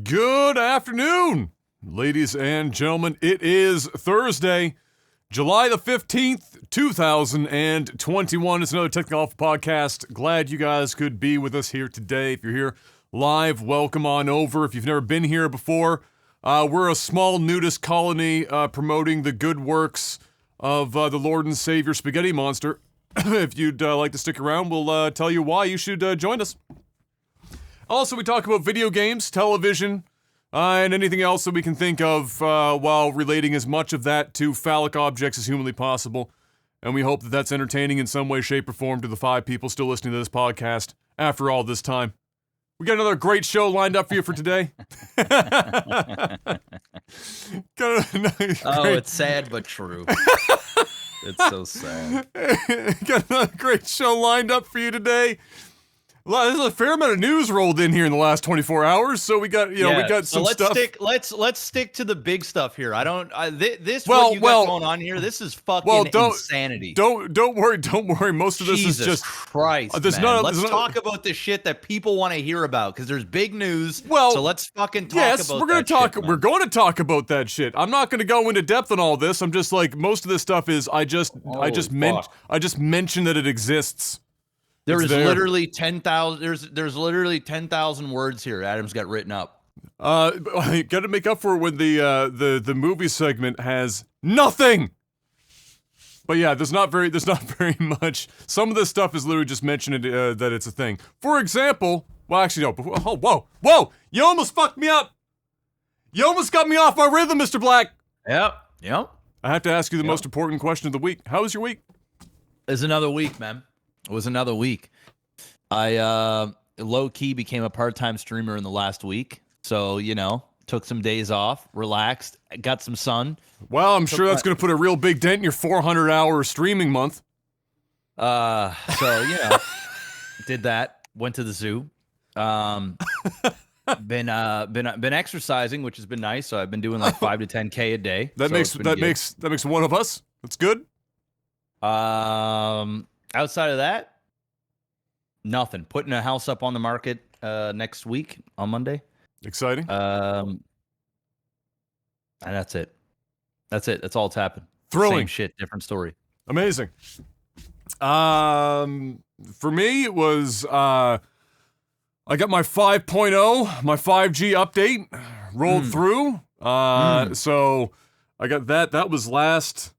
Good afternoon, ladies and gentlemen. It is Thursday, July the 15th, 2021. It's another Technical Alpha podcast. Glad you guys could be with us here today. If you're here live, welcome on over. If you've never been here before, we're a small nudist colony promoting the good works of the Lord and Savior Spaghetti Monster. If you'd like to stick around, we'll tell you why you should join us. Also, we talk about video games, television, and anything else that we can think of while relating as much of that to phallic objects as humanly possible. And we hope that that's entertaining in some way, shape, or form to the 5 people still listening to this podcast after all this time. We got another great show lined up for you for today. It's sad but true. It's so sad. Got another great show lined up for you today. There's a fair amount of news rolled in here in the last 24 hours, so we got some stuff. Let's stick to the big stuff here. What you got going on here, this is fucking insanity. Don't worry. Most of this Jesus is just Christ, man. Let's talk about the shit that people want to hear about because there's big news. So let's fucking talk about we're gonna talk. We're going to talk about that shit. I'm not going to go into depth on all this. I'm just like most of this stuff is I just mention that it exists. There's literally 10,000. There's literally 10,000 words here. Adam's got written up. I got to make up for it when the movie segment has nothing. But yeah, there's not very much. Some of this stuff is literally just mentioning that it's a thing. For example, well, actually no. Oh, whoa! You almost fucked me up. You almost got me off my rhythm, Mr. Black. Yep. I have to ask you the most important question of the week. How was your week? It's another week, man. It was another week. I low-key became a part-time streamer in the last week. So, took some days off, relaxed, got some sun. Well, I'm sure that's going to put a real big dent in your 400-hour streaming month. Did that. Went to the zoo. Been exercising, which has been nice. So I've been doing like 5 to 10K a day. That makes one of us. That's good. Outside of that, nothing. Putting a house up on the market next week on Monday. Exciting. And that's it. That's all that's happened. Thrilling. Same shit, different story. Amazing. For me, it was I got my 5.0, my 5G update rolled through. So I got that. That was last.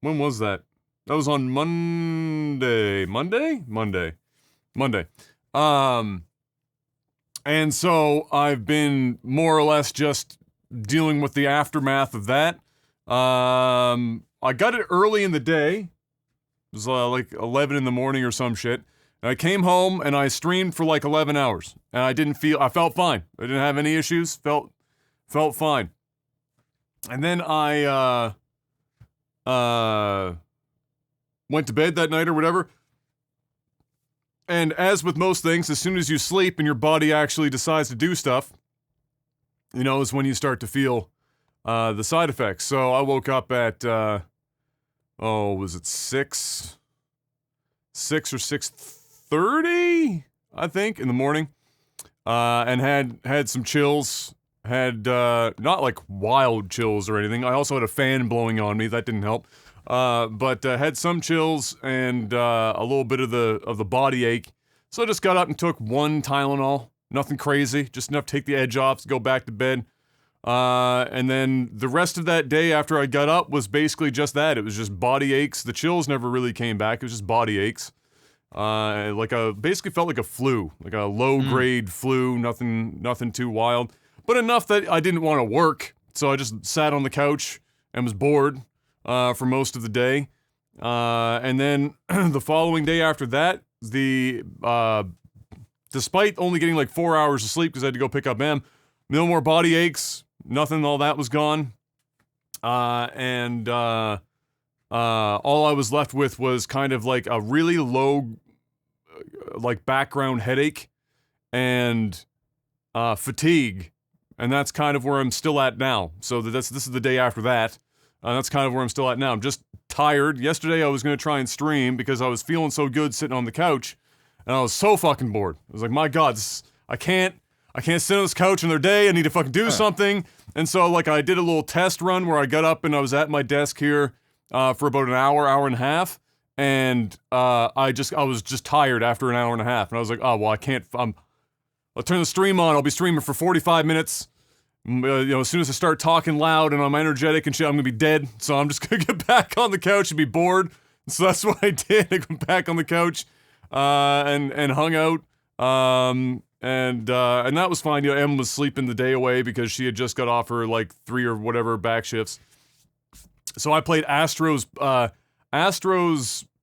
When was that? That was on Monday. And so I've been more or less just dealing with the aftermath of that. I got it early in the day. It was like 11 in the morning or some shit. And I came home and I streamed for like 11 hours. And I felt fine. I didn't have any issues. Felt fine. And then I went to bed that night or whatever. And as with most things, as soon as you sleep and your body actually decides to do stuff, is when you start to feel the side effects. So I woke up at, was it 6 or 6:30, I think, in the morning, and had some chills. Had not like wild chills or anything. I also had a fan blowing on me. That didn't help. But had some chills and a little bit of the body ache. So I just got up and took 1 Tylenol. Nothing crazy. Just enough to take the edge off to go back to bed. And then the rest of that day after I got up was basically just that. It was just body aches. The chills never really came back. It was just body aches. Basically felt like a flu, like a low-grade flu. Nothing too wild. But enough that I didn't want to work, so I just sat on the couch and was bored for most of the day. And then the following day after that, despite only getting like 4 hours of sleep because I had to go pick up Em, no more body aches, nothing, all that was gone. And all I was left with was kind of like a really low, like background headache and fatigue. And that's kind of where I'm still at now. So this is the day after that. That's kind of where I'm still at now. I'm just tired. Yesterday I was going to try and stream because I was feeling so good sitting on the couch. And I was so fucking bored. I was like, my God, I can't sit on this couch another day. I need to fucking do something. And so, like, I did a little test run where I got up and I was at my desk here for about an hour and a half. And I was just tired after an hour and a half. And I was like, oh, well, I can't, I'll turn the stream on. I'll be streaming for 45 minutes. As soon as I start talking loud and I'm energetic and shit, I'm gonna be dead. So I'm just gonna get back on the couch and be bored. So that's what I did. I got back on the couch and hung out. And that was fine. Em was sleeping the day away because she had just got off her, like, 3 or whatever back shifts. So I played Astro's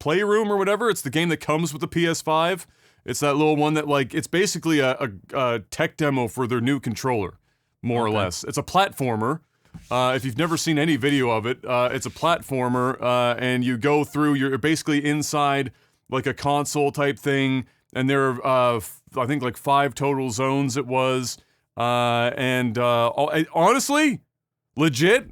Playroom or whatever. It's the game that comes with the PS5. It's that little one that, like, it's basically a tech demo for their new controller, more or less. It's a platformer. If you've never seen any video of it, it's a platformer, and you go through, you're basically inside, like, a console type thing, and there are, I think, like, 5 total zones it was, honestly, legit,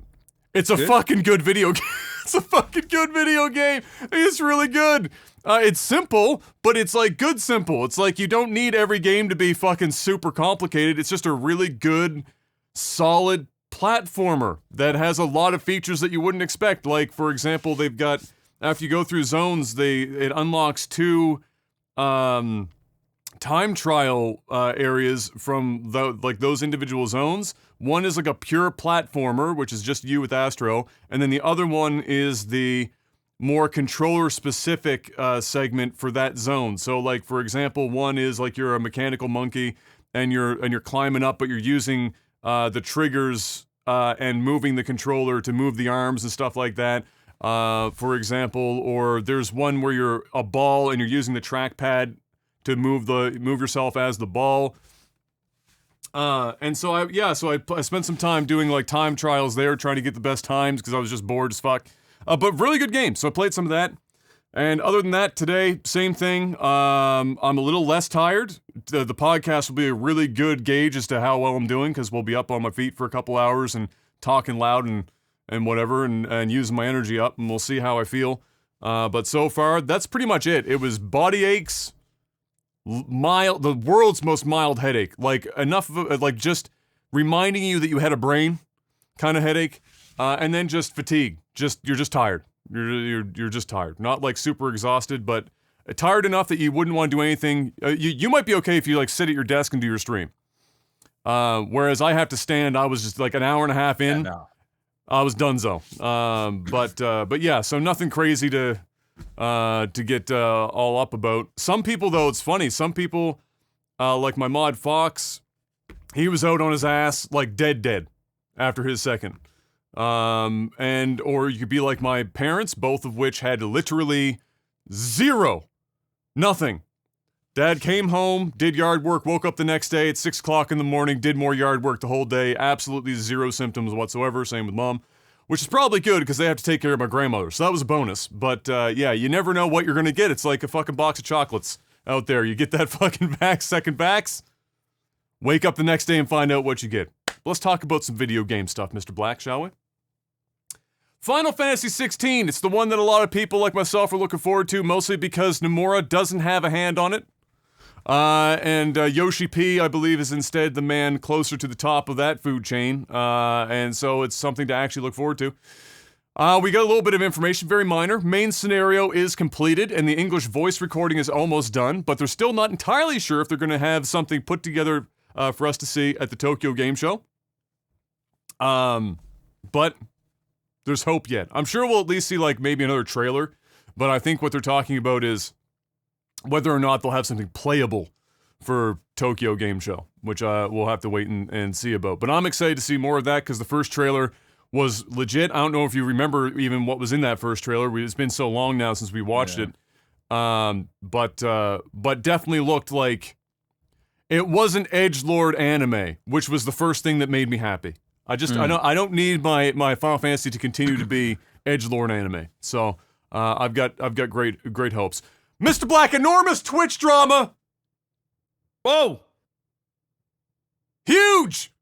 it's a fucking good video game. It's a fucking good video game. It's really good. It's simple, but it's, like, good simple. It's like you don't need every game to be fucking super complicated. It's just a really good, solid platformer that has a lot of features that you wouldn't expect. Like, for example, they've got, after you go through zones, it unlocks 2 time trial areas from those individual zones. One is like a pure platformer, which is just you with Astro, and then the other one is the more controller-specific segment for that zone. So, like, for example, one is like you're a mechanical monkey, and you're climbing up, but you're using the triggers and moving the controller to move the arms and stuff like that. For example, or there's one where you're a ball and you're using the trackpad to move yourself as the ball. And so I spent some time doing, like, time trials there, trying to get the best times because I was just bored as fuck. But really good game, so I played some of that. And other than that, today, same thing. I'm a little less tired. The podcast will be a really good gauge as to how well I'm doing, because we'll be up on my feet for a couple hours and talking loud and whatever, and using my energy up, and we'll see how I feel. But so far, that's pretty much it. It was body aches, the world's most mild headache. Like, enough of it, like, just reminding you that you had a brain kind of headache, and then just fatigue. You're just tired. You're just tired. Not, like, super exhausted, but tired enough that you wouldn't want to do anything. You might be okay if you, like, sit at your desk and do your stream. Whereas I have to stand. I was just, like, an hour and a half in. Yeah, no. I was donezo. But yeah, so nothing crazy to get all up about. Some people, though, it's funny. Some people, like my mod Fox, he was out on his ass, like, dead after his second. Or you could be like my parents, both of which had literally nothing. Dad came home, did yard work, woke up the next day at 6 o'clock in the morning, did more yard work the whole day, absolutely 0 symptoms whatsoever. Same with mom, which is probably good because they have to take care of my grandmother, so that was a bonus. But yeah, you never know what you're gonna get. It's like a fucking box of chocolates out there. You get that fucking second vax, wake up the next day and find out what you get. Let's talk about some video game stuff, Mr. Black, shall we? Final Fantasy XVI, it's the one that a lot of people like myself are looking forward to, mostly because Nomura doesn't have a hand on it. And Yoshi P, I believe, is instead the man closer to the top of that food chain. And so it's something to actually look forward to. We got a little bit of information, very minor. Main scenario is completed, and the English voice recording is almost done, but they're still not entirely sure if they're going to have something put together for us to see at the Tokyo Game Show. But there's hope yet. I'm sure we'll at least see, like, maybe another trailer, but I think what they're talking about is whether or not they'll have something playable for Tokyo Game Show, which we'll have to wait and see about. But I'm excited to see more of that because the first trailer was legit. I don't know if you remember even what was in that first trailer. It's been so long now since we watched it. But definitely looked like it wasn't edgelord anime, which was the first thing that made me happy. I don't need my Final Fantasy to continue to be edgelord anime. So I've got great hopes. Mr. Black, enormous Twitch drama. Whoa! Huge!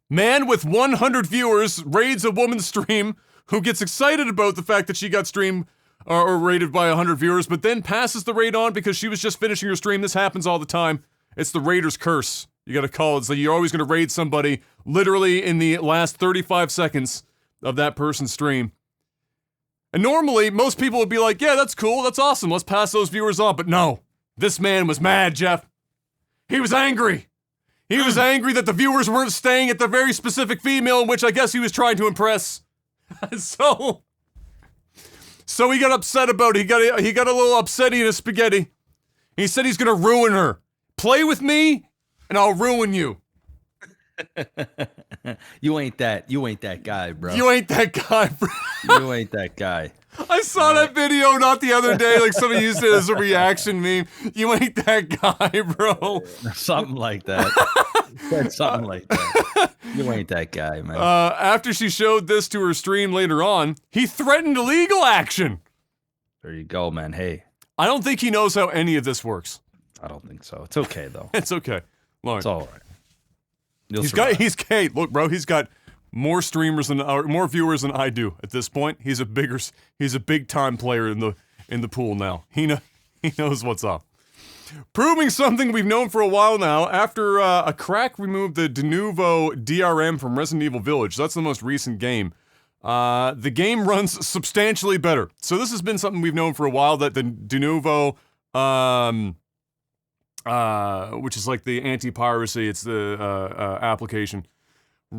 Man with 100 viewers raids a woman's stream who gets excited about the fact that she got or rated by 100 viewers, but then passes the raid on because she was just finishing her stream. This happens all the time. It's the raider's curse. You gotta call it. So you're always gonna raid somebody literally in the last 35 seconds of that person's stream. And normally, most people would be like, yeah, that's cool, that's awesome, let's pass those viewers on. But no, this man was mad, Jeff. He was angry. He was angry that the viewers weren't staying at the very specific female in which I guess he was trying to impress. So he got upset about it. He got a little upsetty in his spaghetti. He said he's gonna ruin her. Play with me, and I'll ruin you. You ain't that guy, bro. You ain't that guy, bro. You ain't that guy. I saw that video not the other day, like somebody used it as a reaction meme. You ain't that guy, bro. Something like that. Something like that. You ain't that guy, man. After she showed this to her stream later on, he threatened legal action. There you go, man. Hey. I don't think he knows how any of this works. I don't think so. It's okay, though. It's okay. Lauren. It's all right. Look, bro, he's got more streamers than, or more viewers than I do at this point. He's a big time player in the pool now. He knows what's up. Proving something we've known for a while now, after a crack removed the de novo DRM from Resident Evil Village. That's the most recent game. The game runs substantially better. So this has been something we've known for a while, that the de novo, which is like the anti-piracy, it's the application.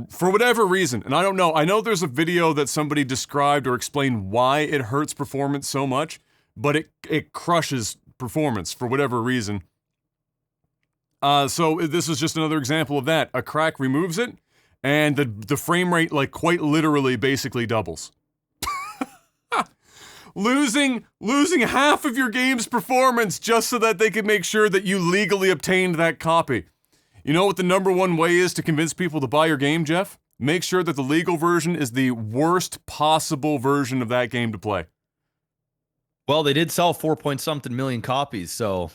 For whatever reason, and I don't know, I know there's a video that somebody described or explained why it hurts performance so much, but it crushes performance for whatever reason. So this is just another example of that. A crack removes it, and the frame rate, like, quite literally basically doubles. Losing half of your game's performance just so that they can make sure that you legally obtained that copy. You know what the number one way is to convince people to buy your game, Jeff? Make sure that the legal version is the worst possible version of that game to play. Well, they did sell 4-point-something million copies, so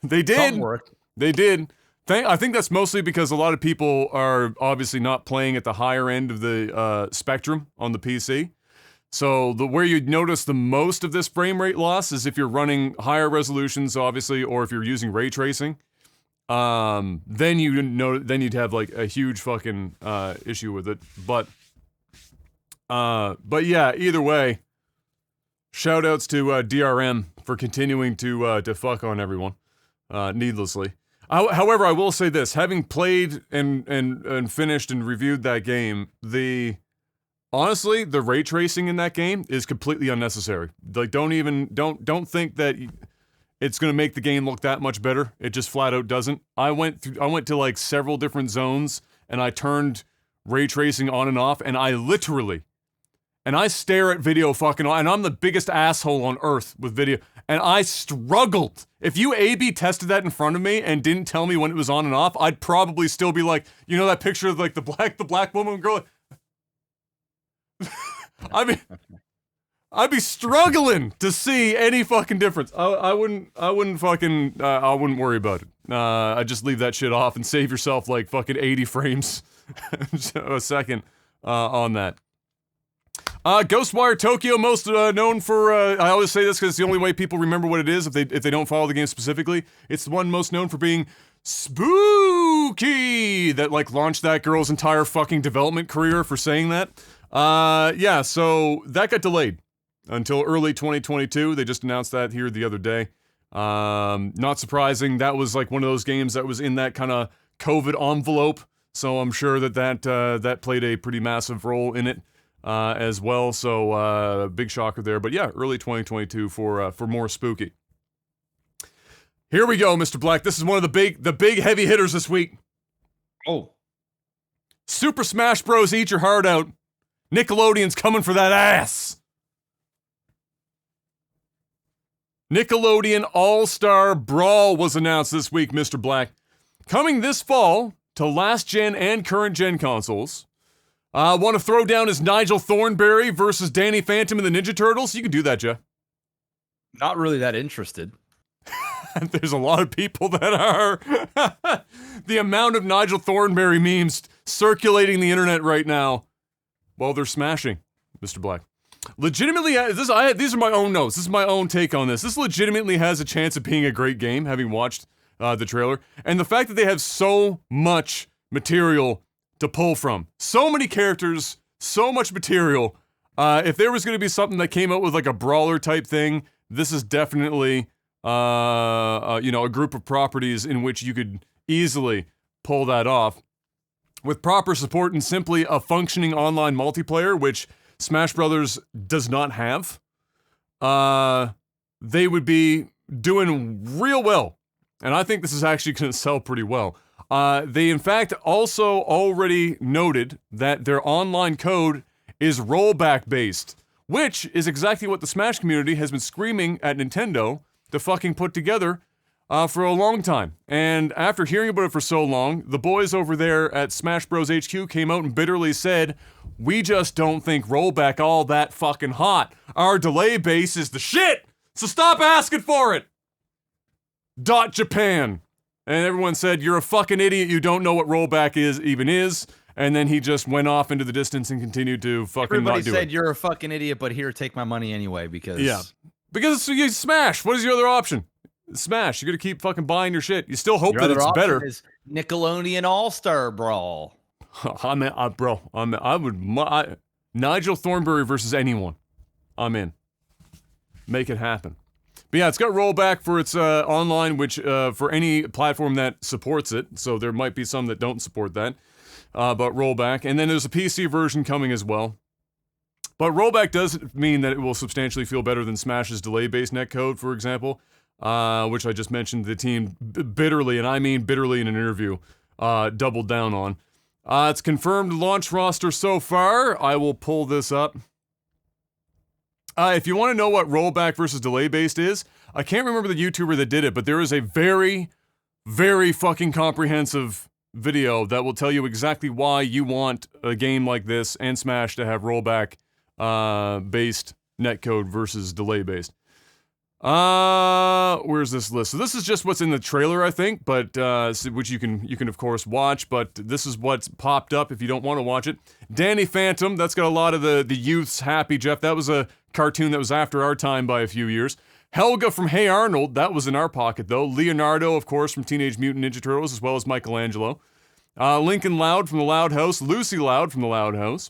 they did. Work. They did. I think that's mostly because a lot of people are obviously not playing at the higher end of the spectrum on the PC. So where you'd notice the most of this frame rate loss is if you're running higher resolutions, obviously, or if you're using ray tracing. Then you'd have like a huge fucking issue with it. But yeah, either way, shout outs to DRM for continuing to fuck on everyone needlessly. However, I will say this: having played and finished and reviewed that game, honestly, the ray tracing in that game is completely unnecessary. Like, don't think that it's gonna make the game look that much better. It just flat out doesn't. I went to like several different zones and I turned ray tracing on and off, and I stare at video fucking on, and I'm the biggest asshole on earth with video, and I struggled. If you A/B tested that in front of me and didn't tell me when it was on and off, I'd probably still be like, you know that picture of like the black woman girl? I mean, I'd be struggling to see any fucking difference. I wouldn't worry about it. I'd just leave that shit off and save yourself like fucking 80 frames a second on that. Ghostwire Tokyo, most known for, I always say this because it's the only way people remember what it is if they don't follow the game specifically. It's the one most known for being spooky, that like launched that girl's entire fucking development career for saying that. Yeah, so that got delayed until early 2022. They just announced that here the other day. Not surprising. That was like one of those games that was in that kind of COVID envelope. So I'm sure that played a pretty massive role in it, as well. So, big shocker there. But yeah, early 2022 for more spooky. Here we go, Mr. Black. This is one of the big heavy hitters this week. Oh. Super Smash Bros. Eat your heart out. Nickelodeon's coming for that ass. Nickelodeon All-Star Brawl was announced this week, Mr. Black. Coming this fall to last-gen and current-gen consoles. Want to throw down as Nigel Thornberry versus Danny Phantom and the Ninja Turtles? You can do that, Jeff. Not really that interested. There's a lot of people that are. The amount of Nigel Thornberry memes circulating the internet right now. Well, they're smashing, Mr. Black. Legitimately, these are my own notes. This is my own take on this. This legitimately has a chance of being a great game, having watched the trailer. And the fact that they have so much material to pull from. So many characters, so much material. If there was going to be something that came out with like a brawler type thing, this is definitely, a group of properties in which you could easily pull that off. With proper support and simply a functioning online multiplayer, which Smash Brothers does not have, they would be doing real well. And I think this is actually going to sell pretty well. They, in fact, also already noted that their online code is rollback based, which is exactly what the Smash community has been screaming at Nintendo to fucking put together for a long time. And after hearing about it for so long, the boys over there at Smash Bros. HQ came out and bitterly said, we just don't think rollback all that fucking hot. Our delay base is the shit, so stop asking for it. Japan. And everyone said, you're a fucking idiot, you don't know what rollback is. And then he just went off into the distance and continued to fucking Everybody not do said, it. you're a fucking idiot, but here, take my money anyway, because... Yeah. Because you Smash. What is your other option? Smash. You're gonna keep fucking buying your shit. You still hope that it's better. Is Nickelodeon All-Star Brawl. Nigel Thornberry versus anyone. I'm in. Make it happen. But yeah, it's got rollback for its online, which for any platform that supports it. So there might be some that don't support that. But rollback. And then there's a PC version coming as well. But rollback does mean that it will substantially feel better than Smash's delay-based netcode, for example, which I just mentioned the team bitterly, and I mean bitterly in an interview, doubled down on. It's confirmed launch roster so far. I will pull this up. If you want to know what rollback versus delay-based is, I can't remember the YouTuber that did it, but there is a very, very fucking comprehensive video that will tell you exactly why you want a game like this and Smash to have rollback based netcode versus delay based. Where's this list? So this is just what's in the trailer, I think, but which you can of course watch, but this is what's popped up if you don't want to watch it. Danny Phantom, that's got a lot of the youth's happy, Jeff. That was a cartoon that was after our time by a few years. Helga from Hey Arnold, that was in our pocket though. Leonardo, of course, from Teenage Mutant Ninja Turtles, as well as Michelangelo. Lincoln Loud from the Loud House. Lucy Loud from the Loud House.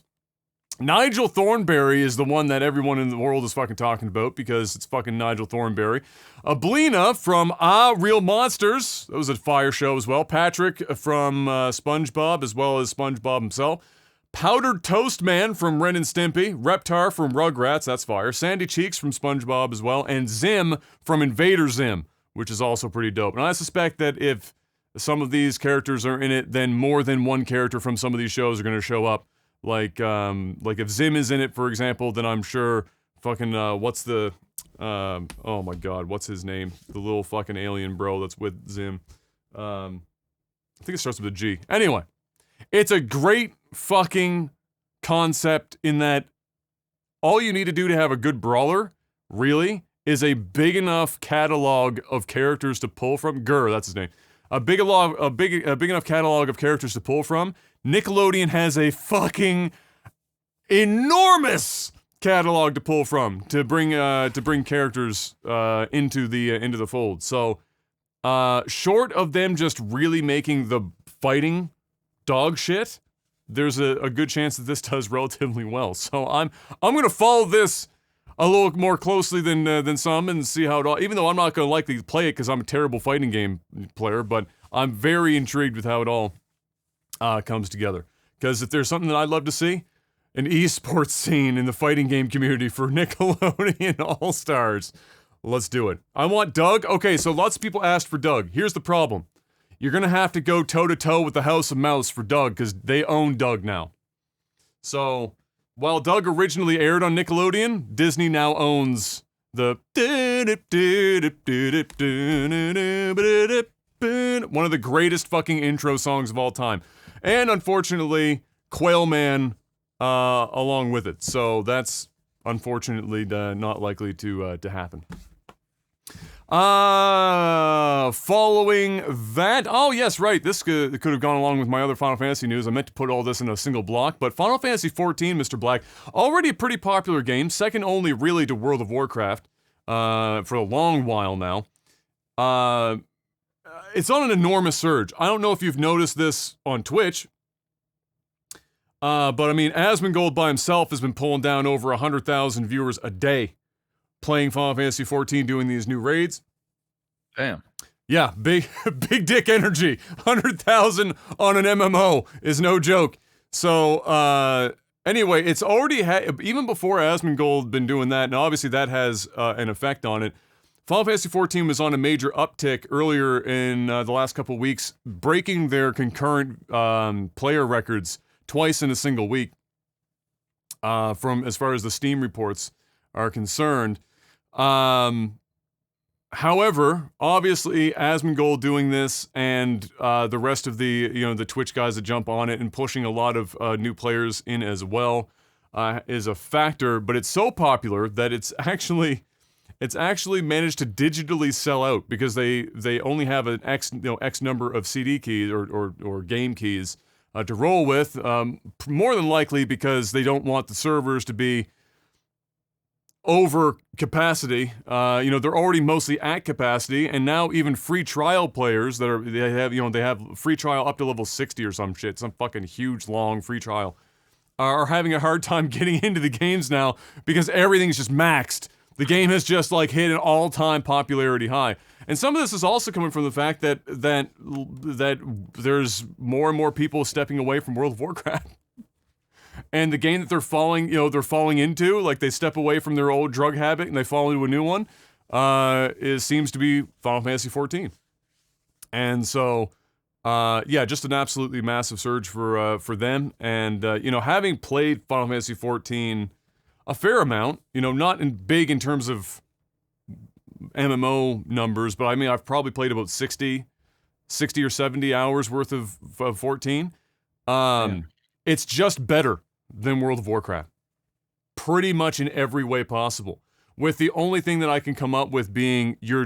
Nigel Thornberry is the one that everyone in the world is fucking talking about because it's fucking Nigel Thornberry. Blina from Real Monsters. That was a fire show as well. Patrick from SpongeBob as well as SpongeBob himself. Powdered Toast Man from Ren and Stimpy. Reptar from Rugrats. That's fire. Sandy Cheeks from SpongeBob as well. And Zim from Invader Zim, which is also pretty dope. And I suspect that if some of these characters are in it, then more than one character from some of these shows are going to show up. Like if Zim is in it, for example, then I'm sure fucking, what's the, oh my god, what's his name? The little fucking alien bro that's with Zim. I think it starts with a G. Anyway, it's a great fucking concept in that all you need to do to have a good brawler, really, is a big enough catalog of characters to pull from. That's his name. A big enough catalog of characters to pull from. Nickelodeon has a fucking enormous catalog to pull from to bring characters into the fold. So, short of them just really making the fighting dog shit, there's a good chance that this does relatively well. So I'm gonna follow this a little more closely than some and see how it all. Even though I'm not gonna likely play it because I'm a terrible fighting game player, but I'm very intrigued with how it all comes together. Because if there's something that I'd love to see, an esports scene in the fighting game community for Nickelodeon All-Stars. Let's do it. I want Doug. Okay, so lots of people asked for Doug. Here's the problem. You're gonna have to go toe-to-toe with the House of Mouse for Doug, because they own Doug now. So, while Doug originally aired on Nickelodeon, Disney now owns the one of the greatest fucking intro songs of all time. And unfortunately, Quail Man along with it. So that's unfortunately not likely to happen. Following that, oh yes, right, this could have gone along with my other Final Fantasy news. I meant to put all this in a single block, but Final Fantasy XIV, Mr. Black, already a pretty popular game, second only really to World of Warcraft, for a long while now. It's on an enormous surge. I don't know if you've noticed this on Twitch, but I mean, Asmongold by himself has been pulling down over 100,000 viewers a day playing Final Fantasy XIV, doing these new raids. Damn. Yeah, big dick energy. 100,000 on an MMO is no joke. So, anyway, it's already even before Asmongold been doing that, and obviously that has an effect on it. Final Fantasy XIV was on a major uptick earlier in the last couple weeks, breaking their concurrent player records twice in a single week. From as far as the Steam reports are concerned. However, obviously, Asmongold doing this and the rest of the Twitch guys that jump on it and pushing a lot of new players in as well is a factor. But it's so popular that it's actually managed to digitally sell out because they only have an X number of CD keys or game keys to roll with. More than likely because they don't want the servers to be over capacity. They're already mostly at capacity, and now even free trial players they have free trial up to level 60 or some shit, some fucking huge long free trial, are having a hard time getting into the games now because everything's just maxed. The game has just like hit an all-time popularity high. And some of this is also coming from the fact that there's more and more people stepping away from World of Warcraft. And the game that they're falling into, like they step away from their old drug habit and they fall into a new one, seems to be Final Fantasy XIV. And so, just an absolutely massive surge for them. And, having played Final Fantasy XIV a fair amount, not big in terms of MMO numbers, but I mean, I've probably played about 60 or 70 hours worth of 14. It's just better than World of Warcraft. Pretty much in every way possible. With the only thing that I can come up with being your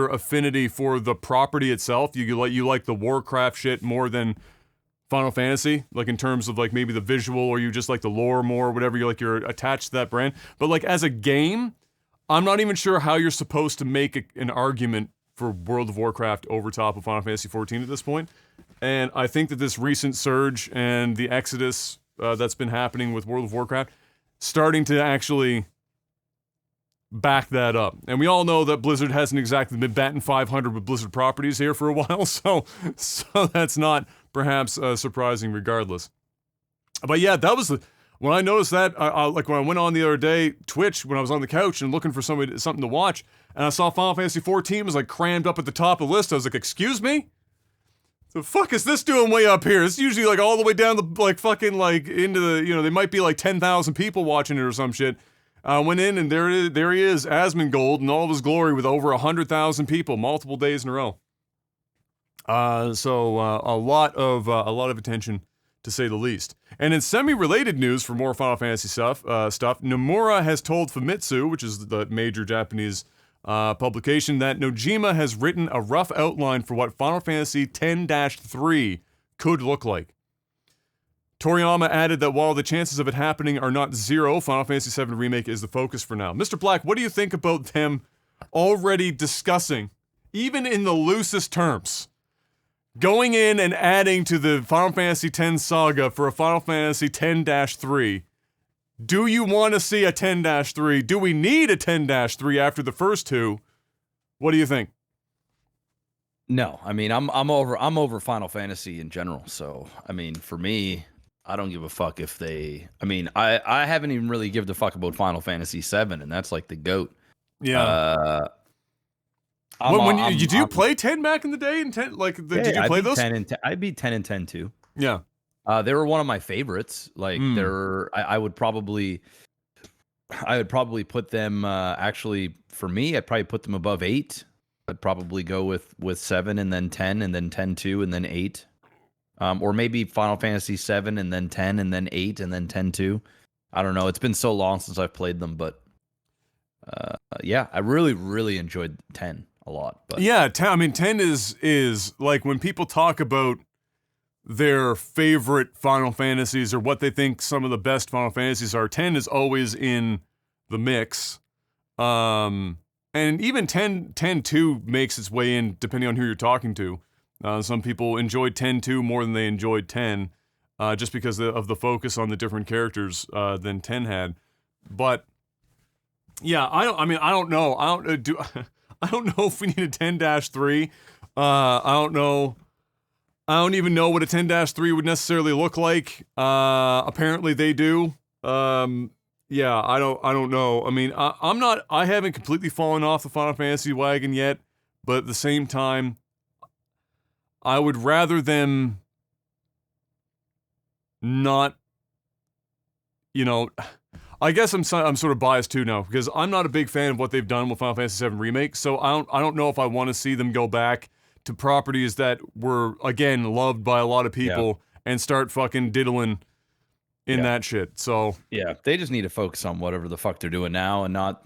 affinity for the property itself. You like the Warcraft shit more than Final Fantasy, like in terms of like maybe the visual, or you just like the lore more, or whatever, you're attached to that brand. But like as a game, I'm not even sure how you're supposed to make an argument for World of Warcraft over top of Final Fantasy XIV at this point. And I think that this recent surge and the exodus that's been happening with World of Warcraft starting to actually back that up. And we all know that Blizzard hasn't exactly been batting 500 with Blizzard properties here for a while, so that's not perhaps surprising regardless. But yeah, that was when I noticed that, like when I went on the other day, Twitch, when I was on the couch and looking for something to watch, and I saw Final Fantasy XIV was like crammed up at the top of the list. I was like, excuse me? The fuck is this doing way up here? It's usually like all the way down the like fucking like into the, they might be like 10,000 people watching it or some shit. Went in and there he is, Asmongold in all of his glory with over 100,000 people, multiple days in a row. So a lot of attention to say the least. And in semi-related news for more Final Fantasy stuff, Nomura has told Famitsu, which is the major Japanese publication, that Nojima has written a rough outline for what Final Fantasy X-3 could look like. Toriyama added that while the chances of it happening are not zero, Final Fantasy VII Remake is the focus for now. Mr. Black, what do you think about them already discussing, even in the loosest terms, going in and adding to the Final Fantasy X saga for a Final Fantasy X-3? Do you want to see a 10-3? Do we need a 10-3 after the first two? What do you think? No, I mean I'm over Final Fantasy in general. So I mean, for me, I don't give a fuck if they. I mean, I haven't even really given a fuck about Final Fantasy VII, and that's like the GOAT. Yeah. When you play 10 back in the day, and 10 like did you play those? 10 and 10. I beat 10 and 10 too. Yeah. They were one of my favorites. Like I would probably put them actually for me. I'd probably put them above 8. I'd probably go with 7 and then 10 and then 10-2 and then 8. Or maybe Final Fantasy 7 and then 10 and then 8 and then 10-2. I don't know. It's been so long since I've played them, but yeah, I really enjoyed 10. a lot. But yeah, 10 is like when people talk about their favorite Final Fantasies or what they think some of the best Final Fantasies are, 10 is always in the mix. And even 10-2 makes its way in depending on who you're talking to. Some people enjoyed 10-2 more than they enjoyed 10, just because of the focus on the different characters than 10 had. But yeah, I don't know. I don't know if we need a 10-3. I don't know. I don't even know what a 10-3 would necessarily look like. Apparently they do. Yeah, I don't know. I mean, I haven't completely fallen off the Final Fantasy wagon yet, but at the same time, I would rather them not, I guess I'm sort of biased too now, because I'm not a big fan of what they've done with Final Fantasy VII Remake, so I don't know if I want to see them go back to properties that were, again, loved by a lot of people and start fucking diddling in that shit. So yeah, they just need to focus on whatever the fuck they're doing now, and not,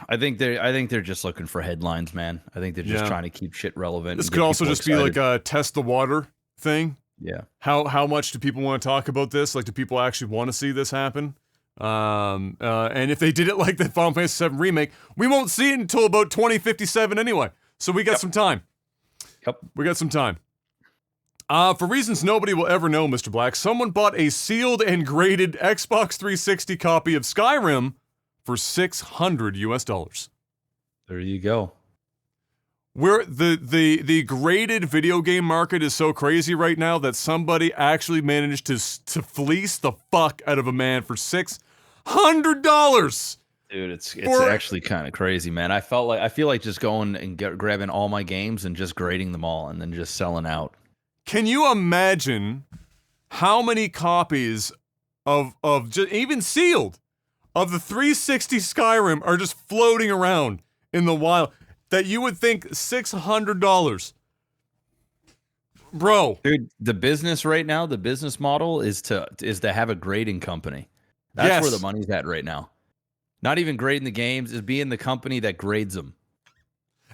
I think they're just looking for headlines, man. I think they're just trying to keep shit relevant. This could also just be like a test the water thing. Yeah. How much do people want to talk about this? Like, do people actually want to see this happen? And if they did it like the Final Fantasy VII Remake, we won't see it until about 2057 anyway. So we got some time. Yep. We got some time. For reasons nobody will ever know, Mr. Black, someone bought a sealed and graded Xbox 360 copy of Skyrim for $600 US. There you go. Where the graded video game market is so crazy right now that somebody actually managed to fleece the fuck out of a man for $600. Dude, it's actually kind of crazy, man. I feel like just going and grabbing all my games and just grading them all and then just selling out. Can you imagine how many copies of just even sealed of the 360 Skyrim are just floating around in the wild that you would think $600? Bro. Dude, the business right now, the business model is to have a grading company. That's where the money's at right now. Not even grading the games, is being the company that grades them.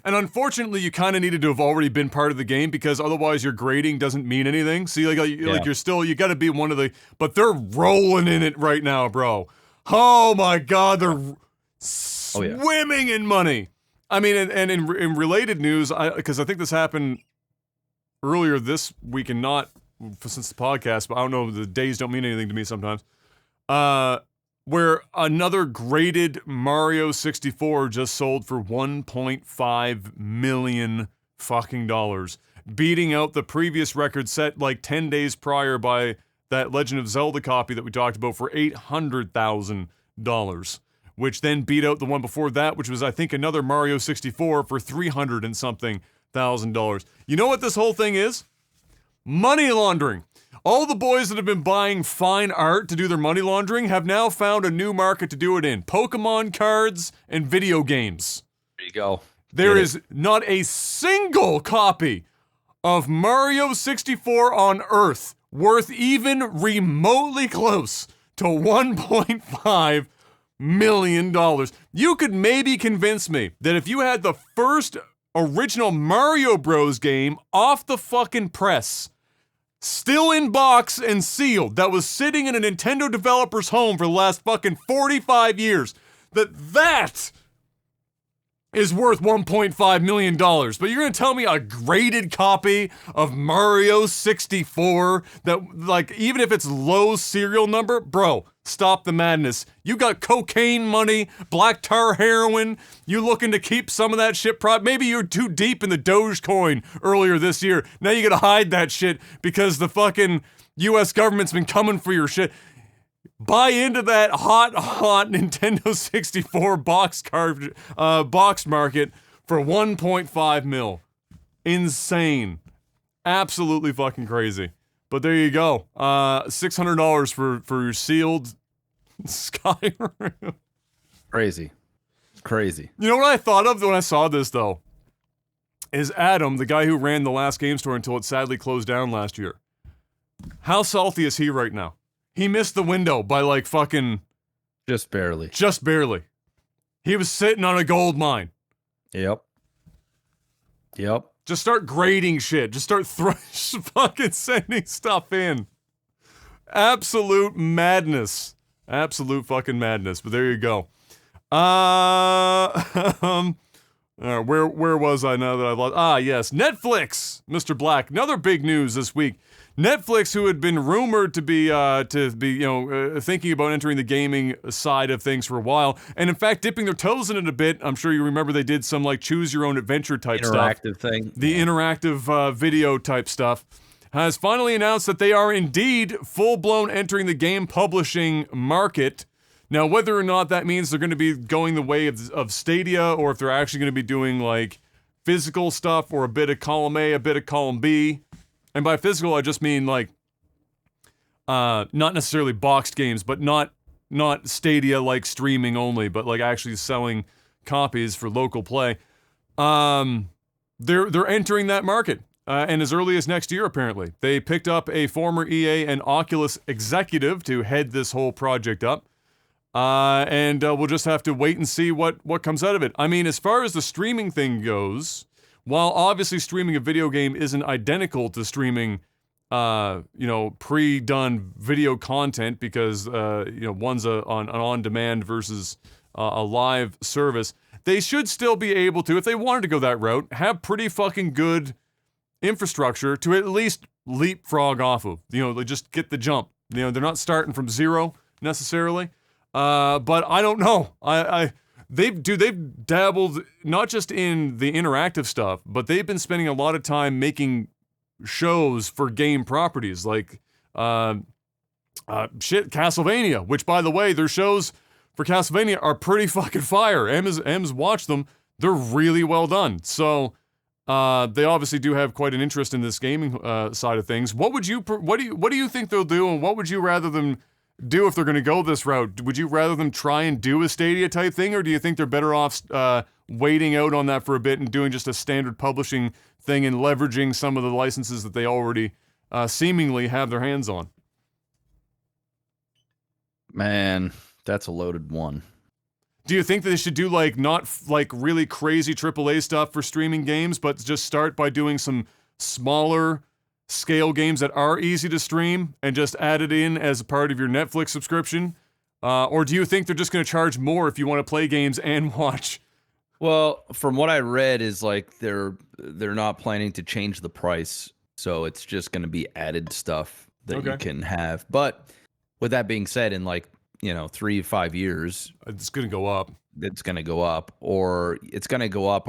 And unfortunately, you kind of needed to have already been part of the game, because otherwise your grading doesn't mean anything. See, like you're still, you got to be one of the, but they're rolling in it right now, bro. Oh my God, they're swimming in money. I mean, and in related news, because I think this happened earlier this week and not since the podcast, but I don't know, the days don't mean anything to me sometimes. Where another graded Mario 64 just sold for $1.5 million fucking dollars, beating out the previous record set like 10 days prior by that Legend of Zelda copy that we talked about for $800,000, which then beat out the one before that, which was, I think, another Mario 64 for $300 and something thousand. You know what this whole thing is? Money laundering. All the boys that have been buying fine art to do their money laundering have now found a new market to do it in. Pokemon cards and video games. There you go. There is not a single copy of Mario 64 on Earth worth even remotely close to $1.5 million. You could maybe convince me that if you had the first original Mario Bros. Game off the fucking press, still in box and sealed, that was sitting in a Nintendo developer's home for the last fucking 45 years, that is worth $1.5 million. But you're gonna tell me a graded copy of Mario 64 that, like, even if it's low serial number, bro, stop the madness. You got cocaine money, black tar heroin, you looking to keep some of that shit maybe you're too deep in the Dogecoin earlier this year. Now you gotta hide that shit because the fucking US government's been coming for your shit. Buy into that hot Nintendo 64 box market for $1.5 million. Insane. Absolutely fucking crazy. But there you go. $600 for your sealed Skyrim. Crazy. Crazy. You know what I thought of when I saw this, though? Is Adam, the guy who ran the last game store until it sadly closed down last year. How salty is he right now? He missed the window by like fucking... Just barely. Just barely. He was sitting on a gold mine. Yep. Yep. Just start grading shit. Just start fucking sending stuff in. Absolute madness. Absolute fucking madness. But there you go. Where was I now that I've lost? Ah, yes, Netflix, Mr. Black. Another big news this week. Netflix, who had been rumored to be thinking about entering the gaming side of things for a while, and in fact dipping their toes in it a bit. I'm sure you remember they did some like choose your own adventure type stuff. Interactive thing. The interactive video type stuff. Has finally announced that they are indeed full-blown entering the game publishing market. Now, whether or not that means they're going to be going the way of Stadia, or if they're actually going to be doing, like, physical stuff, or a bit of column A, a bit of column B. And by physical, I just mean, like, not necessarily boxed games, but not Stadia-like streaming only, but, like, actually selling copies for local play. They're entering that market. And as early as next year, apparently. They picked up a former EA and Oculus executive to head this whole project up. And we'll just have to wait and see what comes out of it. I mean, as far as the streaming thing goes, while obviously streaming a video game isn't identical to streaming, pre-done video content, because, one's an on-demand versus a live service, they should still be able to, if they wanted to go that route, have pretty fucking good infrastructure to at least leapfrog off of. They just get the jump. They're not starting from zero necessarily. But I don't know. They've dabbled not just in the interactive stuff, but they've been spending a lot of time making shows for game properties like Castlevania, which, by the way, their shows for Castlevania are pretty fucking fire. Em's watched them. They're really well done. So they obviously do have quite an interest in this gaming side of things. What do you think they'll do, and what would you rather them do if they're going to go this route? Would you rather them try and do a Stadia type thing, or do you think they're better off waiting out on that for a bit and doing just a standard publishing thing and leveraging some of the licenses that they already seemingly have their hands on? Man, that's a loaded one. Do you think that they should do not really crazy AAA stuff for streaming games, but just start by doing some smaller scale games that are easy to stream and just add it in as a part of your Netflix subscription? Or do you think they're just going to charge more if you want to play games and watch? Well, from what I read is they're not planning to change the price, so it's just going to be added stuff that you can have. But with that being said, in 3 to 5 years, it's going to go up. It's going to go up, or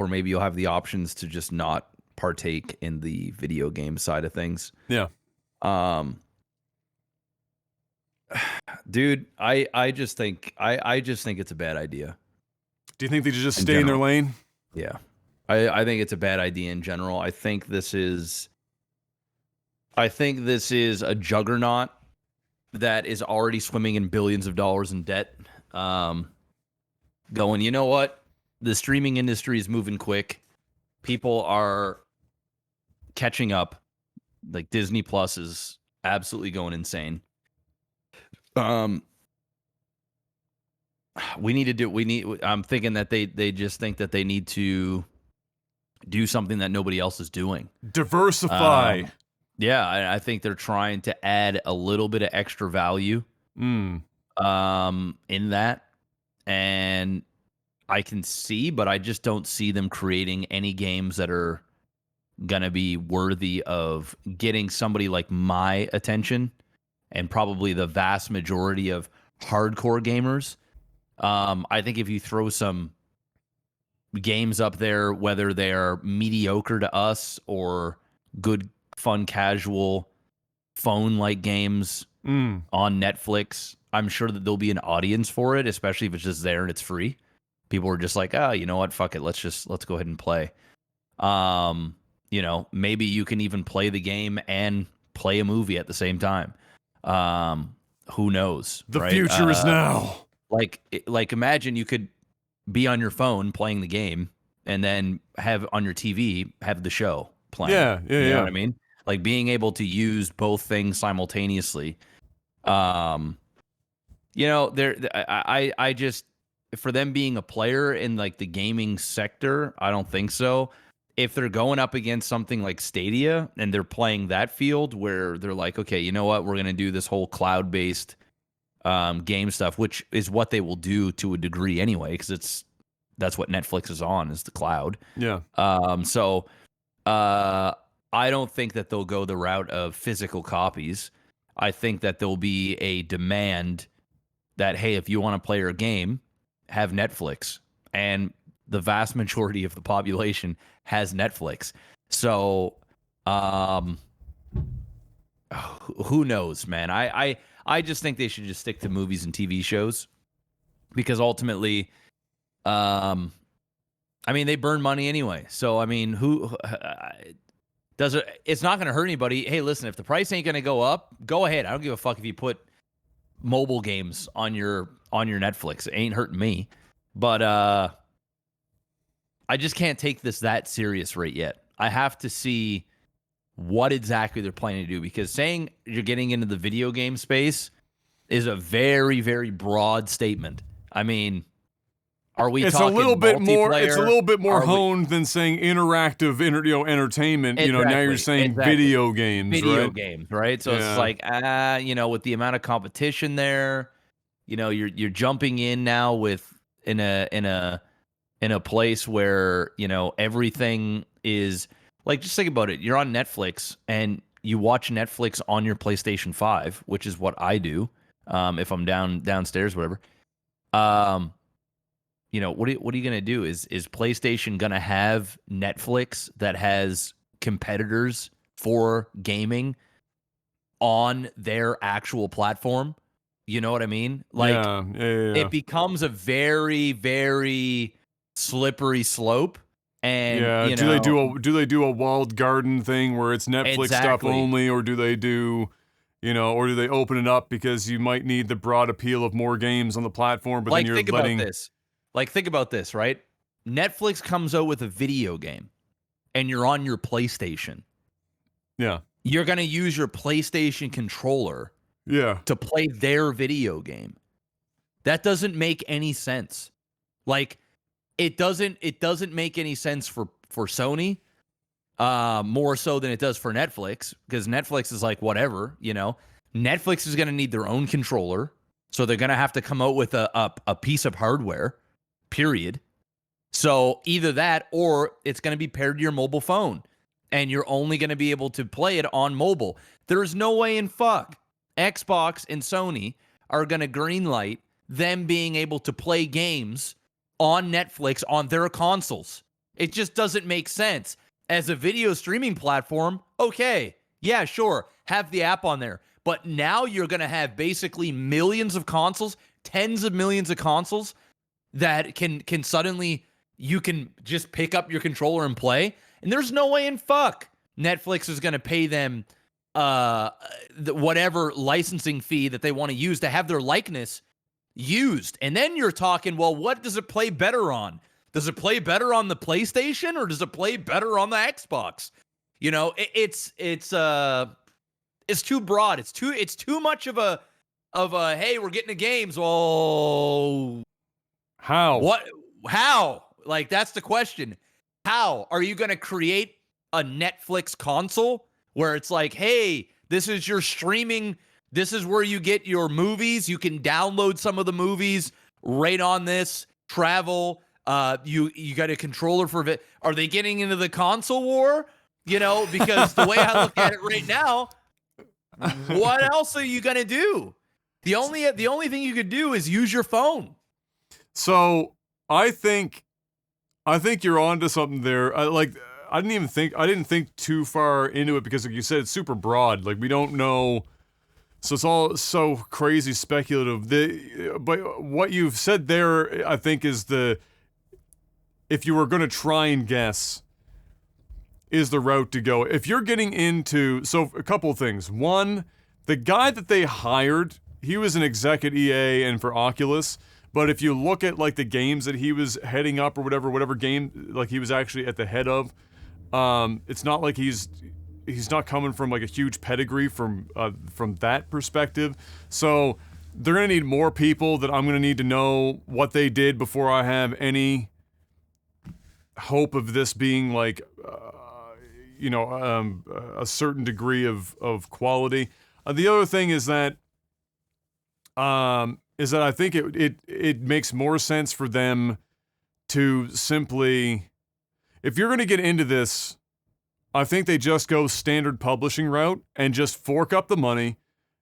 maybe you'll have the options to just not partake in the video game side of things. Yeah. Dude, I just think it's a bad idea. Do you think they should just stay in their lane? Yeah. I think it's a bad idea in general. I think this is a juggernaut that is already swimming in billions of dollars in debt. Going, you know what? The streaming industry is moving quick. People are catching up. Like Disney Plus is absolutely going insane. I'm thinking that they just think that they need to do something that nobody else is doing. Diversify. Yeah, I think they're trying to add a little bit of extra value in that. And I can see, but I just don't see them creating any games that are going to be worthy of getting somebody like my attention and probably the vast majority of hardcore gamers. I think if you throw some games up there, whether they're mediocre to us or good, fun, casual, phone-like games on Netflix, I'm sure that there'll be an audience for it, especially if it's just there and it's free. People are just like, you know what? Fuck it. Let's go ahead and play. Maybe you can even play the game and play a movie at the same time. Who knows? The future is now. Like imagine you could be on your phone playing the game and then have on your TV have the show playing. Yeah. You know what I mean? Like being able to use both things simultaneously. I just, for them being a player in like the gaming sector, I don't think so. if they're going up against something like Stadia and they're playing that field where they're like, okay, you know what, we're going to do this whole cloud-based game stuff, which is what they will do to a degree anyway, because that's what Netflix is on, is the cloud. Yeah. So I don't think that they'll go the route of physical copies. I think that there'll be a demand that, hey, if you want to play your game, have Netflix. And the vast majority of the population has Netflix. So who knows, man? I just think they should just stick to movies and TV shows, because ultimately, I mean, they burn money anyway. So, I mean, it's not going to hurt anybody. Hey, listen, if the price ain't going to go up, go ahead. I don't give a fuck if you put mobile games on your Netflix. It ain't hurting me. But I just can't take this that serious right yet. I have to see what exactly they're planning to do, because saying you're getting into the video game space is a very, very broad statement. I mean, are we talking a little bit more? multiplayer? It's a little bit more honed than saying interactive, entertainment. Exactly, now you're saying video games, video right? games, right? So it's like, with the amount of competition there, you're jumping in now with in a place where everything is like, just think about it. You're on Netflix and you watch Netflix on your PlayStation 5, which is what I do. If I'm downstairs, whatever. What are you going to do? Is PlayStation going to have Netflix that has competitors for gaming on their actual platform? You know what I mean? Like, it becomes a very, very slippery slope. And do they do a walled garden thing where it's Netflix stuff only, or do they do or do they open it up because you might need the broad appeal of more games on the platform, but then you're letting... Think about this, right? Netflix comes out with a video game and you're on your PlayStation. Yeah. You're going to use your PlayStation controller to play their video game. That doesn't make any sense. Like, it doesn't make any sense for Sony, more so than it does for Netflix, because Netflix is like, whatever, Netflix is going to need their own controller, so they're going to have to come out with a piece of hardware, period. So either that, or it's going to be paired to your mobile phone, and you're only going to be able to play it on mobile. There's no way in fuck Xbox and Sony are going to greenlight them being able to play games on Netflix on their consoles. It just doesn't make sense. As a video streaming platform, okay, yeah, sure, have the app on there. But now you're going to have basically millions of consoles, tens of millions of consoles that can suddenly, you can just pick up your controller and play. And there's no way in fuck Netflix is going to pay them whatever licensing fee that they want to use to have their likeness used. And then you're talking, well, what does it play better on? Does it play better on the PlayStation, or does it play better on the Xbox? It's too broad. It's too much of a hey, we're getting to games. Oh, how? What? How? Like, that's the question. How are you going to create a Netflix console where it's like, hey, this is your streaming, this is where you get your movies. You can download some of the movies right on this. Travel. You got a controller for it. Are they getting into the console war? Because the way I look at it right now, what else are you gonna do? The only thing you could do is use your phone. So I think you're onto something there. I didn't think too far into it, because, like you said, it's super broad. Like, we don't know. So it's all so crazy speculative. But what you've said there, I think, is if you were going to try and guess, is the route to go. If you're getting into, so a couple of things. One, the guy that they hired, he was an exec at EA and for Oculus. But if you look at, like, the games that he was heading up or whatever game, like, he was actually at the head of, it's not like he's not coming from, like, a huge pedigree from that perspective. So they're going to need more people that I'm going to need to know what they did before I have any hope of this being, like, a certain degree of quality. The other thing is that I think it makes more sense for them to simply, if you're going to get into this, I think they just go standard publishing route and just fork up the money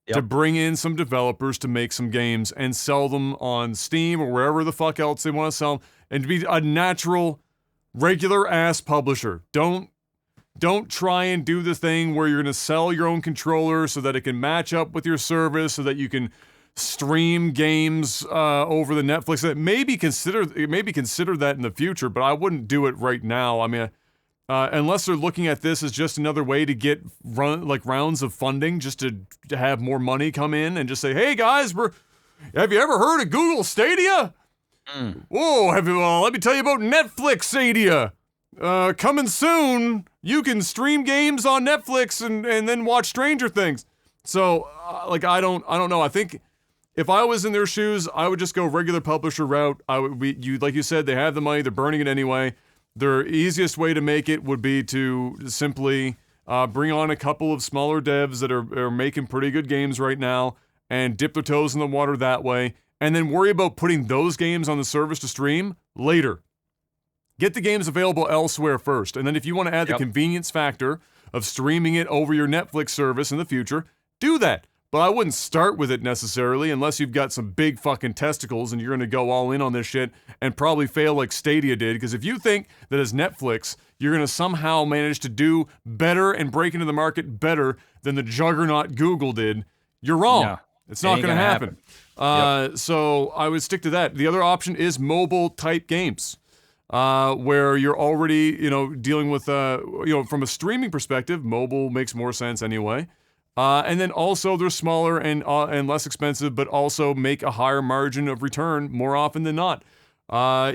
to bring in some developers to make some games and sell them on Steam or wherever the fuck else they want to sell them, and to be a natural, regular ass publisher. Don't try and do the thing where you're going to sell your own controller so that it can match up with your service so that you can stream games over the Netflix. Maybe consider that in the future, but I wouldn't do it right now. I mean, unless they're looking at this as just another way to get rounds of funding, just to have more money come in and just say, hey guys, have you ever heard of Google Stadia? Whoa, let me tell you about Netflix Stadia. Coming soon, you can stream games on Netflix and then watch Stranger Things. So, I don't know. I think if I was in their shoes, I would just go regular publisher route. Like you said, they have the money, they're burning it anyway. Their easiest way to make it would be to simply bring on a couple of smaller devs that are making pretty good games right now and dip their toes in the water that way, and then worry about putting those games on the service to stream later. Get the games available elsewhere first, and then if you want to add the convenience factor of streaming it over your Netflix service in the future, do that. But I wouldn't start with it necessarily unless you've got some big fucking testicles and you're going to go all in on this shit and probably fail like Stadia did. Because if you think that as Netflix, you're going to somehow manage to do better and break into the market better than the juggernaut Google did, you're wrong. No, it's not going to happen. So I would stick to that. The other option is mobile type games. Where you're already, dealing with, from a streaming perspective, mobile makes more sense anyway. And then also they're smaller and less expensive, but also make a higher margin of return more often than not.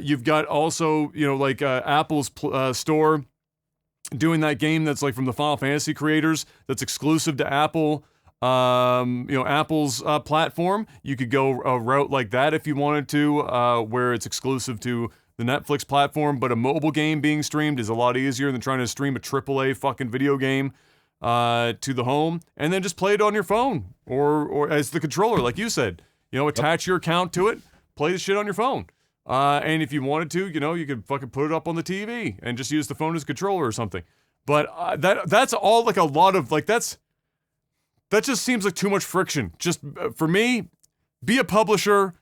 You've got also, Apple's store doing that game that's like from the Final Fantasy creators that's exclusive to Apple. Apple's platform. You could go a route like that if you wanted to, where it's exclusive to the Netflix platform, but a mobile game being streamed is a lot easier than trying to stream a AAA fucking video game to the home, and then just play it on your phone or as the controller, like you said. Attach your account to it, play the shit on your phone. And if you wanted to, you could fucking put it up on the TV and just use the phone as a controller or something. But that's all like a lot of like that just seems like too much friction. Just for me, be a publisher,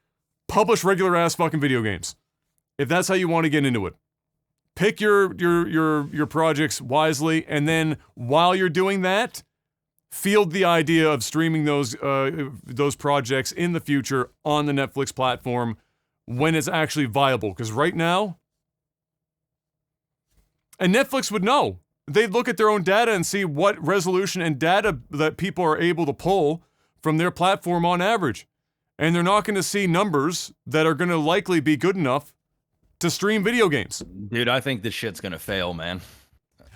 publish regular ass fucking video games. If that's how you want to get into it. Pick your projects wisely, and then while you're doing that, field the idea of streaming those projects in the future on the Netflix platform when it's actually viable. Because right now, and Netflix would know. They'd look at their own data and see what resolution and data that people are able to pull from their platform on average. And they're not going to see numbers that are going to likely be good enough to stream video games. Dude, I think this shit's gonna fail, man.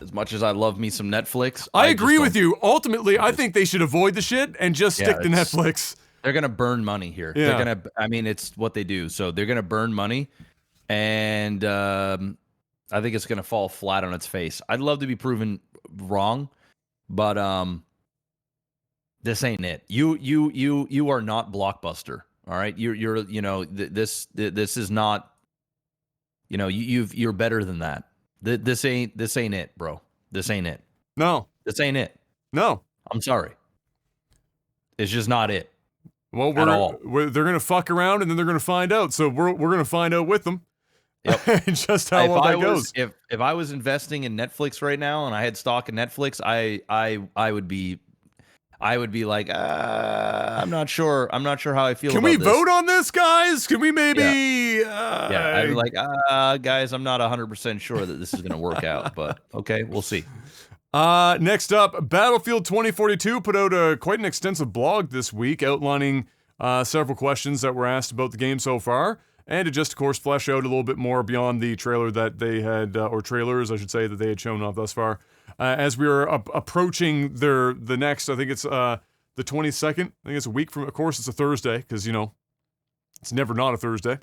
As much as I love me some Netflix, I agree with you. Ultimately, I think they should avoid the shit and just stick to Netflix. They're gonna burn money here. Yeah. It's what they do. So they're gonna burn money, and I think it's gonna fall flat on its face. I'd love to be proven wrong, but this ain't it. You are not Blockbuster. All right, this is not. You're better than that. This ain't it, bro. This ain't it. No. This ain't it. No. I'm sorry. It's just not it. Well, they're gonna fuck around and then they're gonna find out. So we're gonna find out with them. Yep. Just how well that goes. If I was investing in Netflix right now and I had stock in Netflix, I would be like, I'm not sure how I feel. Can we vote on this, guys? Can we maybe? I'd be like, guys, I'm not 100% sure that this is going to work out, but okay, we'll see. Next up, Battlefield 2042 put out quite an extensive blog this week outlining several questions that were asked about the game so far, and to just, of course, flesh out a little bit more beyond the trailer that they had, or trailers, I should say, that they had shown off thus far. As we were approaching the next, I think it's the 22nd. I think it's a week from, of course, it's a Thursday, because, it's never not a Thursday.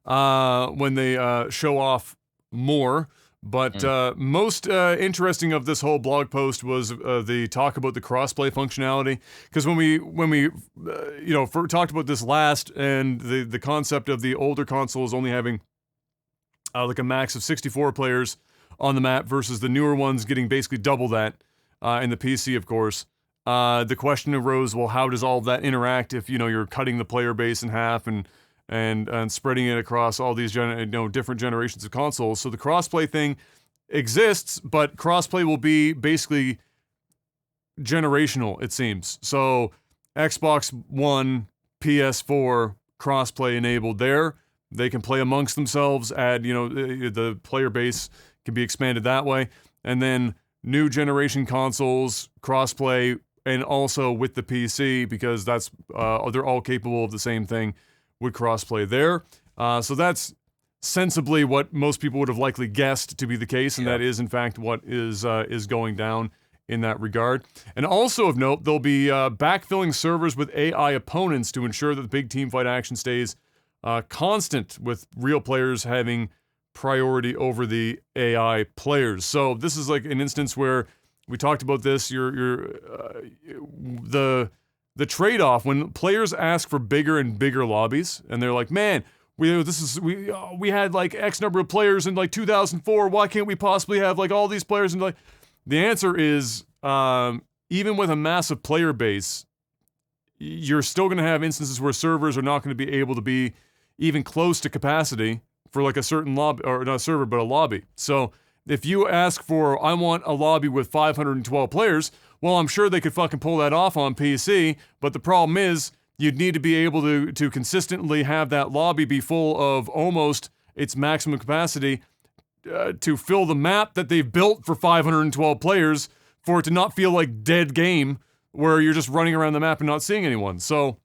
When they show off more. But most interesting of this whole blog post was the talk about the crossplay functionality. Because when we talked about this last, and the concept of the older consoles only having like a max of 64 players on the map versus the newer ones getting basically double that in the PC, of course. The question arose, well, how does all of that interact if you're cutting the player base in half and spreading it across all these different generations of consoles? So the crossplay thing exists, but crossplay will be basically generational, it seems. So Xbox One, PS4, crossplay enabled there. They can play amongst themselves, add, the player base can be expanded that way. And then new generation consoles, crossplay, and also with the PC, because that's they're all capable of the same thing, with crossplay there. So that's sensibly what most people would have likely guessed to be the case, and that is in fact what is going down in that regard. And also of note, they'll be backfilling servers with AI opponents to ensure that the big team fight action stays constant, with real players having priority over the AI players. So this is like an instance where we talked about this. The trade-off when players ask for bigger and bigger lobbies, and they're like, "Man, we had like X number of players in like 2004. Why can't we possibly have like all these players?" And like, the answer is, even with a massive player base, you're still going to have instances where servers are not going to be able to be even close to capacity for like a certain lobby, or not a server, but a lobby. So if you ask for, I want a lobby with 512 players, well, I'm sure they could fucking pull that off on PC, but the problem is you'd need to be able to consistently have that lobby be full of almost its maximum capacity to fill the map that they've built for 512 players, for it to not feel like dead game where you're just running around the map and not seeing anyone. So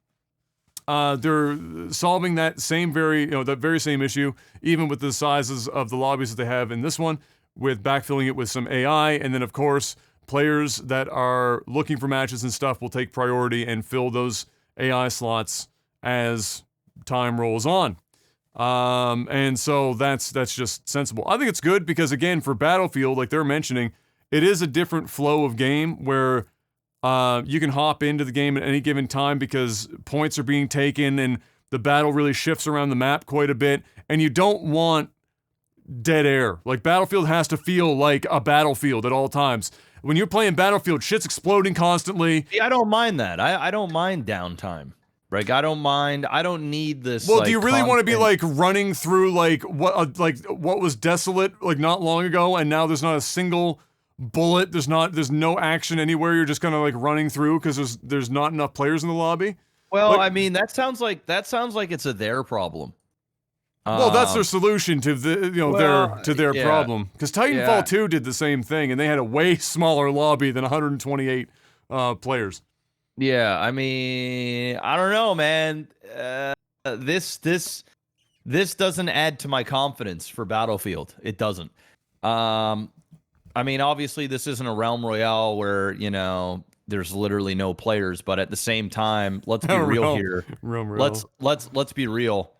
they're solving that very same issue, even with the sizes of the lobbies that they have in this one, with backfilling it with some AI. And then, of course, players that are looking for matches and stuff will take priority and fill those AI slots as time rolls on. And so that's just sensible. I think it's good because, again, for Battlefield, like they're mentioning, it is a different flow of game where you can hop into the game at any given time because points are being taken and the battle really shifts around the map quite a bit, and you don't want dead air. Like, Battlefield has to feel like a battlefield at all times. When you're playing Battlefield, shit's exploding constantly. I don't mind that. I don't mind downtime. Like, I don't need this. Well, do you really want to be like running through like what was desolate like not long ago, and now there's not a single bullet, there's no action anywhere, you're just kind of like running through because there's not enough players in the lobby? Well, I mean, that sounds like it's their problem. Well, that's their solution to their problem. Because Titanfall 2 did the same thing, and they had a way smaller lobby than 128 players. Yeah, I mean, I don't know, man. This doesn't add to my confidence for Battlefield. It doesn't. I mean, obviously, this isn't a Realm Royale where, there's literally no players, but at the same time, let's be real here. Let's be real.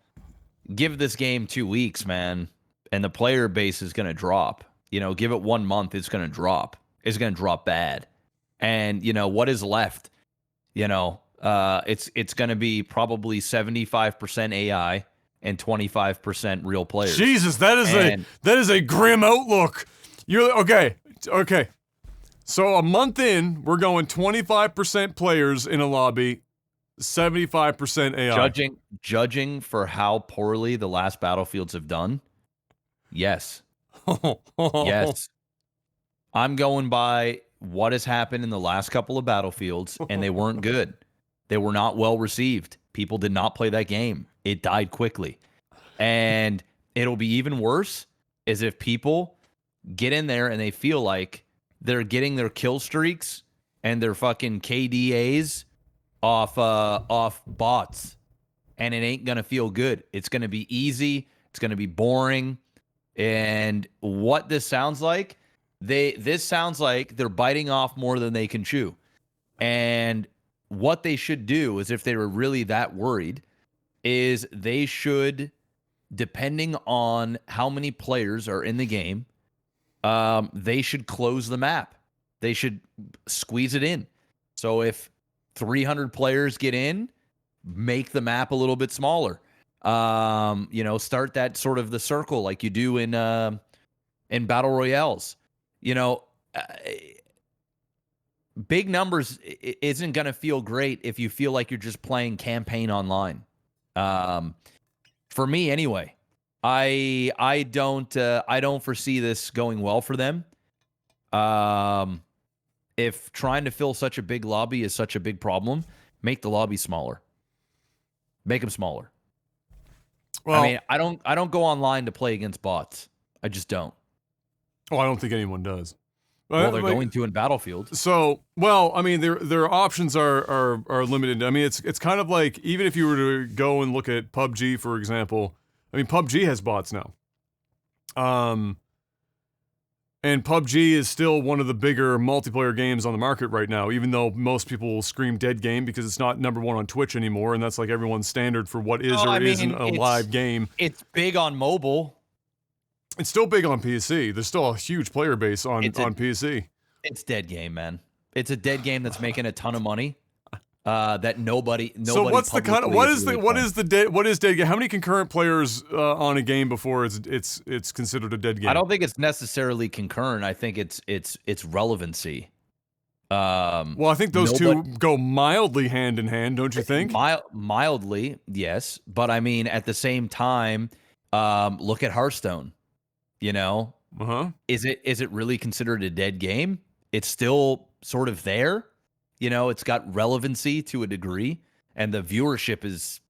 Give this game 2 weeks, man, and the player base is going to drop. Give it 1 month, it's going to drop. It's going to drop bad. And, what is left? It's going to be probably 75% AI and 25% real players. Jesus, that is a grim outlook. You're okay. So a month in, we're going 25% players in a lobby, 75% AI. Judging for how poorly the last Battlefields have done, yes. Yes. I'm going by what has happened in the last couple of Battlefields, and they weren't good. They were not well received. People did not play that game. It died quickly. And it'll be even worse is if people get in there and they feel like they're getting their kill streaks and their fucking KDAs off bots, and it ain't gonna feel good. It's gonna be easy. It's gonna be boring. And what this sounds like, this sounds like they're biting off more than they can chew. And what they should do is, if they were really that worried, is they should, depending on how many players are in the game, they should close the map. They should squeeze it in. So if 300 players get in, make the map a little bit smaller. Start that sort of the circle like you do in battle royales. Big numbers isn't going to feel great if you feel like you're just playing campaign online. For me anyway, I don't foresee this going well for them. If trying to fill such a big lobby is such a big problem, make the lobby smaller. Make them smaller. Well, I mean, I don't go online to play against bots. I just don't. Oh, I don't think anyone does. Well, they're going to in Battlefield. So, well, I mean, their options are limited. I mean, it's kind of like, even if you were to go and look at PUBG, for example, I mean, PUBG has bots now. And PUBG is still one of the bigger multiplayer games on the market right now, even though most people will scream dead game because it's not number one on Twitch anymore, and that's like everyone's standard for what is isn't a live game. It's big on mobile. It's still big on PC. There's still a huge player base on PC. It's dead game, man. It's a dead game that's making a ton of money. That nobody. So what's the kind of what is dead game? How many concurrent players on a game before it's considered a dead game? I don't think it's necessarily concurrent. I think it's relevancy. Well, I think those two go mildly hand in hand, don't you think? Mildly, yes, but I mean at the same time, look at Hearthstone. Is it really considered a dead game? It's still sort of there. It's got relevancy to a degree, and the viewership is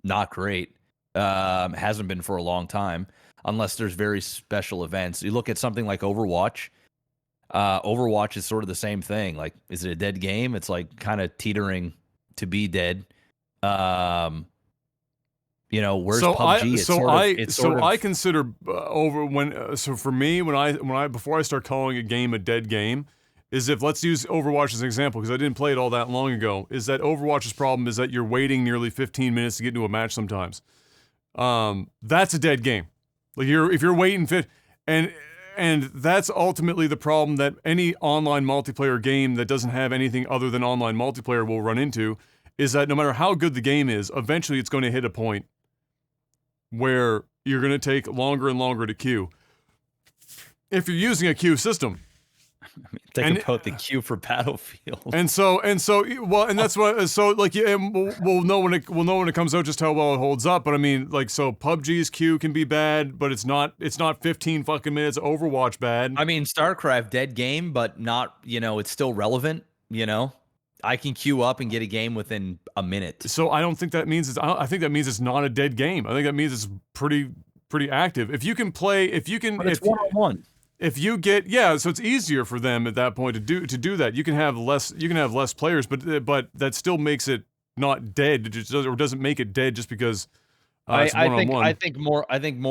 not great. Hasn't been for a long time, unless there's very special events. You look at something like Overwatch. Overwatch is sort of the same thing. Like, is it a dead game? It's like kind of teetering to be dead. Where's PUBG? I consider for me, before I start calling a game a dead game, is if, let's use Overwatch as an example, because I didn't play it all that long ago, is that Overwatch's problem is that you're waiting nearly 15 minutes to get into a match sometimes. That's a dead game. Like, if you're waiting and that's ultimately the problem that any online multiplayer game that doesn't have anything other than online multiplayer will run into, is that no matter how good the game is, eventually it's going to hit a point where you're going to take longer and longer to queue. If you're using a queue system. Think about the queue for Battlefield. We'll know when it comes out just how well it holds up. But I mean, like, so PUBG's queue can be bad, but it's not 15 fucking minutes. Overwatch bad. I mean, StarCraft dead game, but not, it's still relevant. I can queue up and get a game within a minute. So I don't think that means I think that means it's not a dead game. I think that means it's pretty active. If you can play, but it's one-on-one. If you get so it's easier for them at that point to do that. You can have less players, but that still makes it not dead. It just doesn't make it dead just because it's one-on-one. I think more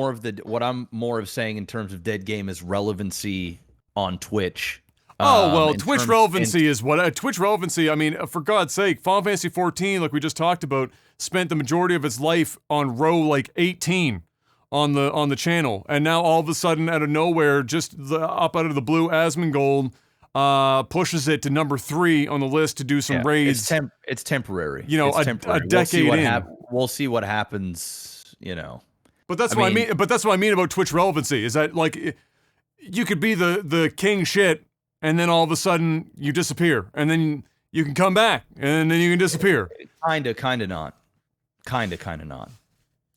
of what I'm more of saying in terms of dead game is relevancy on Twitch. Twitch relevancy is what Twitch relevancy. I mean, for God's sake, Final Fantasy XIV, like we just talked about, spent the majority of its life on row like 18. On the channel, and now all of a sudden, out of nowhere, just up out of the blue, Asmongold pushes it to number 3 on the list to do some raids. It's temporary. A decade in. We'll see what happens. But that's what I mean. But that's what I mean about Twitch relevancy. Is that, like, you could be the king shit, and then all of a sudden you disappear, and then you can come back, and then you can disappear. Kinda not.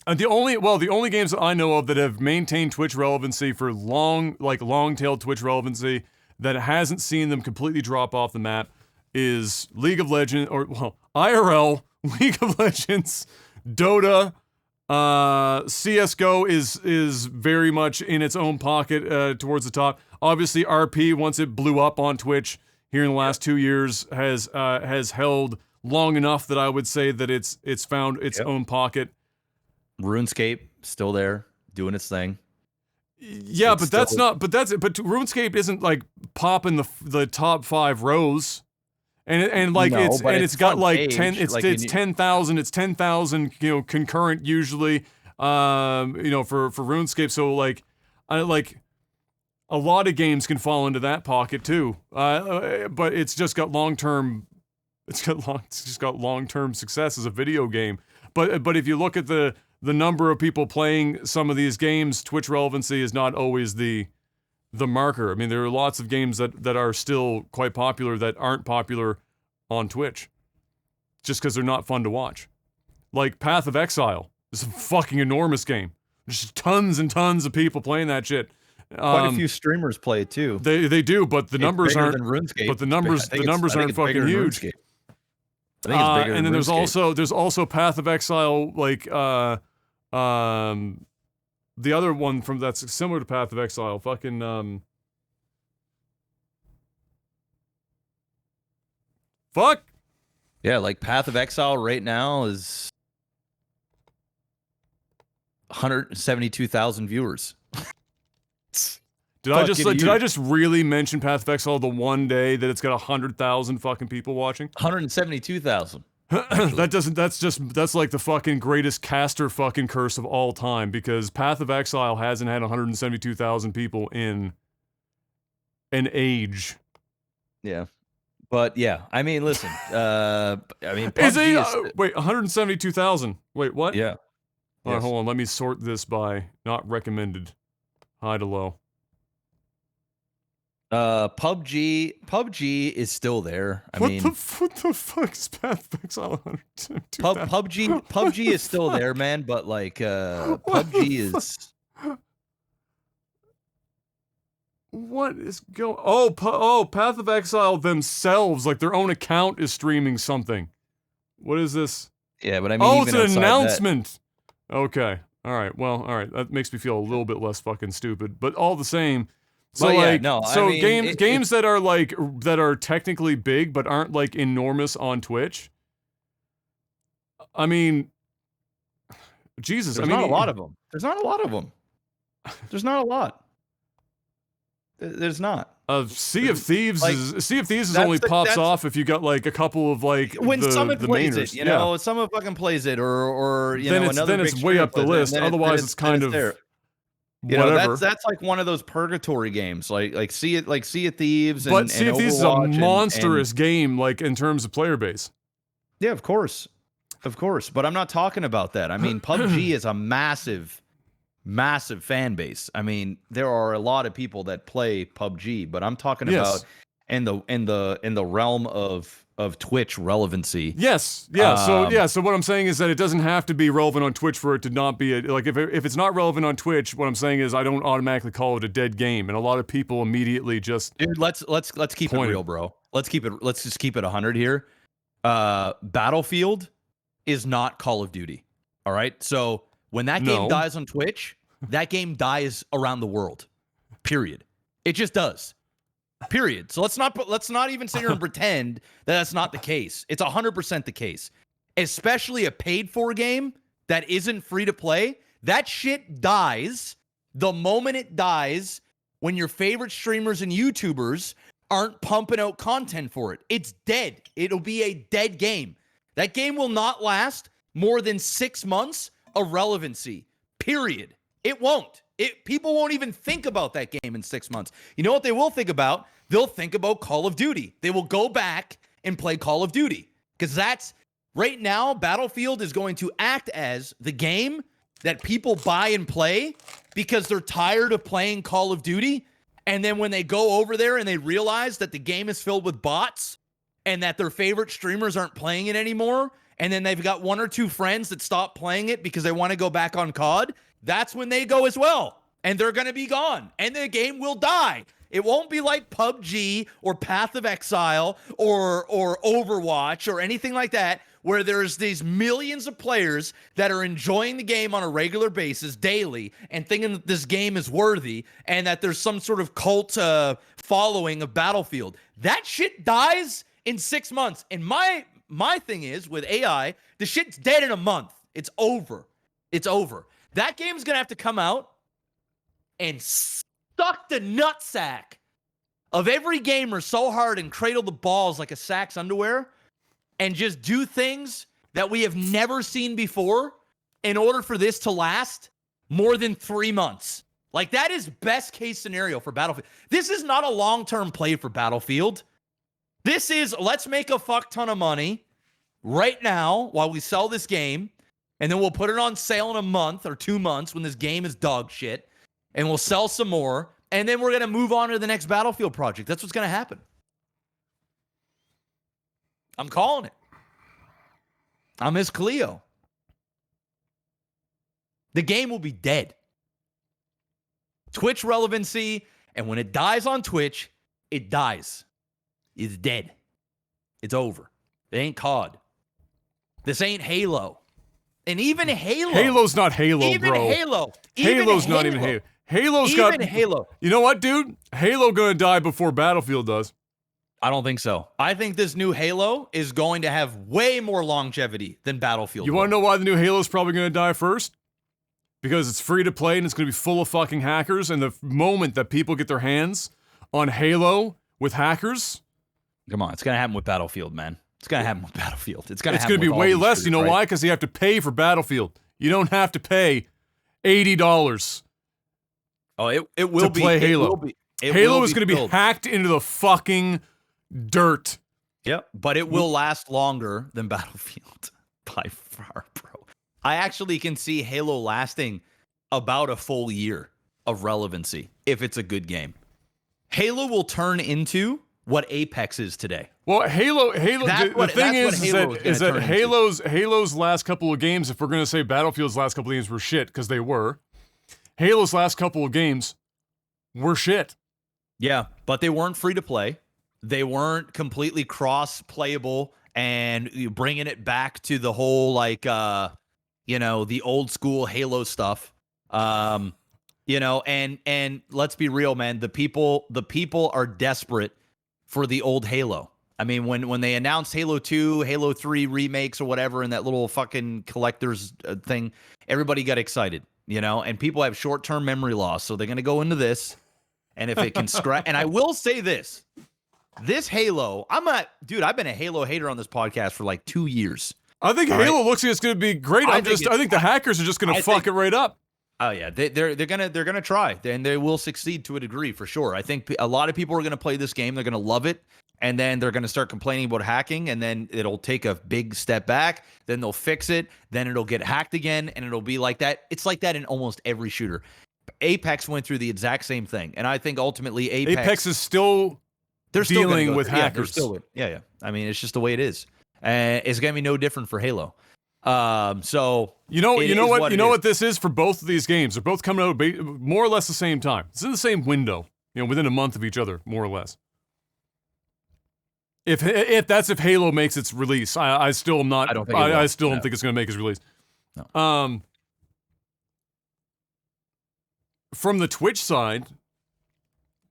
The only games that I know of that have maintained Twitch relevancy for long-tailed Twitch relevancy that hasn't seen them completely drop off the map is League of Legends, IRL, League of Legends, Dota, CS:GO is very much in its own pocket towards the top. Obviously, RP, once it blew up on Twitch here in the last 2 years, has held long enough that I would say that it's found its own pocket. RuneScape still there doing its thing. Yeah, but RuneScape isn't like popping the top 5 rows. It's got like 10 it's 10,000 concurrent usually for RuneScape. So I a lot of games can fall into that pocket too. But it's just got long-term. It's just got long-term success as a video game. But if you look at the number of people playing some of these games, Twitch relevancy is not always the marker. I mean, there are lots of games that are still quite popular that aren't popular on Twitch, just because they're not fun to watch. Like Path of Exile is a fucking enormous game. There's tons and tons of people playing that shit. Quite a few streamers play it too. They do, but the numbers aren't. RuneScape. But the numbers aren't fucking huge. I think it's bigger and then than there's also Path of Exile, like the other one from that's similar to Path of Exile, fucking fuck. Yeah, like Path of Exile right now is 172,000 viewers. Did I just really mention Path of Exile the one day that it's got 100,000 fucking people watching? 172,000. That's like the fucking greatest caster fucking curse of all time, because Path of Exile hasn't had 172,000 people in an age. Yeah. But yeah, I mean, listen, PUBG wait, 172,000. Wait, what? Yeah. All right, hold on. Let me sort this by not recommended, high to low. PUBG is still there. What the fuck is Path of Exile 172,000? PUBG is still there, man. But like, PUBG is. What is going? Oh, Path of Exile themselves, like their own account, is streaming something. What is this? Yeah, but I mean, oh, it's an announcement. Okay, all right. Well, all right. That makes me feel a little bit less fucking stupid, but all the same. So games that are like that are technically big but aren't like enormous on Twitch. I mean, Jesus, There's not a lot of them. There's not a lot of them. There's not a lot. There's not. Sea of Thieves only pops off if you got like a couple of like when someone plays mainers. it, you know, someone fucking plays it, or you know, another. Then it's way up the list. Otherwise, it's kind of there. You know, that's like one of those purgatory games, like Sea of Thieves. But Sea of Thieves is a monstrous game, like in terms of player base. Yeah, of course. But I'm not talking about that. I mean, PUBG is a massive fan base. I mean, there are a lot of people that play PUBG, but I'm talking about in the realm of Twitch relevancy. Yes. Yeah. So what I'm saying is that it doesn't have to be relevant on Twitch for it to not be like if it's not relevant on Twitch, what I'm saying is I don't automatically call it a dead game, and a lot of people immediately just dude. Let's keep it real, bro. Let's just keep it 100 here. Battlefield is not Call of Duty. All right. So when that game dies on Twitch, that game dies around the world. Period. It just does. Period. So let's not even sit here and pretend that that's not the case. It's 100% the case. Especially a paid-for game that isn't free to play. That shit dies the moment it dies when your favorite streamers and YouTubers aren't pumping out content for it. It's dead. It'll be a dead game. That game will not last more than 6 months of relevancy. Period. It won't. People won't even think about that game in 6 months. You know what they will think about? They'll think about Call of Duty. They will go back and play Call of Duty. Because that's, right now, Battlefield is going to act as the game that people buy and play because they're tired of playing Call of Duty. And then when they go over there and they realize that the game is filled with bots and that their favorite streamers aren't playing it anymore, and then they've got one or two friends that stop playing it because they want to go back on COD, that's when they go as well. And they're going to be gone. And the game will die. It won't be like PUBG or Path of Exile or Overwatch or anything like that, where there's these millions of players that are enjoying the game on a regular basis daily and thinking that this game is worthy and that there's some sort of cult following of Battlefield. That shit dies in 6 months. And my thing is, with AI, the shit's dead in a month. It's over. It's over. That game's going to have to come out and suck the nutsack of every gamer so hard and cradle the balls like a sack's underwear and just do things that we have never seen before in order for this to last more than 3 months. Like, that is best case scenario for Battlefield. This is not a long-term play for Battlefield. This is, let's make a fuck ton of money right now while we sell this game, and then we'll put it on sale in a month or 2 months when this game is dog shit, and we'll sell some more, and then we're going to move on to the next Battlefield project. That's what's going to happen. I'm calling it. I'm Miss Cleo. The game will be dead. Twitch relevancy, and when it dies on Twitch, it dies. It's dead. It's over. It ain't COD. This ain't Halo. And even Halo. Halo's not Halo, even bro. Halo. Halo's not even Halo. Halo's got... Even Halo. You know what, dude? Halo gonna die before Battlefield does. I don't think so. I think this new Halo is going to have way more longevity than Battlefield. You want to know why the new Halo's probably gonna die first? Because it's free to play and it's going to be full of fucking hackers. And the moment that people get their hands on Halo with hackers... Come on, it's going to happen with Battlefield, man. It's going to happen with Battlefield. It's going to be way less. You know why? Because you have to pay for Battlefield. You don't have to pay $80. Oh, it will to play Halo. Halo is going to be hacked into the fucking dirt. Yep, but it will last longer than Battlefield by far, bro. I actually can see Halo lasting about a full year of relevancy if it's a good game. Halo will turn into what Apex is today. Well, the thing is that Halo's last couple of games, if we're going to say Battlefield's last couple of games were shit, because they were, Halo's last couple of games were shit. Yeah, but they weren't free to play. They weren't completely cross-playable and bringing it back to the whole, like, the old school Halo stuff. And let's be real, man. The people are desperate for the old Halo. I mean, when they announced Halo 2, Halo 3 remakes or whatever, and that little fucking collector's thing, everybody got excited, and people have short-term memory loss. So they're going to go into this. And if it can scratch, and I will say this Halo, I've been a Halo hater on this podcast for like 2 years. I think Halo looks like it's going to be great. I think the hackers are just going to fuck it right up. Oh yeah, they're gonna try, and they will succeed to a degree for sure. I think a lot of people are gonna play this game. They're gonna love it, and then they're gonna start complaining about hacking, and then it'll take a big step back. Then they'll fix it. Then it'll get hacked again, and it'll be like that. It's like that in almost every shooter. Apex went through the exact same thing, and I think ultimately Apex is still dealing with hackers. Yeah. I mean, it's just the way it is. It's gonna be no different for Halo. So you know what this is for both of these games. They're both coming out more or less the same time. It's in the same window, within a month of each other, more or less. If Halo makes its release, I still am not. I still don't think it's going to make its release. No. From the Twitch side,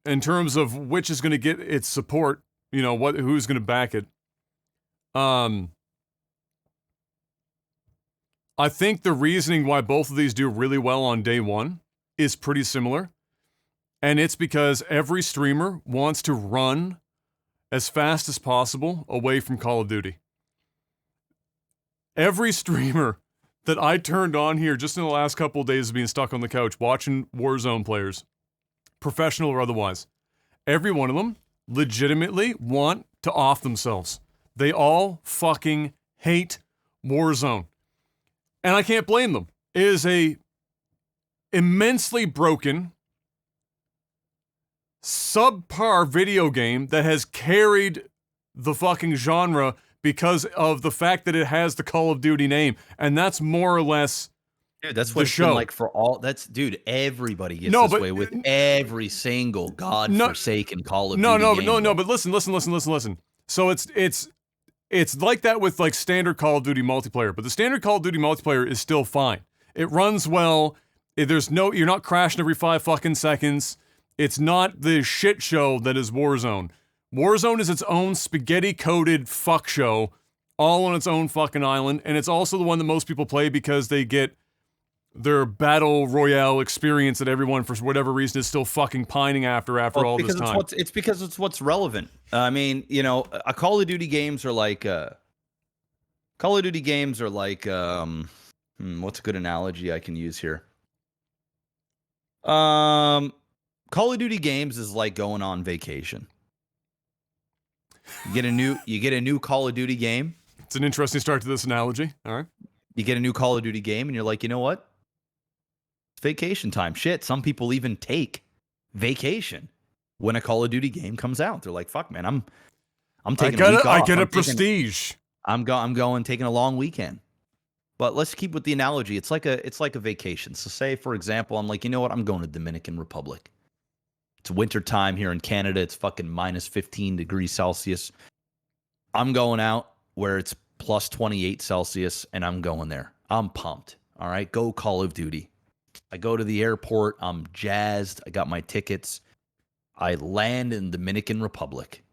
in terms of which is going to get its support, who's going to back it. I think the reasoning why both of these do really well on day one is pretty similar. And it's because every streamer wants to run as fast as possible away from Call of Duty. Every streamer that I turned on here just in the last couple of days of being stuck on the couch watching Warzone players, professional or otherwise, every one of them legitimately want to off themselves. They all fucking hate Warzone. And I can't blame them. It is a immensely broken, subpar video game that has carried the fucking genre because of the fact that it has the Call of Duty name. And that's more or less that's what it's been like for all. Everybody gets this way with every single godforsaken Call of Duty game. But listen. So it's like that with like standard Call of Duty multiplayer, but the standard Call of Duty multiplayer is still fine. It runs well. You're not crashing every 5 fucking seconds. It's not the shit show that is Warzone. Warzone is its own spaghetti-coated fuck show, all on its own fucking island, and it's also the one that most people play because they get their battle royale experience that everyone, for whatever reason, is still fucking pining after all this time. It's because it's what's relevant. I mean, a Call of Duty games are like what's a good analogy I can use here? Call of Duty games is like going on vacation. You get a new Call of Duty game. It's an interesting start to this analogy. All right. You get a new Call of Duty game, and you're like, you know what? It's vacation time. Shit, some people even take vacation when a Call of Duty game comes out. They're like, fuck, man, I'm taking a week off. I get a prestige. I'm going taking a long weekend. But let's keep with the analogy. It's like a vacation. So say, for example, I'm like, you know what? I'm going to Dominican Republic. It's winter time here in Canada. It's fucking minus 15 degrees Celsius. I'm going out where it's plus 28 Celsius, and I'm going there. I'm pumped. All right, go Call of Duty. I go to the airport. I'm jazzed. I got my tickets. I land in Dominican Republic,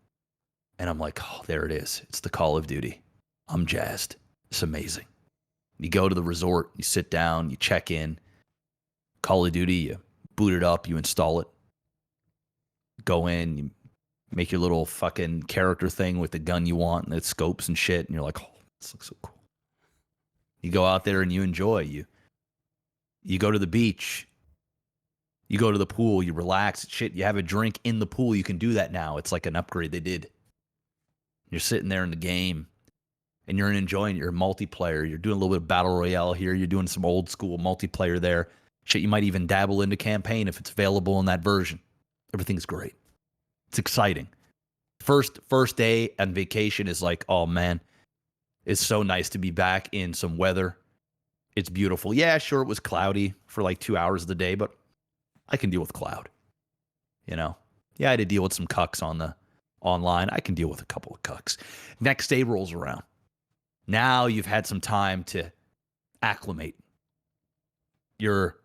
and I'm like, oh, there it is. It's the Call of Duty. I'm jazzed. It's amazing. You go to the resort. You sit down. You check in. Call of Duty. You boot it up. You install it. Go in. You make your little fucking character thing with the gun you want, and it scopes and shit, and you're like, oh, this looks so cool. You go out there and you enjoy. You go to the beach. You go to the pool. You relax. Shit, you have a drink in the pool. You can do that now. It's like an upgrade they did. You're sitting there in the game, and you're enjoying it. You're multiplayer. You're doing a little bit of battle royale here. You're doing some old school multiplayer there. Shit, you might even dabble into campaign if it's available in that version. Everything's great. It's exciting. First day on vacation is like, oh man, it's so nice to be back in some weather. It's beautiful. Yeah, sure, it was cloudy for like 2 hours of the day, but I can deal with cloud. You know? Yeah, I had to deal with some cucks on the online. I can deal with a couple of cucks. Next day rolls around. Now you've had some time to acclimate. You're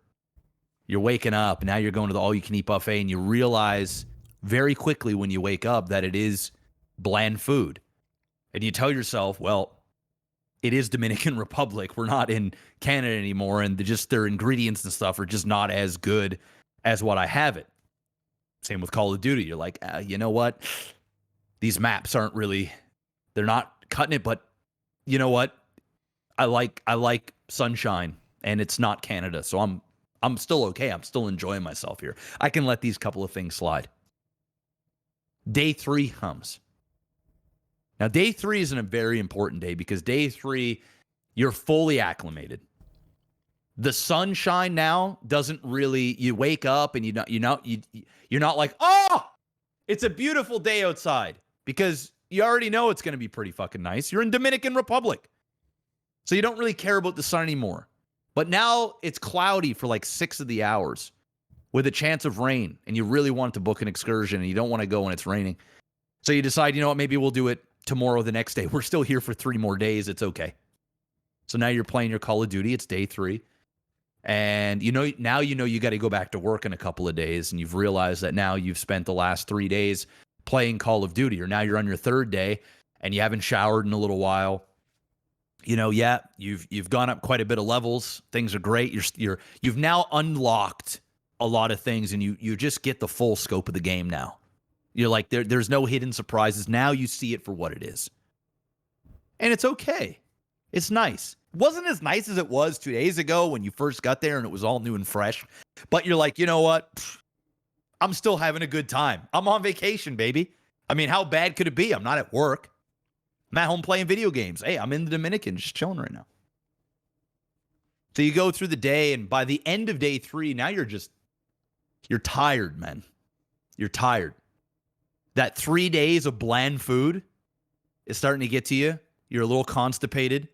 waking up. Now you're going to the all-you-can-eat buffet, and you realize very quickly when you wake up that it is bland food. And you tell yourself, well, it is Dominican Republic. We're not in Canada anymore, and their ingredients and stuff are just not as good as what I have it. Same with Call of Duty. You're like, you know what? These maps aren't really, they're not cutting it, but you know what? I like sunshine, and it's not Canada, so I'm still okay. I'm still enjoying myself here. I can let these couple of things slide. Day 3 comes. Now, day 3 isn't a very important day because day 3, you're fully acclimated. The sunshine now doesn't really. You wake up and you're not like, oh, it's a beautiful day outside, because you already know it's going to be pretty fucking nice. You're in Dominican Republic, so you don't really care about the sun anymore. But now it's cloudy for like 6 of the hours with a chance of rain, and you really want to book an excursion, and you don't want to go when it's raining. So you decide, you know what, maybe we'll do it tomorrow, the next day. We're still here for 3 more days. It's okay. So now you're playing your Call of Duty. It's day 3. And you know you got to go back to work in a couple of days, and you've realized that now you've spent the last 3 days playing Call of Duty, or now you're on your 3rd day, and you haven't showered in a little while. You know, yeah, you've gone up quite a bit of levels. Things are great. You've now unlocked a lot of things, and you just get the full scope of the game now. You're like, there's no hidden surprises. Now you see it for what it is. And it's okay. It's nice. It wasn't as nice as it was 2 days ago when you first got there and it was all new and fresh. But you're like, you know what? I'm still having a good time. I'm on vacation, baby. I mean, how bad could it be? I'm not at work. I'm at home playing video games. Hey, I'm in the Dominican, just chilling right now. So you go through the day, and by the end of day 3, now you're tired, man. You're tired. That 3 days of bland food is starting to get to you. You're a little constipated.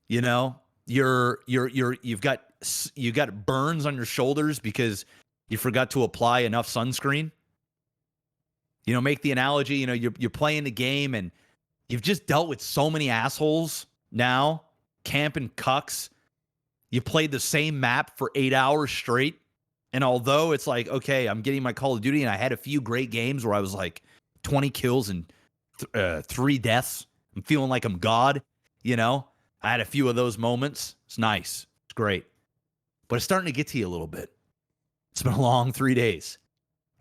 You know, you've got burns on your shoulders because you forgot to apply enough sunscreen. You know, make the analogy, you know, you're playing the game, and you've just dealt with so many assholes now, camping cucks. You played the same map for 8 hours straight. And although it's like, okay, I'm getting my Call of Duty, and I had a few great games where I was like 20 kills and 3 deaths. I'm feeling like I'm God, you know? I had a few of those moments. It's nice. It's great. But it's starting to get to you a little bit. It's been a long 3 days.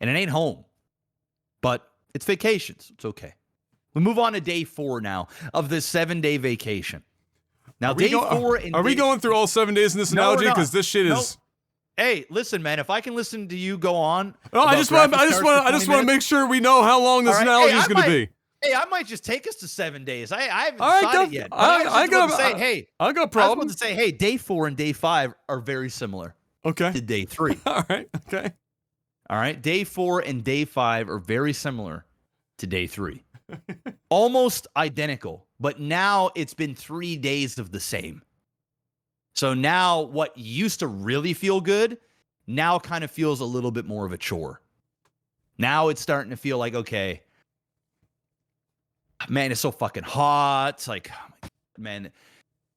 And it ain't home. But it's vacations. It's okay. We move on to day 4 now of the 7-day vacation. Now, day 4... Are we going through all 7 days in this analogy? Because this shit is... Hey, listen, man. If I can listen to you go on, No, I just want to make sure we know how long this analogy is going to be. Hey, I might just take us to 7 days. I haven't All right, decided yet. I got to say, hey, I got a I was problem. about to say, hey, day 4 and day 5 are very similar Okay. to day 3. All right. Okay. All right, day 4 and day 5 are very similar to day 3. Almost identical, but now it's been 3 days of the same. So now what used to really feel good now kind of feels a little bit more of a chore. Now it's starting to feel like, okay, man, it's so fucking hot. It's like, oh my God, man,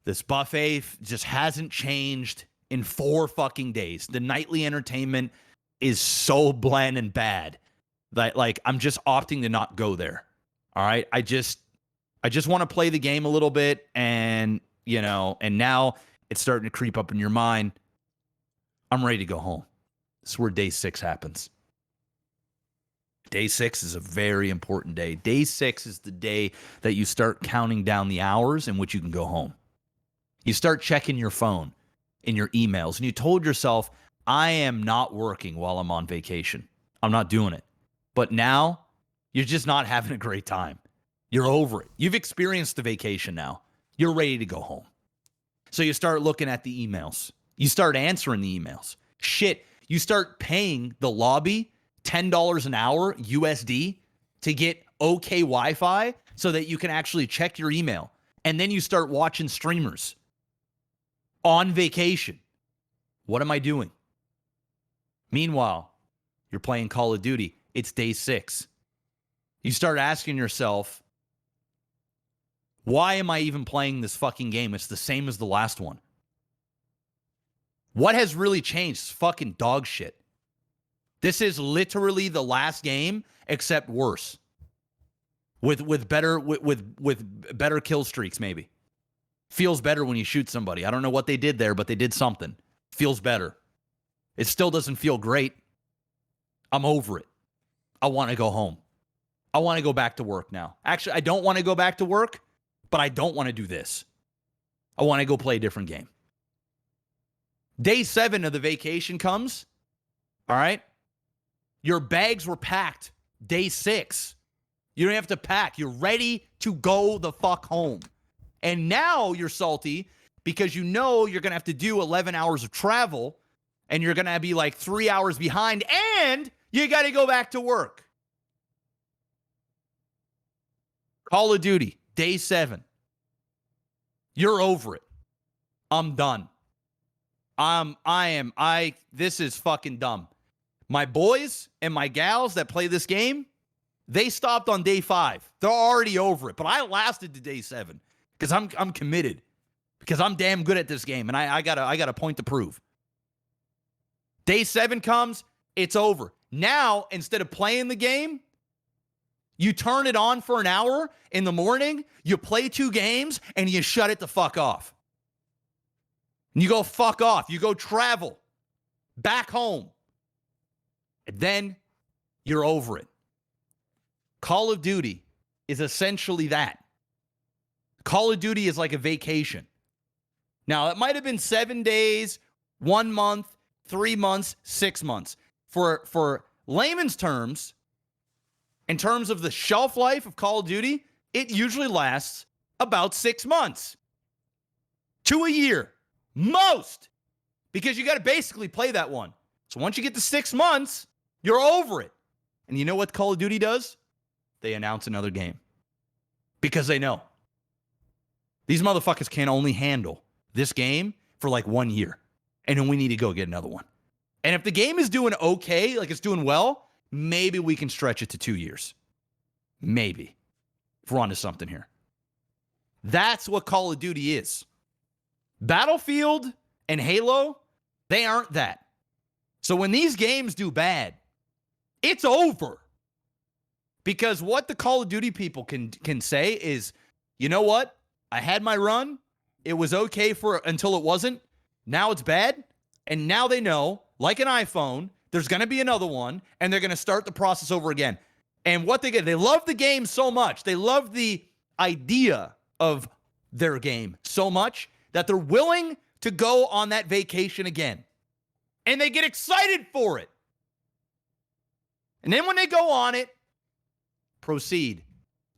this buffet just hasn't changed in 4 fucking days. The nightly entertainment is so bland and bad that, like, I'm just opting to not go there. All right. I just want to play the game a little bit, and, you know, and now it's starting to creep up in your mind. I'm ready to go home. This is where day 6 happens. Day 6 is a very important day. Day 6 is the day that you start counting down the hours in which you can go home. You start checking your phone and your emails, and you told yourself, I am not working while I'm on vacation. I'm not doing it. But now you're just not having a great time. You're over it. You've experienced the vacation now. You're ready to go home. So you start looking at the emails. You start answering the emails. Shit, you start paying the lobby $10 an hour USD to get okay Wi-Fi so that you can actually check your email. And then you start watching streamers on vacation. What am I doing? Meanwhile, you're playing Call of Duty. It's day 6. You start asking yourself, why am I even playing this fucking game? It's the same as the last one. What has really changed? It's fucking dog shit. This is literally the last game, except worse. With better kill streaks, maybe. Feels better when you shoot somebody. I don't know what they did there, but they did something. Feels better. It still doesn't feel great. I'm over it. I want to go home. I want to go back to work now. Actually, I don't want to go back to work, but I don't want to do this. I want to go play a different game. Day 7 of the vacation comes. All right? Your bags were packed. Day 6. You don't have to pack. You're ready to go the fuck home. And now you're salty because you know you're going to have to do 11 hours of travel, and you're going to be like 3 hours behind, and you got to go back to work. Call of Duty, day 7. You're over it. I'm done. This is fucking dumb. My boys and my gals that play this game, they stopped on day 5. They're already over it. But I lasted to day 7 because I'm committed. Because I'm damn good at this game, and I got a point to prove. Day 7 comes, it's over. Now, instead of playing the game, you turn it on for an hour in the morning, you play 2 games, and you shut it the fuck off. And you go fuck off. You go travel back home. And then you're over it. Call of Duty is essentially that. Call of Duty is like a vacation. Now, it might have been 7 days, 1 month, 3 months, 6 months. For layman's terms, in terms of the shelf life of Call of Duty, it usually lasts about 6 months to a year, most, because you got to basically play that one. So once you get to 6 months, you're over it. And you know what Call of Duty does? They announce another game because they know these motherfuckers can only handle this game for like 1 year, and then we need to go get another one. And if the game is doing okay, like it's doing well, maybe we can stretch it to 2 years. Maybe. If we're onto something here. That's what Call of Duty is. Battlefield and Halo, they aren't that. So when these games do bad, it's over. Because what the Call of Duty people can say is, you know what? I had my run. It was okay until it wasn't. Now it's bad. And now they know, like an iPhone, there's going to be another one, and they're going to start the process over again. And what they get, they love the game so much. They love the idea of their game so much that they're willing to go on that vacation again. And they get excited for it. And then when they go on it, proceed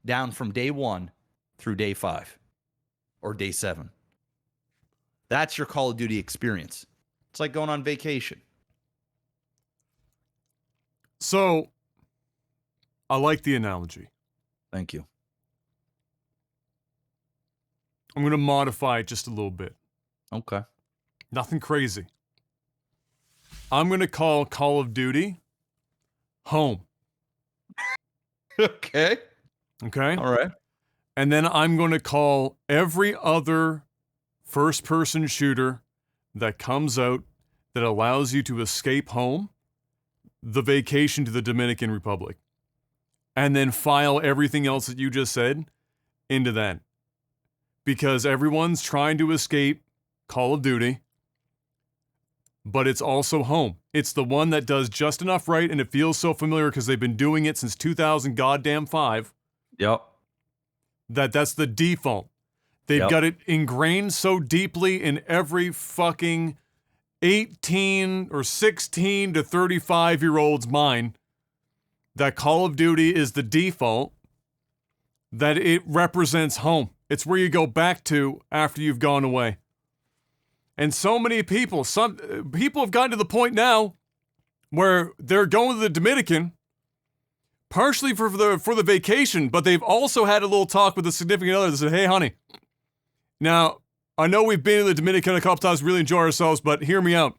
down from day 1 through day 5 or day 7. That's your Call of Duty experience. It's like going on vacation. So, I like the analogy. Thank you. I'm going to modify it just a little bit. Okay. Nothing crazy. I'm going to call Call of Duty home. Okay. Okay? All right. And then I'm going to call every other first-person shooter that comes out that allows you to escape home the Vacation to the Dominican Republic. And then file everything else that you just said into that. Because everyone's trying to escape Call of Duty, but it's also home. It's the one that does just enough right, and it feels so familiar because they've been doing it since 2005. Yep. That's the default. They've got it ingrained so deeply in every fucking 18 or 16 to 35-year-old's mind that Call of Duty is the default, that it represents home. It's where you go back to after you've gone away. And so many people, some people have gotten to the point now where they're going to the Dominican partially for the vacation, but they've also had a little talk with a significant other that said, "Hey, honey, now I know we've been to the Dominican a couple times, really enjoy ourselves, but hear me out.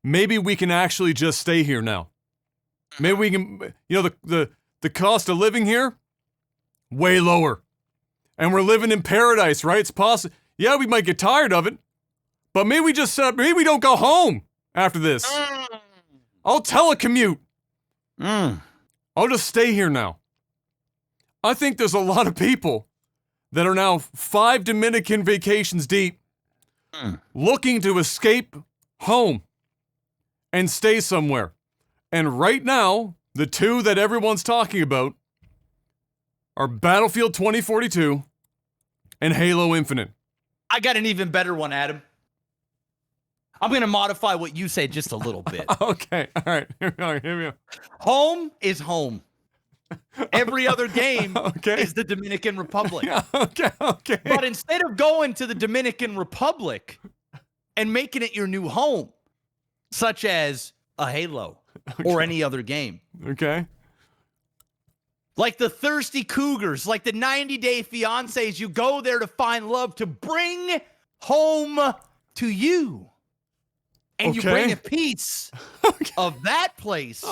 Maybe we can actually just stay here now. Maybe we can, you know, the cost of living here, way lower. And we're living in paradise, right? It's possible. Yeah, we might get tired of it, but maybe we just maybe we don't go home after this. I'll telecommute. I'll just stay here now." I think there's a lot of people that are now 5 Dominican vacations deep looking to escape home and stay somewhere. And right now, the two that everyone's talking about are Battlefield 2042 and Halo Infinite. I got an even better one, Adam. I'm going to modify what you said just a little bit. Okay, all right. Here we go. Home is home. Every other game Okay. is the Dominican Republic. Yeah, okay. But instead of going to the Dominican Republic and making it your new home, such as a Halo or any other game, Okay. like the Thirsty Cougars, like the 90-Day Fiancés, you go there to find love, to bring home to you. And you bring a piece of that place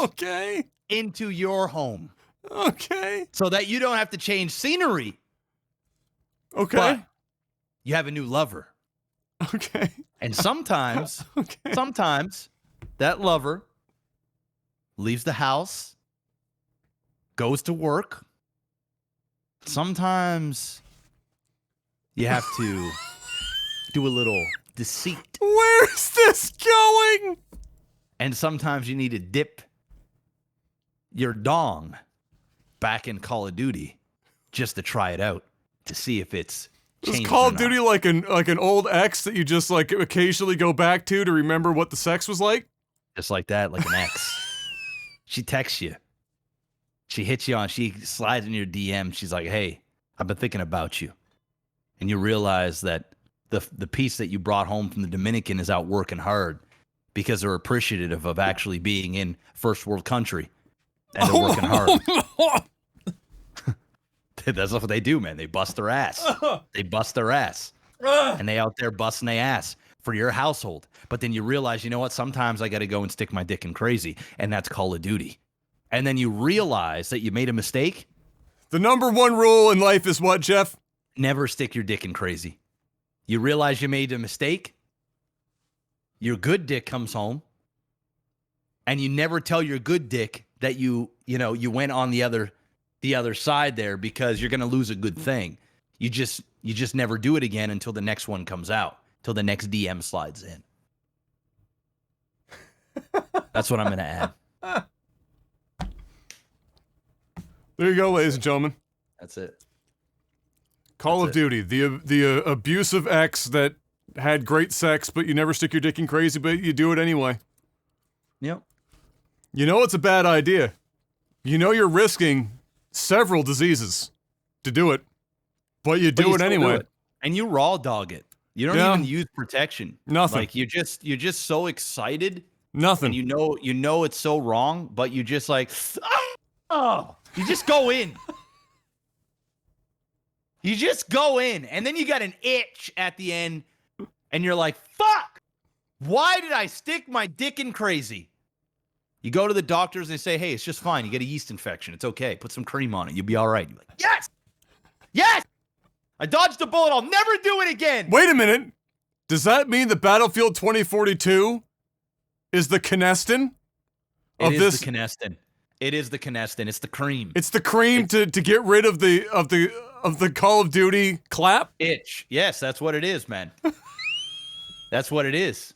into your home. Okay. So that you don't have to change scenery. Okay. But you have a new lover. Okay. And sometimes, sometimes that lover leaves the house, goes to work. Sometimes you have to do a little deceit. Where's this going? And sometimes you need to dip your dong back in Call of Duty just to try it out, to see if it's changed. Is Call or of not. Duty like an old ex that you just like occasionally go back to remember what the sex was like? Just like that, like an ex. She texts you. She hits you on, she slides in your DM. She's like, "Hey, I've been thinking about you." And you realize that the piece that you brought home from the Dominican is out working hard because they're appreciative of actually being in first world country. And they're working hard. That's what they do, man. They bust their ass. They bust their ass. And they out there busting their ass for your household. But then you realize, you know what? Sometimes I got to go and stick my dick in crazy. And that's Call of Duty. And then you realize that you made a mistake. The number one rule in life is what, Jeff? Never stick your dick in crazy. You realize you made a mistake. Your good dick comes home. And you never tell your good dick that you went on the other side there because you're going to lose a good thing. You just never do it again until the next one comes out, till the next DM slides in. That's what I'm going to add. There you go, ladies and gentlemen. That's it. Call of Duty, the abusive ex that had great sex, but you never stick your dick in crazy, but you do it anyway. Yep. You know it's a bad idea. You know you're risking several diseases to do it, but you But do you it still anyway. And you raw dog it. You don't Yeah. even use protection. Nothing. Like you're just so excited, Nothing. and you know it's so wrong, but you just like, oh, you just go in. You just go in, and then you got an itch at the end, and you're like, fuck, why did I stick my dick in crazy? You go to the doctors, and they say, hey, it's just fine. You get a yeast infection. It's okay. Put some cream on it. You'll be all right. You're like, yes! Yes! I dodged a bullet. I'll never do it again. Wait a minute. Does that mean the Battlefield 2042 is the Canestin of It is this? the Canestin. It is the Canestin. It's the cream. It's the cream to get rid of the Call of Duty clap. Itch. Yes, that's what it is, man. That's what it is.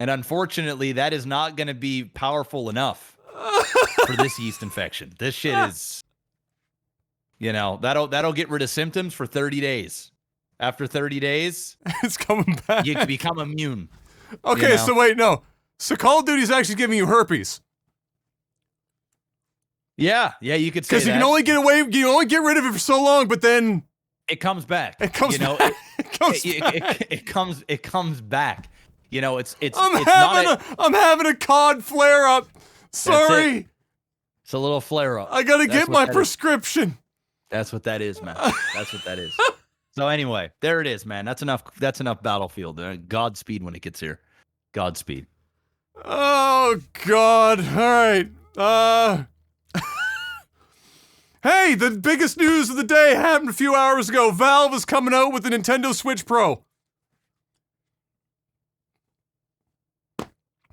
And unfortunately, that is not going to be powerful enough for this yeast infection. This shit is, that'll get rid of symptoms for 30 days. After 30 days, It's coming back. you become immune. Okay, know? so wait, no. So Call of Duty's actually giving you herpes. Yeah, you could say Because that. you can only get rid of it for so long, but then It comes back. it comes You know, back. It comes back. it comes back. It's I'm having a cod flare up. Sorry. It's a little flare up. I gotta That's get what my that is. prescription. That's what that is, man. That's what that is. So anyway, there it is, man. That's enough Battlefield. Godspeed when it gets here. Godspeed. Oh God. Alright. Hey, the biggest news of the day happened a few hours ago. Valve is coming out with the Nintendo Switch Pro.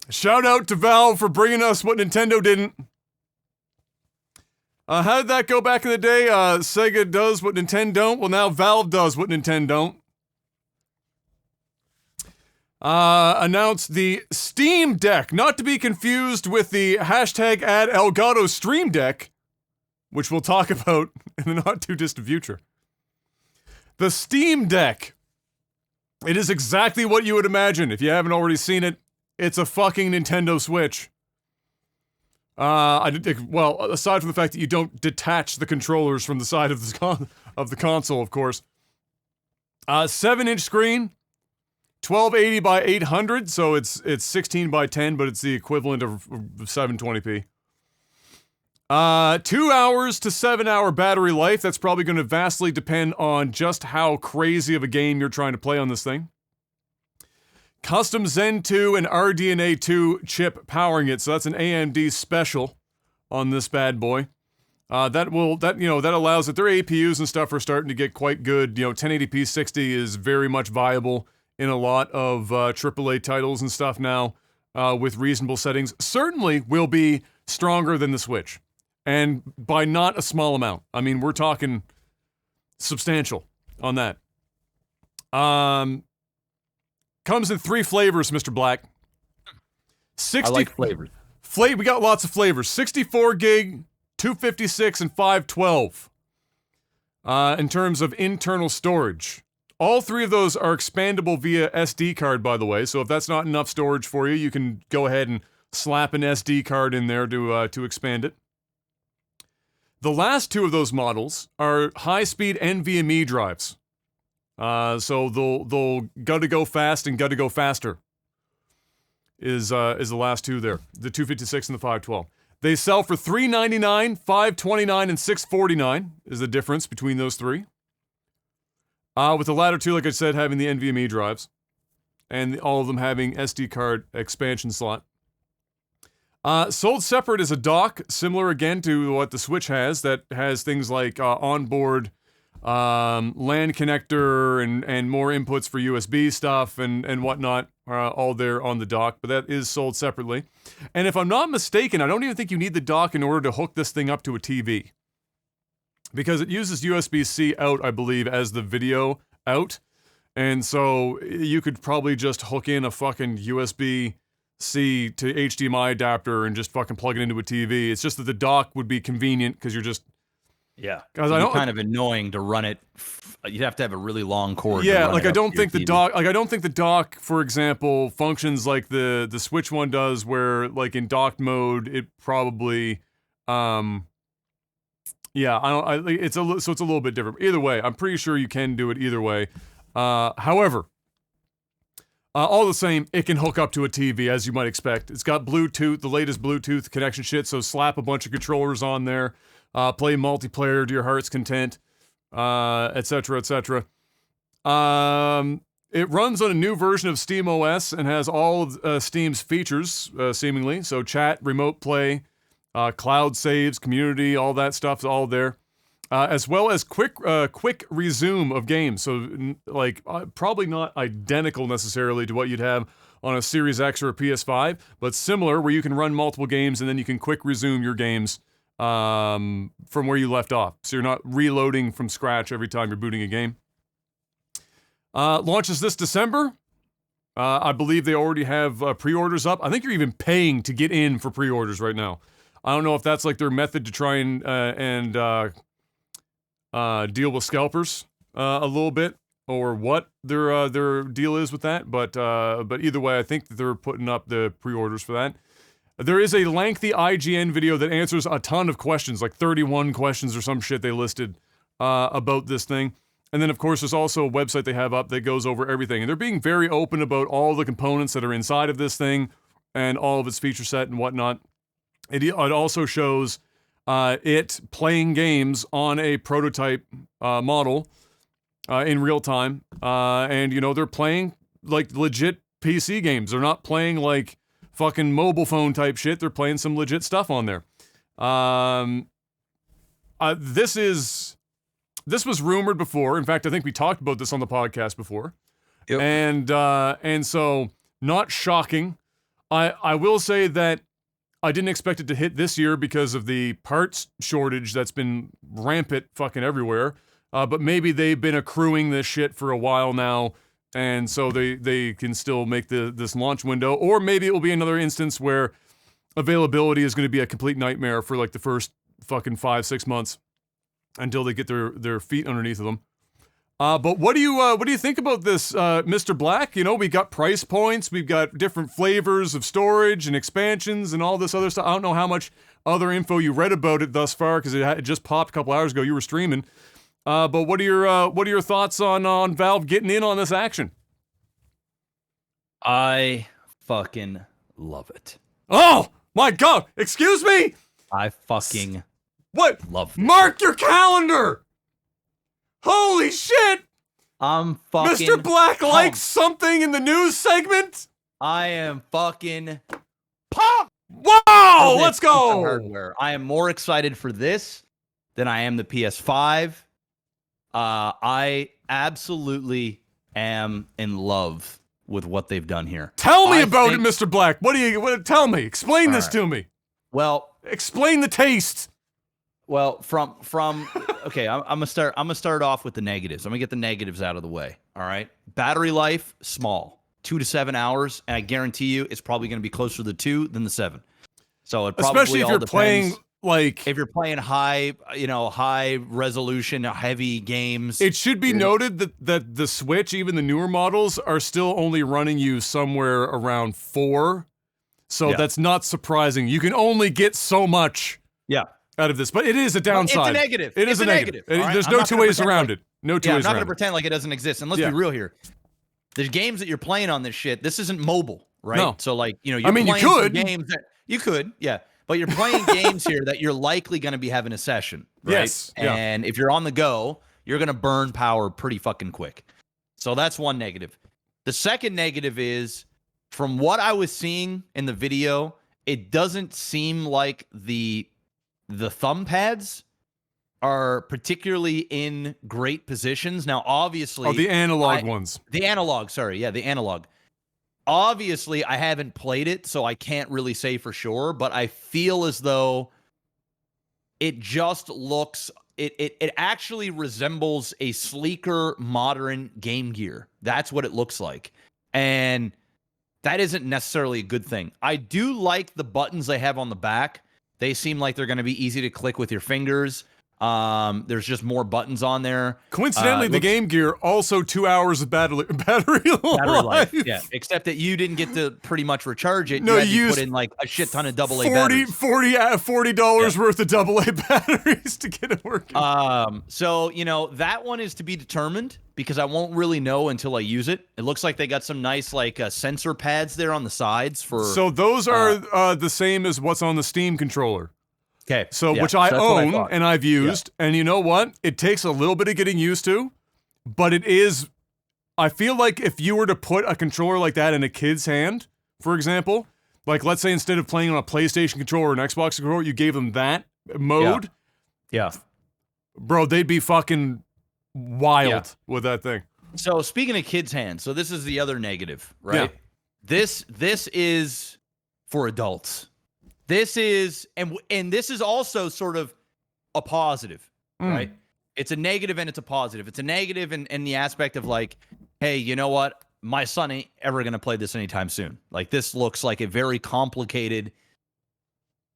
Shout out to Valve for bringing us what Nintendo didn't. How did that go back in the day? Sega does what Nintendo don't. Well, now Valve does what Nintendo don't. Announced the Steam Deck, not to be confused with the hashtag ad Elgato Stream Deck, which we'll talk about in the not too distant future. The Steam Deck. It is exactly what you would imagine if you haven't already seen it. It's a fucking Nintendo Switch. Well, aside from the fact that you don't detach the controllers from the side of the console, of course. 7-inch screen, 1280 by 800, so it's 16 by 10, but it's the equivalent of 720p. 2 hours to 7 hour battery life. That's probably going to vastly depend on just how crazy of a game you're trying to play on this thing. Custom Zen 2 and RDNA 2 chip powering it, so that's an AMD special on this bad boy. That allows it. Their APUs and stuff are starting to get quite good. 1080p 60 is very much viable in a lot of AAA titles and stuff now with reasonable settings. Certainly will be stronger than the Switch, and by not a small amount. I mean, we're talking substantial on that. Comes in 3 flavors, Mr. Black. 60 I like flavors. We got lots of flavors. 64 gig, 256, and 512. In terms of internal storage. All 3 of those are expandable via SD card, by the way. So if that's not enough storage for you, you can go ahead and slap an SD card in there to expand it. The last 2 of those models are high-speed NVMe drives. So they'll gotta go fast and gotta go faster. Is the last 2 there? The 256 and the 512. They sell for $399, $529, and $649 is the difference between those 3. With the latter 2, like I said, having the NVMe drives, and all of them having SD card expansion slot. Sold separate as a dock, similar again to what the Switch has, that has things like onboard LAN connector and more inputs for USB stuff and whatnot, all there on the dock, but that is sold separately. And if I'm not mistaken, I don't even think you need the dock in order to hook this thing up to a TV. Because it uses USB-C out, I believe, as the video out. And so you could probably just hook in a fucking USB-C to HDMI adapter and just fucking plug it into a TV. It's just that the dock would be convenient because you're just Yeah, because it's kind of annoying to run it. You'd have to have a really long cord. Yeah, to run like it I up don't to your think the TV. dock, like I don't think the dock, for example, functions like the Switch one does, where like in docked mode it probably, yeah, it's so it's a little bit different. Either way, I'm pretty sure you can do it either way. However, all the same, it can hook up to a TV as you might expect. It's got Bluetooth, the latest Bluetooth connection shit. So slap a bunch of controllers on there, play multiplayer to your heart's content, etc., etc. It runs on a new version of Steam OS and has all of Steam's features, seemingly. So chat, remote play, cloud saves, community, all that stuff's all there. As well as quick resume of games. So, probably not identical necessarily to what you'd have on a Series X or a PS5, but similar, where you can run multiple games and then you can quick resume your games from where you left off. So you're not reloading from scratch every time you're booting a game. Launches this December. I believe they already have pre-orders up. I think you're even paying to get in for pre-orders right now. I don't know if that's like their method to try and deal with scalpers a little bit, or what their deal is with that. But either way, I think that they're putting up the pre-orders for that. There is a lengthy IGN video that answers a ton of questions, like 31 questions or some shit they listed about this thing. And then, of course, there's also a website they have up that goes over everything. And they're being very open about all the components that are inside of this thing and all of its feature set and whatnot. It also shows it playing games on a prototype model in real time. And, they're playing, like, legit PC games. They're not playing, like, fucking mobile phone type shit. They're playing some legit stuff on there. This was rumored before. In fact, I think we talked about this on the podcast before. Yep. And so, not shocking. I will say that I didn't expect it to hit this year because of the parts shortage that's been rampant fucking everywhere. But maybe they've been accruing this shit for a while now, and so they can still make this launch window. Or maybe it will be another instance where availability is going to be a complete nightmare for like the first fucking 5-6 months until they get their feet underneath of them. But what do you think about this, Mr. Black? We got price points, we've got different flavors of storage and expansions and all this other stuff. I don't know how much other info you read about it thus far because it just popped a couple hours ago. You were streaming. But what are your thoughts on Valve getting in on this action? I fucking love it. Oh my god! Excuse me. I fucking love it. Mark your calendar. Holy shit! I'm fucking Mr. Black pumped. likes something in the news segment? I am fucking pumped. Wow! for this Let's piece of go! hardware. I am more excited for this than I am the PS5. I absolutely am in love with what they've done here. Tell me about it, Mr. Black. Tell me. Explain this to me. Well, explain the taste. Well, from okay, I'm gonna start off with the negatives. I'm gonna get the negatives out of the way. All right, battery life small, 2 to 7 hours, and I guarantee you it's probably gonna be closer to the 2 than the 7. So it probably especially if you're playing if you're playing high resolution, heavy games. It should be noted that the Switch, even the newer models, are still only running you somewhere around 4. So that's not surprising. You can only get so much. Yeah. Out of this, but it is a downside. It's a negative. It is a negative. Right? There's no two ways around it. No two ways around it. I'm not going to pretend like it doesn't exist. And let's be real here. The games that you're playing on this shit, this isn't mobile, right? No. So like, you're you playing could. games that you could, yeah. But you're playing games here that you're likely going to be having a session, right? Yes. And if you're on the go, you're going to burn power pretty fucking quick. So that's one negative. The second negative is, from what I was seeing in the video, it doesn't seem like the thumb pads are particularly in great positions. Now, obviously... the analog ones. The analog, sorry. Yeah, the analog. Obviously, I haven't played it, so I can't really say for sure, but I feel as though it just looks... It actually resembles a sleeker, modern Game Gear. That's what it looks like. And that isn't necessarily a good thing. I do like the buttons they have on the back. They seem like they're going to be easy to click with your fingers. There's just more buttons on there. Coincidentally, the Game Gear also 2 hours of battery life. Yeah, except that you didn't get to pretty much recharge it. No, you put in like a shit ton of AA batteries. $40 worth of AA batteries to get it working. So that one is to be determined because I won't really know until I use it. It looks like they got some nice like sensor pads there on the sides for. So those are the same as what's on the Steam controller. Okay. So which I own and I've used, and you know what? It takes a little bit of getting used to, but it is. I feel like if you were to put a controller like that in a kid's hand, for example, like let's say instead of playing on a PlayStation controller or an Xbox controller, you gave them that mode. Yeah. Bro, they'd be fucking wild with that thing. So speaking of kids' hands, so this is the other negative, right? Yeah. This is for adults. This is and this is also sort of a positive, right? It's a negative and it's a positive. It's a negative in the aspect of like, hey, you know what? My son ain't ever gonna play this anytime soon. Like this looks like a very complicated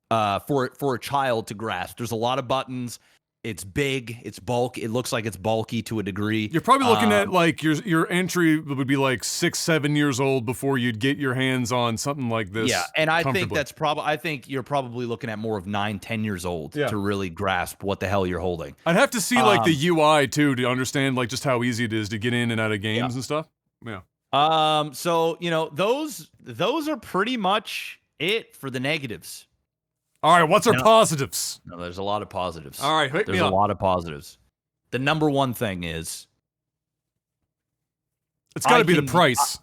for a child to grasp. There's a lot of buttons. It's big. It's bulky. It looks like it's bulky to a degree. You're probably looking at like your entry would be like 6-7 years old before you'd get your hands on something like this. Yeah, and I think that's probably. I think you're probably looking at more of 9-10 years old to really grasp what the hell you're holding. I'd have to see like the UI too to understand like just how easy it is to get in and out of games and stuff. Yeah. So those are pretty much it for the negatives. All right, what's our positives? No, there's a lot of positives. All right, there's a lot of positives. The number one thing is it's got to be the price.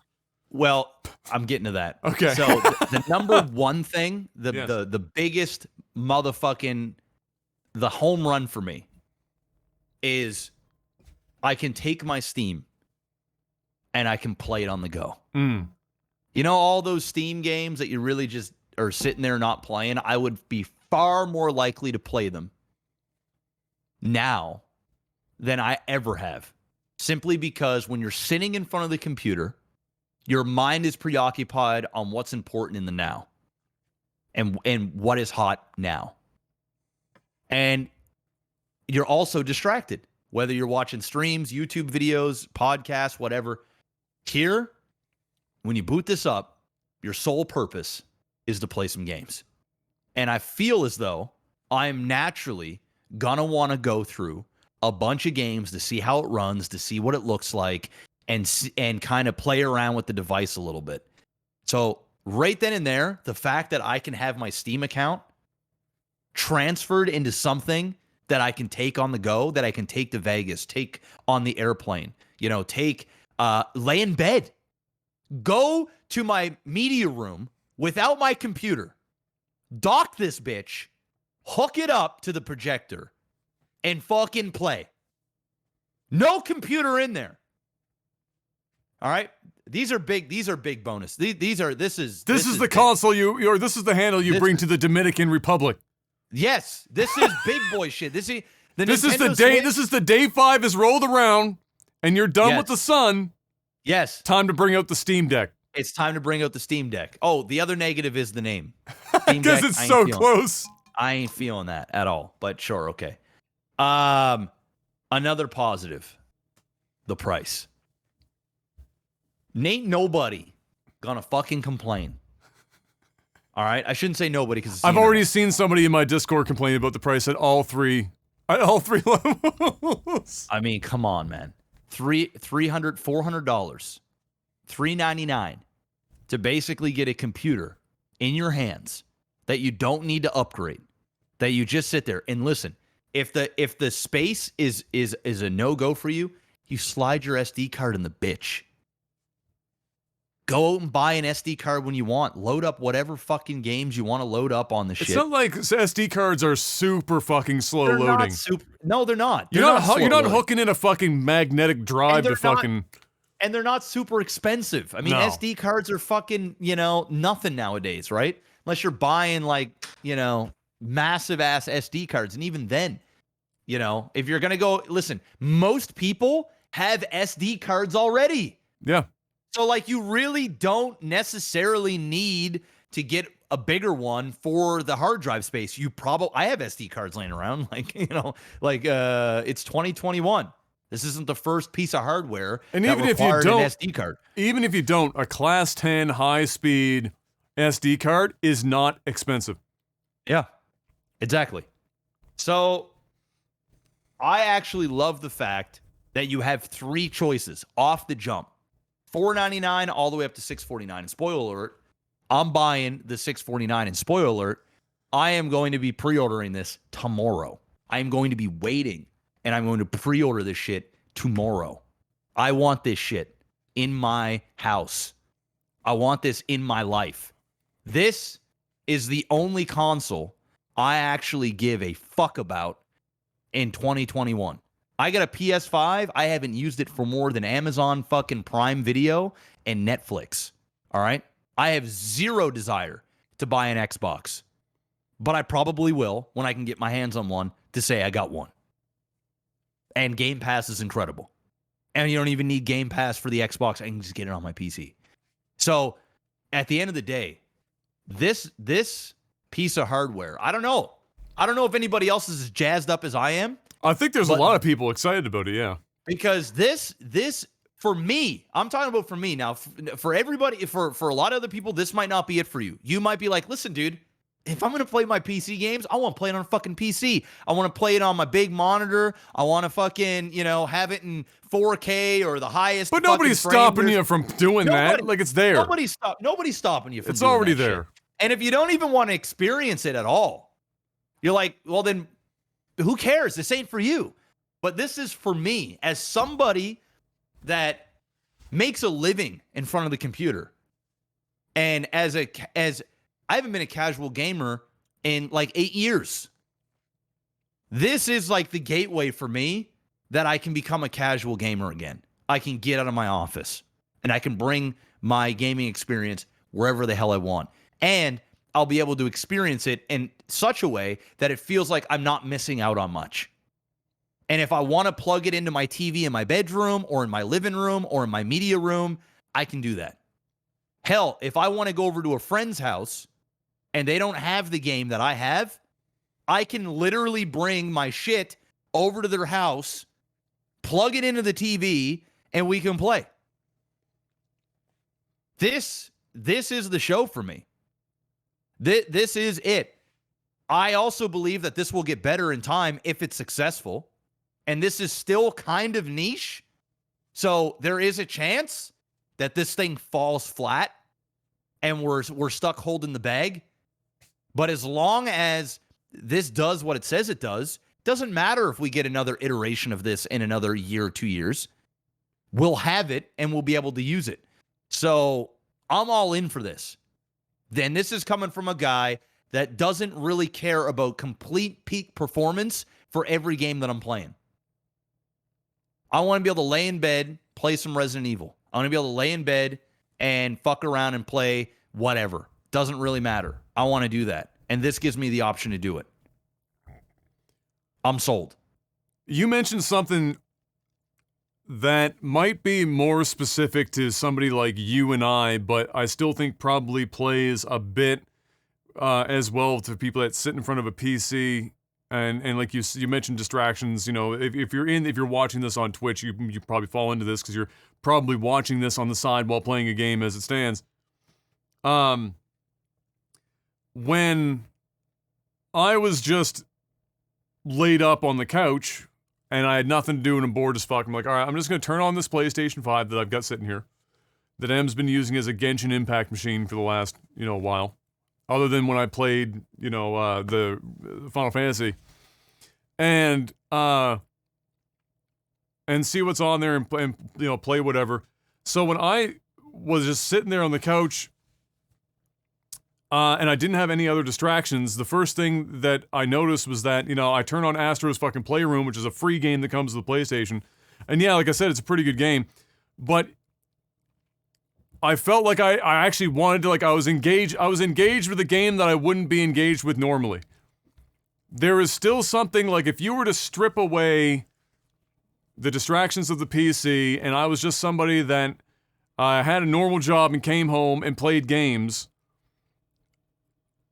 Well, I'm getting to that. Okay. So the number one thing, the biggest motherfucking the home run for me is I can take my Steam and I can play it on the go. You know all those Steam games that you really just are sitting there not playing, I would be far more likely to play them now than I ever have. Simply because when you're sitting in front of the computer, your mind is preoccupied on what's important in the now and what is hot now. And you're also distracted, whether you're watching streams, YouTube videos, podcasts, whatever. Here, when you boot this up, your sole purpose is to play some games. And I feel as though I'm naturally gonna want to go through a bunch of games to see how it runs, to see what it looks like, and kind of play around with the device a little bit. So right then and there, the fact that I can have my Steam account transferred into something that I can take on the go, that I can take to Vegas, take on the airplane, lay in bed, go to my media room without my computer, dock this bitch, hook it up to the projector, and fucking play. No computer in there. All right? These are big bonus. This is the console this is the handle you bring to the Dominican Republic. Yes, this is big boy shit. This is the day 5 is rolled around and you're done with the sun. Yes. Time to bring out the Steam Deck. It's time to bring out the Steam Deck. Oh, the other negative is the name. Because it's so close. I ain't feeling that at all, but sure, okay. Another positive, the price. Ain't nobody gonna fucking complain. All right? I shouldn't say nobody because I've already seen somebody in my Discord complain about the price at all three levels. I mean, come on, man. $300, $400, $399 to basically get a computer in your hands that you don't need to upgrade, that you just sit there and listen. If the space is a no-go for you, you slide your SD card in the bitch. Go out and buy an SD card when you want. Load up whatever fucking games you want to load up on the shit. It's not like SD cards are super fucking slow loading. No, they're not. You're not hooking in a fucking magnetic drive to fucking... And they're not super expensive. I mean, SD cards are fucking, nothing nowadays, right? Unless you're buying massive ass SD cards. And even then, if you're going to go, listen, most people have SD cards already. Yeah. So you really don't necessarily need to get a bigger one for the hard drive space. I have SD cards laying around, it's 2021. This isn't the first piece of hardware and that even if you required don't, an SD card. Even if you don't, a Class 10 high-speed SD card is not expensive. Yeah, exactly. So I actually love the fact that you have 3 choices off the jump. $499 all the way up to $649. And spoiler alert, I'm buying the $649. And spoiler alert, I am going to be pre-ordering this tomorrow. I am going to be waiting, and I'm going to pre-order this shit tomorrow. I want this shit in my house. I want this in my life. This is the only console I actually give a fuck about in 2021. I got a PS5. I haven't used it for more than Amazon fucking Prime Video and Netflix. All right? I have zero desire to buy an Xbox. But I probably will when I can get my hands on one to say I got one. And Game Pass is incredible. And you don't even need Game Pass for the Xbox. I can just get it on my PC. So, at the end of the day, this piece of hardware, I don't know. I don't know if anybody else is as jazzed up as I am. I think there's a lot of people excited about it, yeah. Because this for me, I'm talking about for me now. For everybody, for a lot of other people, this might not be it for you. You might be like, listen, dude, if I'm going to play my PC games, I want to play it on a fucking PC. I want to play it on my big monitor. I want to fucking, have it in 4K or the highest. But nobody's stopping you from doing that. Like, it's there. Nobody's stopping you from it's doing already that there. shit. And if you don't even want to experience it at all, you're like, well, then who cares? This ain't for you. But this is for me as somebody that makes a living in front of the computer. And as I haven't been a casual gamer in like 8 years. This is like the gateway for me that I can become a casual gamer again. I can get out of my office and I can bring my gaming experience wherever the hell I want. And I'll be able to experience it in such a way that it feels like I'm not missing out on much. And if I want to plug it into my TV in my bedroom or in my living room or in my media room, I can do that. Hell, if I want to go over to a friend's house and they don't have the game that I have, I can literally bring my shit over to their house, plug it into the TV, and we can play. This is the show for me. This is it. I also believe that this will get better in time if it's successful. And this is still kind of niche. So there is a chance that this thing falls flat and we're stuck holding the bag. But as long as this does what it says it doesn't matter if we get another iteration of this in another year or 2 years. We'll have it and we'll be able to use it. So I'm all in for this. Then this is coming from a guy that doesn't really care about complete peak performance for every game that I'm playing. I want to be able to lay in bed, play some Resident Evil. I want to be able to lay in bed and fuck around and play whatever. Doesn't really matter. I want to do that. And this gives me the option to do it. I'm sold. You mentioned something that might be more specific to somebody like you and I, but I still think probably plays a bit as well to people that sit in front of a PC. And like you mentioned distractions. If you're watching this on Twitch, you probably fall into this because you're probably watching this on the side while playing a game as it stands. When I was just laid up on the couch and I had nothing to do and I'm bored as fuck, I'm like, all right, I'm just going to turn on this PlayStation 5 that I've got sitting here that M's been using as a Genshin Impact machine for the last, while. Other than when I played, the Final Fantasy. And see what's on there and play whatever. So when I was just sitting there on the couch and I didn't have any other distractions, the first thing that I noticed was that, I turned on Astro's fucking Playroom, which is a free game that comes with the PlayStation. And yeah, like I said, it's a pretty good game. But I felt like I actually wanted to, I was engaged with a game that I wouldn't be engaged with normally. There is still something, like, if you were to strip away the distractions of the PC and I was just somebody that had a normal job and came home and played games,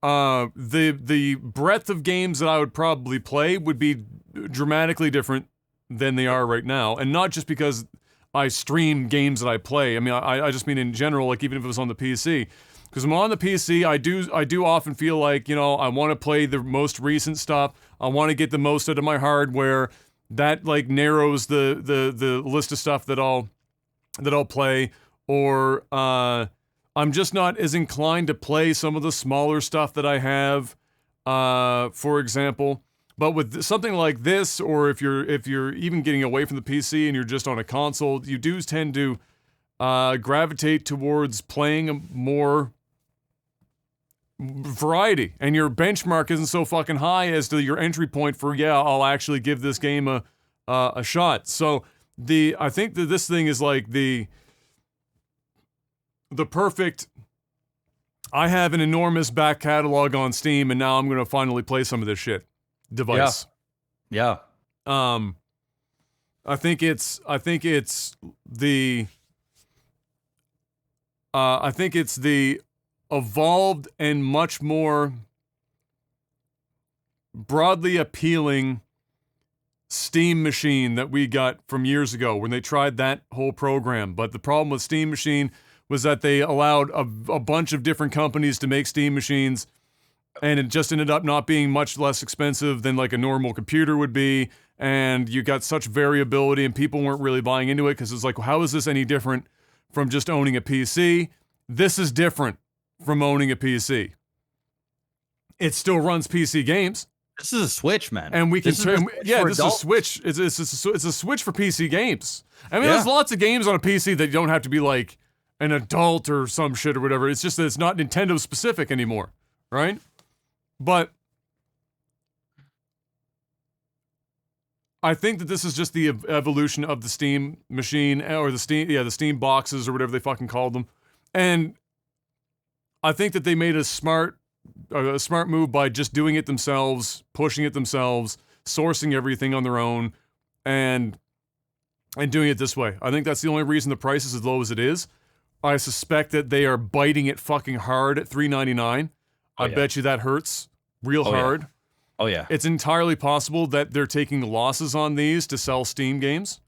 the breadth of games that I would probably play would be dramatically different than they are right now, and not just because I stream games that I play. I mean, I just mean in general, like even if it was on the PC. Because when I'm on the PC, I do often feel like, you know, I want to play the most recent stuff. I want to get the most out of my hardware. That like narrows the list of stuff that I'll play. Or I'm just not as inclined to play some of the smaller stuff that I have, for example. But with something like this, or if you're even getting away from the PC and you're just on a console, you do tend to gravitate towards playing a more variety, and your benchmark isn't so fucking high as to your entry point for, yeah, I'll actually give this game a shot. So I think that this thing is like the perfect, I have an enormous back catalog on Steam, and now I'm gonna finally play some of this shit device. Yeah. I think it's the evolved and much more broadly appealing Steam Machine that we got from years ago when they tried that whole program. But the problem with Steam Machine was that they allowed a bunch of different companies to make Steam machines, and it just ended up not being much less expensive than like a normal computer would be, and you got such variability, and people weren't really buying into it because it's like, well, how is this any different from just owning a PC? This is different from owning a PC. It still runs PC games. This is a Switch, man. And we can turn, yeah, this is a adults. Switch. It's a Switch for PC games. I mean, there's lots of games on a PC that don't have to be like an adult or some shit or whatever. It's just that it's not Nintendo specific anymore, right? But I think that this is just the evolution of the Steam machine, or the Steam boxes, or whatever they fucking called them. And I think that they made a smart move by just doing it themselves, pushing it themselves, sourcing everything on their own, and doing it this way. I think that's the only reason the price is as low as it is. I suspect that they are biting it fucking hard at $3.99. I bet you that hurts real hard. Yeah. Oh yeah. It's entirely possible that they're taking losses on these to sell Steam games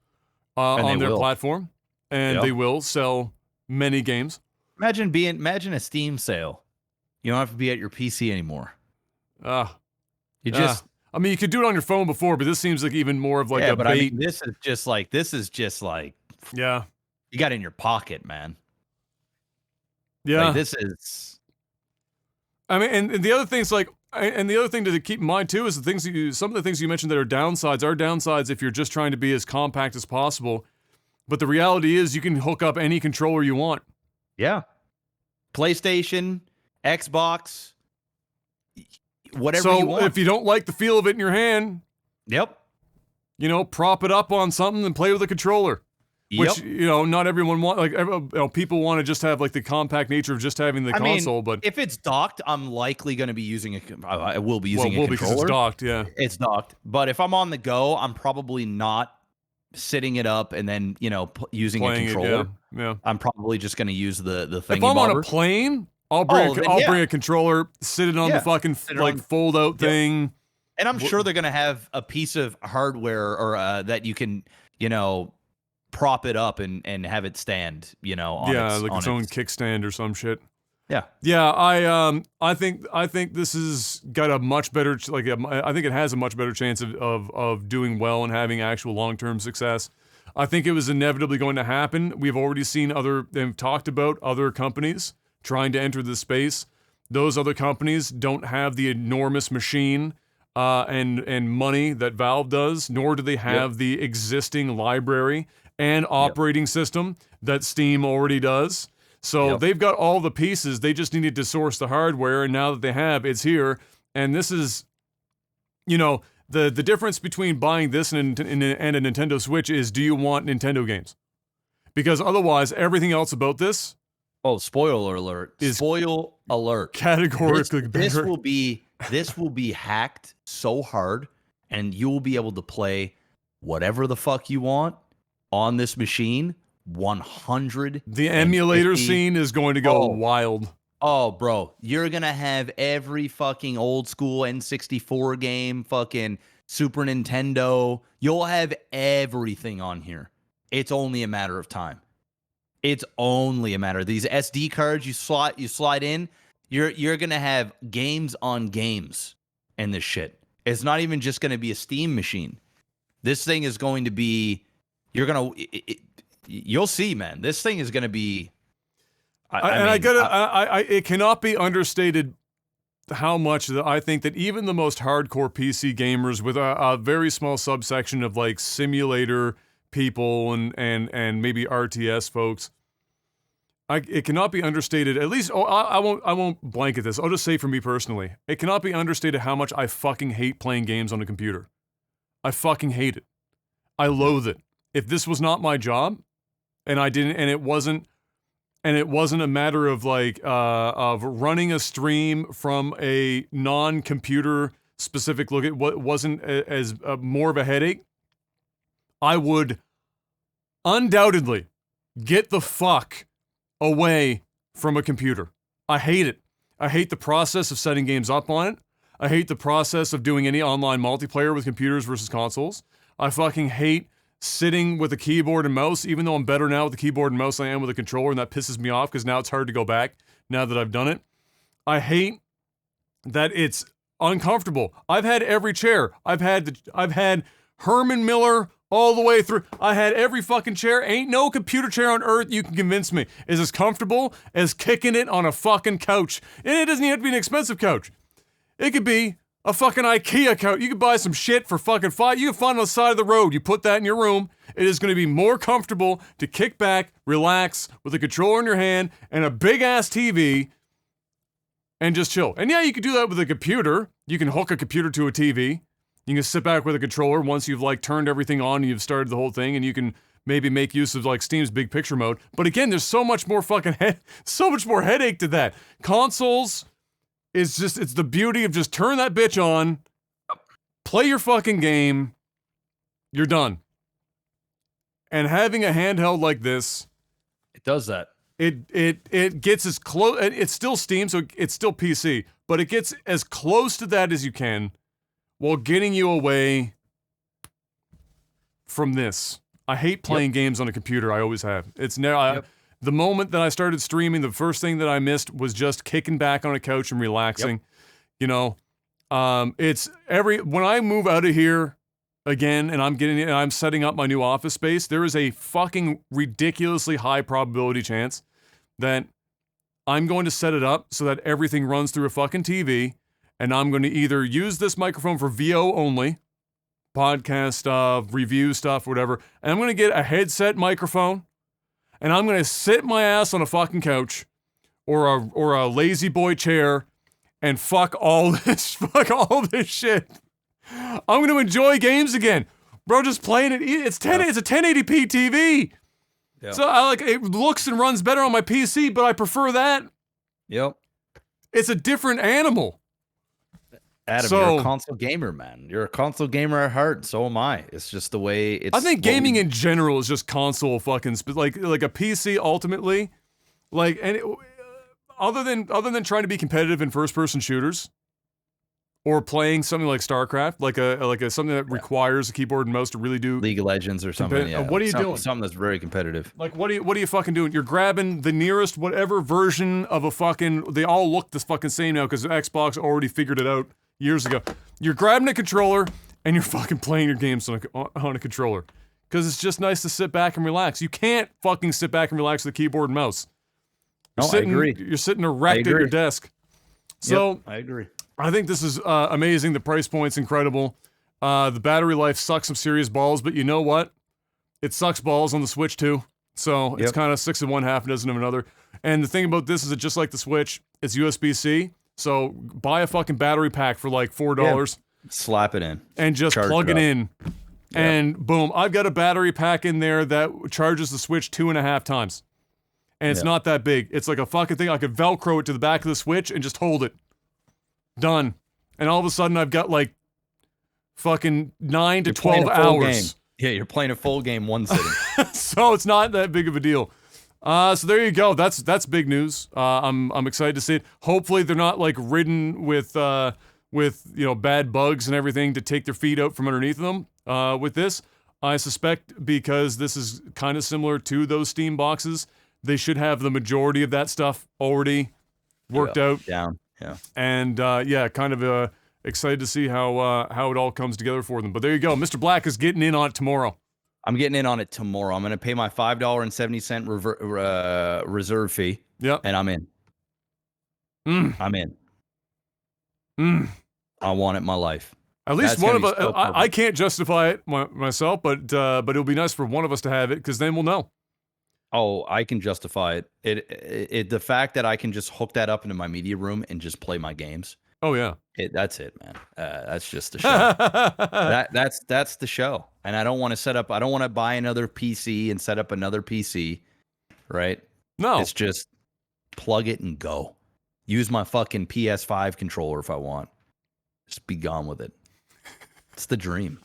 on their platform, and they will sell many games. Imagine a Steam sale. You don't have to be at your PC anymore. I mean, you could do it on your phone before, but this seems like even more of like a bait. I mean, this is just like yeah, you got it in your pocket, man. Yeah, like, this is. I mean, and the other things like, and the other thing to keep in mind too is some of the things you mentioned that are downsides if you're just trying to be as compact as possible. But the reality is, you can hook up any controller you want. Yeah, PlayStation, Xbox, whatever you want. So if you don't like the feel of it in your hand, you know, prop it up on something and play with a controller. Which, you know, not everyone people want to just have like the compact nature of just having the console. But if it's docked, I'm likely going to be using I will be using a controller. Because it's docked, yeah. It's docked. But if I'm on the go, I'm probably not sitting it up and then, you know, using a controller. Yeah. I'm probably just going to use the thingy. If I'm on a plane, I'll bring a controller, sit it on the fucking fold out thing. And I'm sure they're going to have a piece of hardware or that you can, you know, prop it up and have it stand, you know, on its own kickstand or some shit. Yeah. I think this has got a much better, I think it has a much better chance of doing well and having actual long-term success. I think it was inevitably going to happen. We've already seen they've talked about other companies trying to enter the space. Those other companies don't have the enormous machine and money that Valve does, nor do they have the existing library and operating system that Steam already does. So they've got all the pieces. They just needed to source the hardware, and now that they have, it's here. And this is, you know, the difference between buying this and a Nintendo Switch is, do you want Nintendo games? Because otherwise, everything else about this... Oh, spoiler alert. Spoil alert. Categorically this will be hacked so hard, and you will be able to play whatever the fuck you want on this machine. 100. The emulator scene is going to go wild. Oh, bro, you're gonna have every fucking old school N64 game, fucking Super Nintendo. You'll have everything on here. It's only a matter of time. It's only a matter. These SD cards you slide in, you're gonna have games on games in this shit. It's not even just gonna be a Steam machine. This thing is going to be. You'll see, man. This thing is gonna be. It cannot be understated how much that I think that even the most hardcore PC gamers with a very small subsection of like simulator people and maybe RTS folks, it cannot be understated. At least, I won't blanket this. I'll just say for me personally, it cannot be understated how much I fucking hate playing games on a computer. I fucking hate it. I loathe it. If this was not my job, and it wasn't a matter of like of running a stream from a non-computer specific look at what wasn't as more of a headache, I would undoubtedly get the fuck away from a computer. I hate it. I hate the process of setting games up on it. I hate the process of doing any online multiplayer with computers versus consoles. I fucking hate sitting with a keyboard and mouse, even though I'm better now with the keyboard and mouse than I am with a controller, and that pisses me off because now it's hard to go back now that I've done it. I hate that it's uncomfortable. I've had every chair. I've had Herman Miller all the way through. I had every fucking chair. Ain't no computer chair on earth you can convince me is as comfortable as kicking it on a fucking couch. And it doesn't even have to be an expensive couch. It could be a fucking IKEA couch. You could buy some shit for fucking $5. You can find it on the side of the road. You put that in your room. It is going to be more comfortable to kick back, relax, with a controller in your hand and a big-ass TV and just chill. And yeah, you could do that with a computer. You can hook a computer to a TV. You can sit back with a controller once you've like turned everything on and you've started the whole thing, and you can maybe make use of like Steam's big picture mode. But again, there's so much more fucking so much more headache to that. Consoles is just, it's the beauty of just turn that bitch on, play your fucking game, you're done. And having a handheld like this, It does that. it gets as close. It's still Steam, so it's still PC, but it gets as close to that as you can, while getting you away from this. I hate playing games on a computer. I always have. It's never. The moment that I started streaming, the first thing that I missed was just kicking back on a couch and relaxing. You know, it's when I move out of here again, and I'm setting up my new office space, there is a fucking ridiculously high probability chance that I'm going to set it up so that everything runs through a fucking TV, and I'm going to either use this microphone for VO only, podcast stuff, review stuff, whatever, and I'm going to get a headset microphone, and I'm going to sit my ass on a fucking couch or a lazy boy chair and fuck all this shit. I'm going to enjoy games again. Bro, just playing it. It's a 1080p TV. Yep. So it looks and runs better on my PC, but I prefer that. Yep. It's a different animal. Adam, you're a console gamer, man. You're a console gamer at heart. So am I. It's just the way it's. I think gaming in general is just console fucking like a PC ultimately, like other than trying to be competitive in first person shooters, or playing something like StarCraft, like a something that requires a keyboard and mouse to really do League of Legends or something. Yeah. What are you doing? Something that's very competitive. Like what are you fucking doing? You're grabbing the nearest whatever version of a fucking. They all look the fucking same now because Xbox already figured it out years ago. You're grabbing a controller and you're fucking playing your games on a controller because it's just nice to sit back and relax. You can't fucking sit back and relax with a keyboard and mouse. I agree. You're sitting erect at your desk. So I agree. I think this is amazing. The price point's incredible. The battery life sucks some serious balls, but you know what? It sucks balls on the Switch too. So it's kind of 6 of one, half a dozen of another. And the thing about this is that just like the Switch, it's USB-C. So buy a fucking battery pack for like $4. Slap it in. And just plug it in. Yep. And boom, I've got a battery pack in there that charges the Switch 2.5 times. And it's not that big. It's like a fucking thing. I could Velcro it to the back of the Switch and just hold it. Done. And all of a sudden I've got like fucking 9 to 12 hours. Game. Yeah, you're playing a full game one sitting. So it's not that big of a deal. So there you go. That's big news. I'm excited to see it. Hopefully they're not like ridden with bad bugs and everything to take their feet out from underneath them with this. I suspect because this is kind of similar to those Steam boxes, they should have the majority of that stuff already worked out. Down. Yeah. And kind of excited to see how it all comes together for them. But there you go. Mr. Black is getting in on it tomorrow. I'm getting in on it tomorrow. I'm going to pay my $5.70 reserve fee. Yep. And I'm in. I'm in. I want it in my life. At least That's one of gonna us. be so I can't justify it myself, but it'll be nice for one of us to have it because then we'll know. Oh, I can justify it. The fact that I can just hook that up into my media room and just play my games. Oh yeah. That's it, man. That's just the show. That's the show. And I don't want to set up. I don't want to buy another PC and set up another PC. Right? No. It's just plug it and go. Use my fucking PS5 controller if I want. Just be gone with it. It's the dream.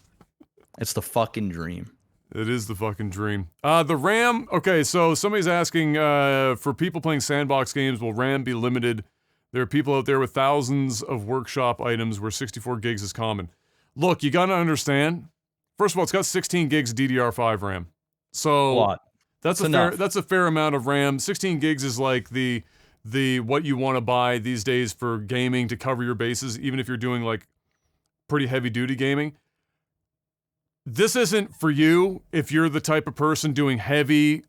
It's the fucking dream. It is the fucking dream. The RAM. Okay, so somebody's asking for people playing sandbox games, will RAM be limited? There are people out there with thousands of workshop items where 64 gigs is common. Look, you gotta understand. First of all, it's got 16 gigs of DDR5 RAM. So A lot. that's a fair amount of RAM. 16 gigs is like the what you want to buy these days for gaming to cover your bases, even if you're doing like pretty heavy duty gaming. This isn't for you if you're the type of person doing heavy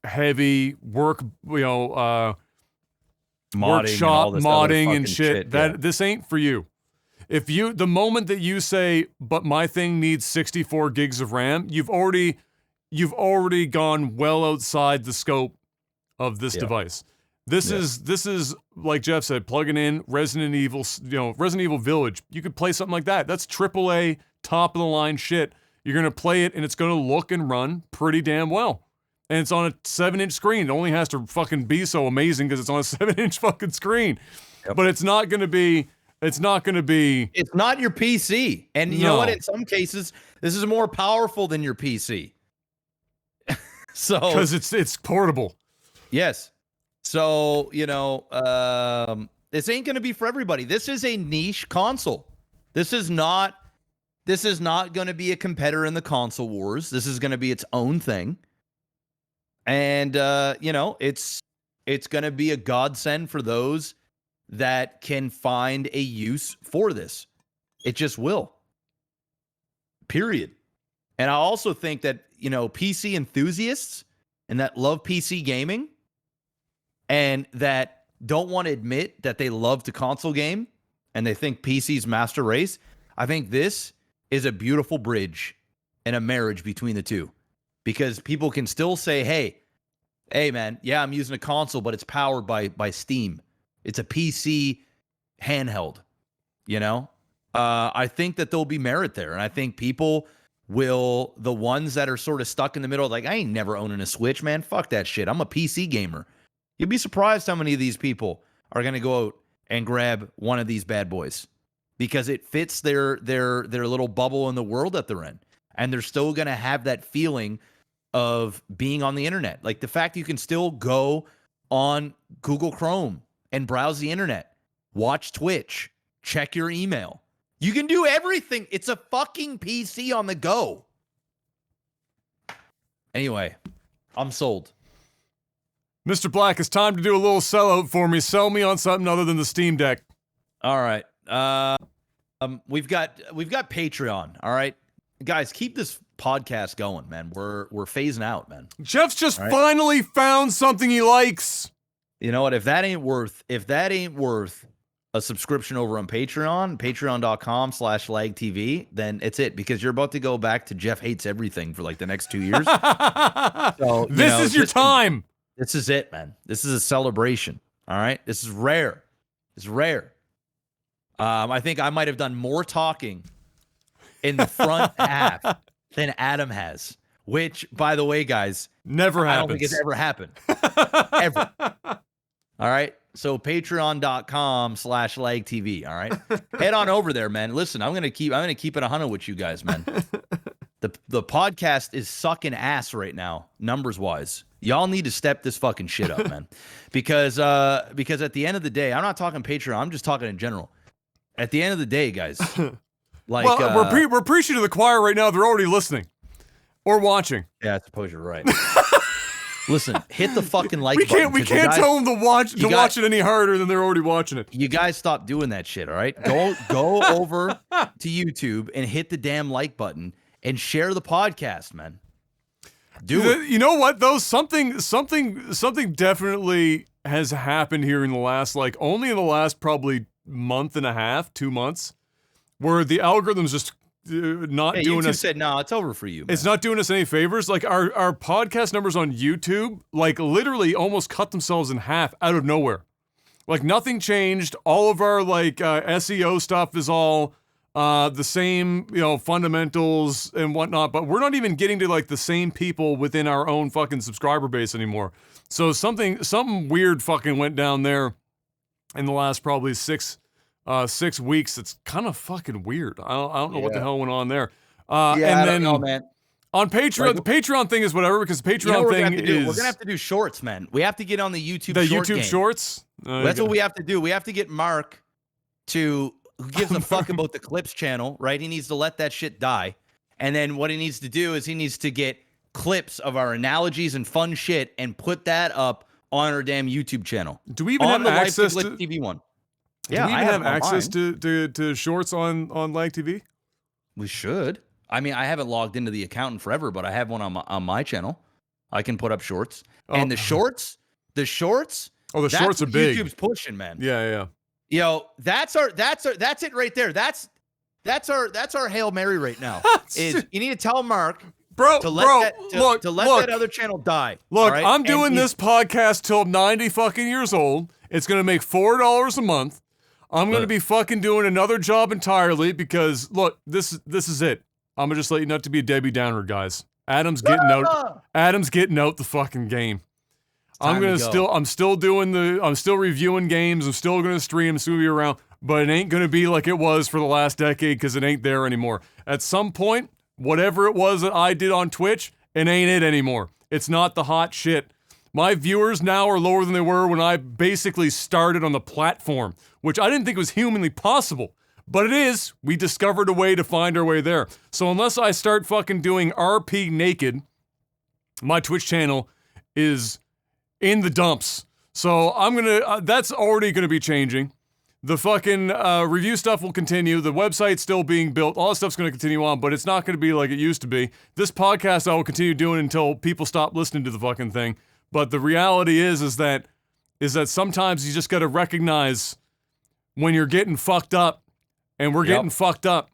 work, workshop modding and shit. This ain't for you. If the moment that you say, but my thing needs 64 gigs of RAM, you've already gone well outside the scope of this device. This is like Jeff said, plugging in Resident Evil, Resident Evil Village. You could play something like that. That's AAA, top of the line shit. You're gonna play it and it's gonna look and run pretty damn well. And it's on a 7-inch screen. It only has to fucking be so amazing because it's on a 7-inch fucking screen. Yep. But it's not gonna be. It's not your PC. And you know what? In some cases, this is more powerful than your PC. So because it's portable. Yes. So, this ain't going to be for everybody. This is a niche console. This is not going to be a competitor in the console wars. This is going to be its own thing. And, it's going to be a godsend for those that can find a use for this. It just will. Period. And I also think that, PC enthusiasts and that love PC gaming and that don't want to admit that they love to console game and they think PC's master race, I think this is a beautiful bridge and a marriage between the two. Because people can still say, hey man, yeah, I'm using a console, but it's powered by Steam. It's a PC handheld, I think that there'll be merit there. And I think people will, the ones that are sort of stuck in the middle, like, I ain't never owning a Switch, man. Fuck that shit. I'm a PC gamer. You'd be surprised how many of these people are going to go out and grab one of these bad boys because it fits their little bubble in the world that they're in. And they're still going to have that feeling of being on the internet. Like the fact you can still go on Google Chrome and browse the internet, watch Twitch, check your email. You can do everything. It's a fucking PC on the go. Anyway, I'm sold. Mr. Black, it's time to do a little sellout for me. Sell me on something other than the Steam Deck. All right. We've got Patreon. All right, guys, keep this podcast going, man. We're phasing out, man. Jeff's just finally found something he likes. You know what? If that ain't worth a subscription over on patreon.com/lagtv, then it's it, because you're about to go back to Jeff hates everything for like the next 2 years. So this is your time. This is it, man. This is a celebration. All right. This is rare. It's rare. I think I might have done more talking in the front half than Adam has, which, by the way, guys, never happens. I don't think it's ever happened. Ever. All right. So patreon.com/lagtv. All right. Head on over there, man. Listen, I'm gonna keep it 100 with you guys, man. The podcast is sucking ass right now, numbers wise. Y'all need to step this fucking shit up, man. Because at the end of the day, I'm not talking Patreon. I'm just talking in general. At the end of the day, guys, like we're preaching to the choir right now. They're already listening or watching. Yeah, I suppose you're right. Listen, hit the fucking like button. We can't tell them to watch it any harder than they're already watching it. You guys stop doing that shit, all right? Go over to YouTube and hit the damn like button and share the podcast, man. You know what though? Something definitely has happened here in the last only in the last probably month and a half, 2 months, where the algorithm's just not doing YouTube us. said, no, it's over for you, man. It's not doing us any favors. Like our podcast numbers on YouTube, literally almost cut themselves in half out of nowhere. Like nothing changed. All of our SEO stuff is all the same, fundamentals and whatnot. But we're not even getting to the same people within our own fucking subscriber base anymore. So something weird fucking went down there in the last probably 6 weeks. It's kind of fucking weird. I don't know what the hell went on there. I don't know, man. On Patreon, the Patreon thing is whatever, because the Patreon thing is... We're going to have to do shorts, man. We have to get on the YouTube Shorts? That's what we have to do. We have to get Mark who gives a fuck about the Clips channel, right? He needs to let that shit die. And then what he needs to do is he needs to get clips of our analogies and fun shit and put that up on our damn YouTube channel. Do we even have access to... TV one? Yeah, do we even have access to shorts on Lag TV? We should. I mean, I haven't logged into the account in forever, but I have one on my channel. I can put up shorts. And the shorts. Oh, the shorts are big. YouTube's pushing, man. Yeah. That's it right there. That's our Hail Mary right now. Is you need to tell Mark to let that other channel die. Look, right? I'm doing this podcast till 90 fucking years old. It's gonna make $4 a month. I'm gonna be fucking doing another job entirely because look, this is it. I'm gonna just let you know to be a Debbie Downer, guys. Adam's getting out. Adam's getting out the fucking game. I'm still reviewing games. I'm still gonna stream. I'm still gonna be around, but it ain't gonna be like it was for the last decade because it ain't there anymore. At some point, whatever it was that I did on Twitch, it ain't it anymore. It's not the hot shit. My viewers now are lower than they were when I basically started on the platform, which I didn't think was humanly possible. But it is. We discovered a way to find our way there. So unless I start fucking doing RP naked, my Twitch channel is in the dumps. So I'm gonna, that's already gonna be changing. The fucking review stuff will continue. The website's still being built. All that stuff's gonna continue on, but it's not gonna be like it used to be. This podcast I will continue doing until people stop listening to the fucking thing. But the reality is that sometimes you just gotta recognize when you're getting fucked up. And we're getting fucked up.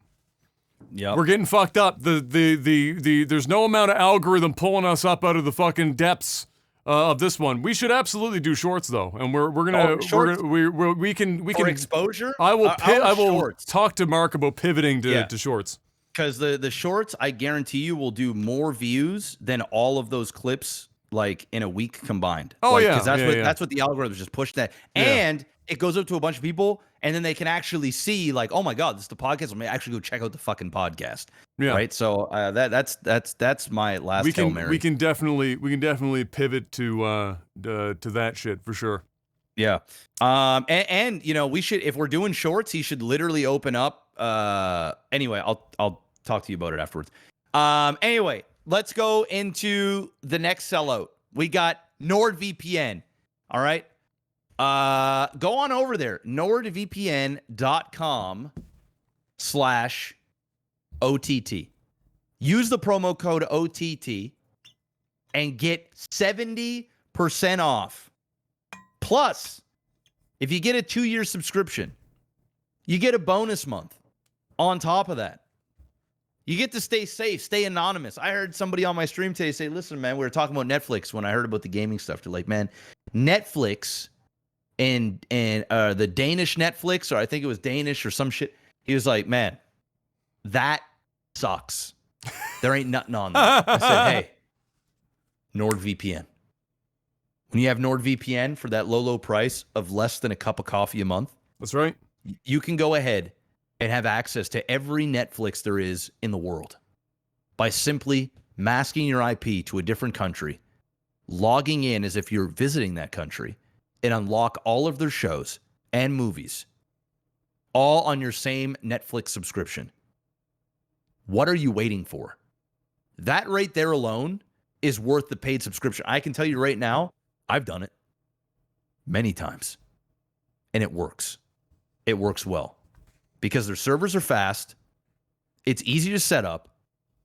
Yeah, we're getting fucked up. There's no amount of algorithm pulling us up out of the fucking depths of this one. We should absolutely do shorts though, and we can for exposure. I will talk to Mark about pivoting to shorts. Because the shorts, I guarantee you, will do more views than all of those clips in a week combined. Oh because that's what the algorithm just pushed that, and it goes up to a bunch of people. And then they can actually see, oh my God, this is the podcast. I'm gonna actually go check out the fucking podcast. Yeah. Right. So that's my last Hail Mary. We can definitely pivot to that shit for sure. Yeah. And we should, if we're doing shorts, he should literally open up. Anyway, I'll talk to you about it afterwards. Anyway, let's go into the next sellout. We got NordVPN. All right. Go on over there, nordvpn.com/OTT. Use the promo code OTT and get 70% off. Plus, if you get a 2-year subscription, you get a bonus month on top of that. You get to stay safe, stay anonymous. I heard somebody on my stream today say, listen, man, we were talking about Netflix when I heard about the gaming stuff. They're like, man, Netflix... And the Danish Netflix, or I think it was Danish or some shit. He was like, man, that sucks. There ain't nothing on that. I said, hey, NordVPN. When you have NordVPN for that low price of less than a cup of coffee a month. That's right. You can go ahead and have access to every Netflix there is in the world. by simply masking your IP to a different country, logging in as if you're visiting that country, and unlock all of their shows and movies, all on your same Netflix subscription. What are you waiting for? That right there alone is worth the paid subscription. I can tell you right now, I've done it many times, and it works. It works well because their servers are fast. It's easy to set up.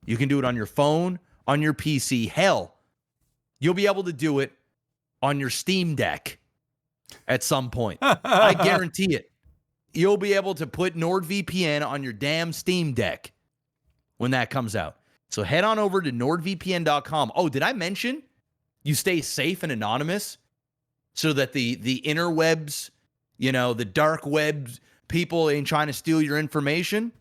You can do it on your phone, on your PC. Hell, you'll be able to do it on your Steam Deck at some point. I guarantee it. You'll be able to put NordVPN on your damn Steam Deck when that comes out. So head on over to nordvpn.com. Oh, did I mention you stay safe and anonymous so that the interwebs, the dark web people ain't trying to steal your information?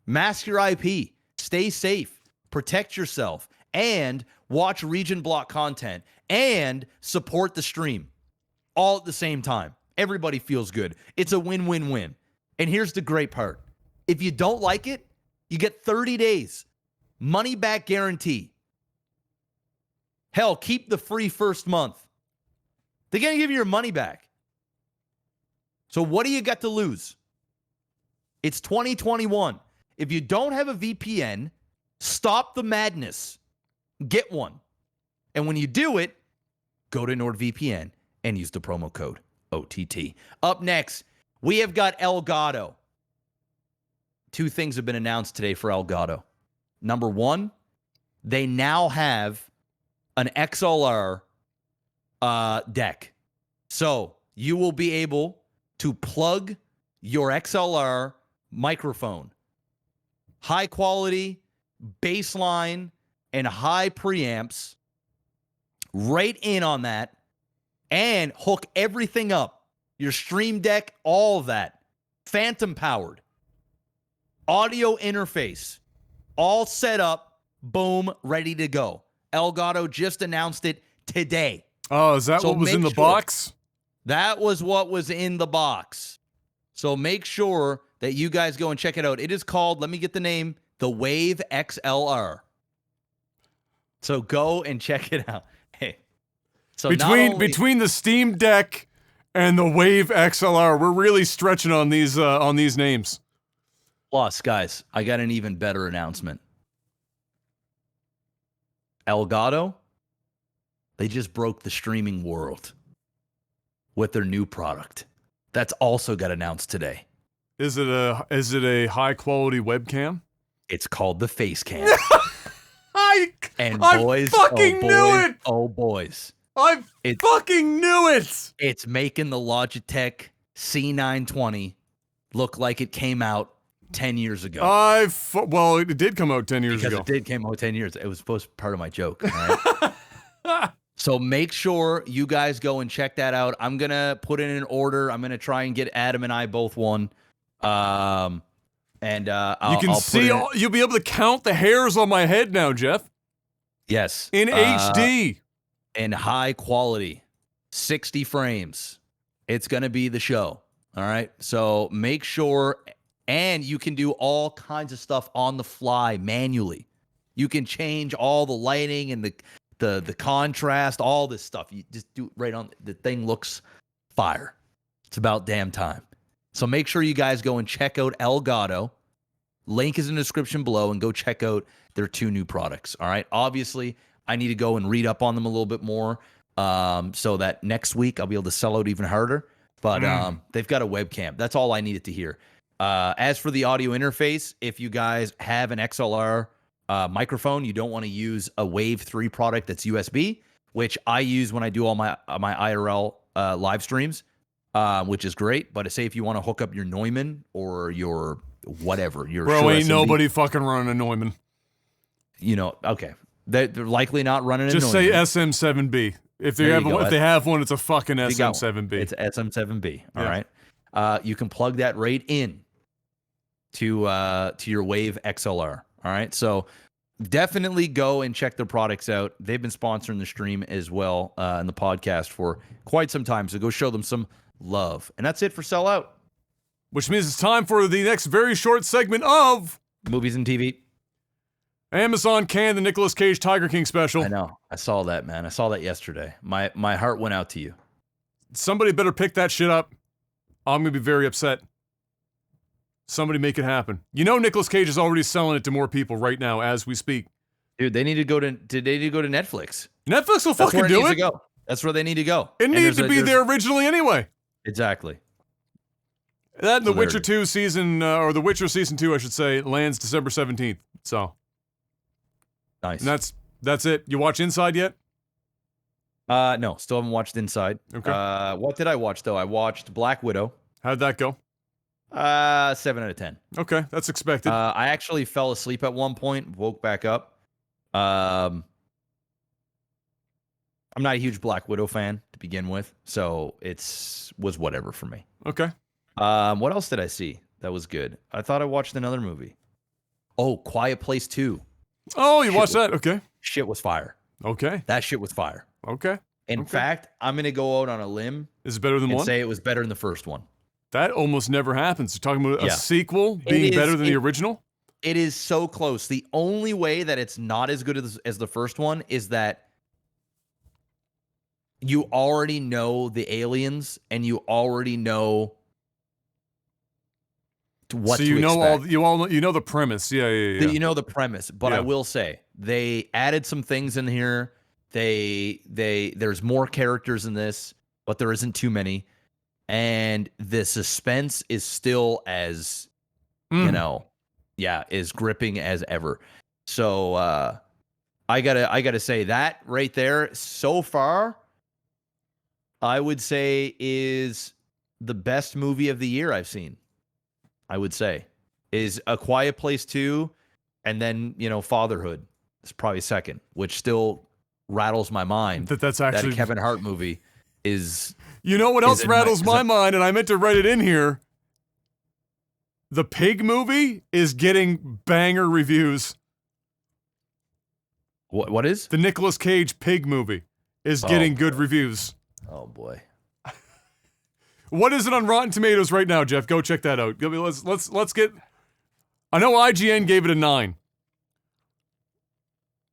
Mask your IP. Stay safe. Protect yourself. And watch region block content. And support the stream. All at the same time. Everybody feels good. It's a win-win-win. And here's the great part. If you don't like it, you get 30 days. Money back guarantee. Hell, keep the free first month. They're going to give you your money back. So what do you got to lose? It's 2021. If you don't have a VPN, stop the madness. Get one. And when you do it, go to NordVPN and use the promo code OTT. Up next, we have got Elgato. 2 things have been announced today for Elgato. Number 1, they now have an XLR deck. So you will be able to plug your XLR microphone, high quality, baseline, and high preamps right in on that and hook everything up. Your Stream Deck, all of that. Phantom powered. Audio interface. All set up. Boom. Ready to go. Elgato just announced it today. Oh, is that what was in the box? That was what was in the box. So make sure that you guys go and check it out. It is called, let me get the name, the Wave XLR. So go and check it out. Hey. So between the Steam Deck and the Wave XLR, we're really stretching on these names. Plus, guys, I got an even better announcement. Elgato, they just broke the streaming world with their new product. That's also got announced today. Is it a high quality webcam? It's called the Facecam. I fucking knew it. Oh boys. I fucking knew it. It's making the Logitech C920 look like it came out 10 years ago. Well, it did come out 10 years ago. Because it did come out 10 years. It was supposed to be part of my joke. All right? So make sure you guys go and check that out. I'm going to put in an order. I'm going to try and get Adam and I both one. You'll be able to count the hairs on my head now, Jeff. Yes. In HD. In high quality. 60 frames. It's going to be the show. All right? So make sure, and you can do all kinds of stuff on the fly manually. You can change all the lighting and the contrast, all this stuff. You just do it right on. The thing looks fire. It's about damn time. So make sure you guys go and check out Elgato. Link is in the description below, and go check out their 2 new products. All right. Obviously, I need to go and read up on them a little bit more, so that next week I'll be able to sell out even harder. But they've got a webcam. That's all I needed to hear. As for the audio interface, if you guys have an XLR microphone, you don't want to use a Wave 3 product that's USB, which I use when I do all my IRL live streams, which is great. But say if you want to hook up your Neumann or your whatever, your Bro, ain't nobody fucking running a Neumann. Okay. They're likely not running a Neumann. Just say SM7B. If they have one, it's a fucking SM7B. It's SM7B. All right. You can plug that right in to your Wave XLR. All right. So definitely go and check their products out. They've been sponsoring the stream as well, and the podcast for quite some time. So go show them some love. And that's it for Sell Out. Which means it's time for the next very short segment of Movies and TV. Amazon canned the Nicolas Cage Tiger King special. I know. I saw that, man. I saw that yesterday. My heart went out to you. Somebody better pick that shit up. I'm gonna be very upset. Somebody make it happen. You know Nicolas Cage is already selling it to more people right now as we speak. Dude, they need to go to Netflix. Netflix will That's fucking where it do needs it. to go. That's where they need to go. It And needed to there's be there originally anyway. Exactly. That and So The there Witcher it 2 season, or The Witcher season 2, I should say, lands December 17th. So, Nice. and that's it. You watch Inside yet? No, still haven't watched Inside. Okay. What did I watch though? I watched Black Widow. How'd that go? 7 out of 10. Okay, that's expected. I actually fell asleep at one point, woke back up. I'm not a huge Black Widow fan to begin with, so was whatever for me. Okay. What else did I see that was good? I thought I watched another movie. Oh, Quiet Place 2. Oh, you watched that? Okay. Shit was fire. Okay. That shit was fire. Okay. In Okay. fact, I'm going to go out on a limb Is it better than and one? say it was better than the first one. That almost never happens. You're talking about a Yeah. sequel being better than the original? It is so close. The only way that it's not as good as the first one is that you already know the aliens and you already know what so to you know expect. you know the premise. Yeah. You know the premise, but I Yeah. will say they added some things in here. There's more characters in this, but there isn't too many, and the suspense is still as as gripping as ever. So I gotta say that right there so far, I would say is the best movie of the year I've seen. I would say is A Quiet Place 2, and then Fatherhood is probably second, which still rattles my mind. That's actually that a Kevin Hart movie is. You know what else in rattles my- my mind, and I meant to write it in here? The Pig movie is getting banger reviews. What is? The Nicolas Cage Pig movie is getting good reviews. Oh boy. What is it on Rotten Tomatoes right now, Jeff? Go check that out. Let's get. I know IGN gave it a 9.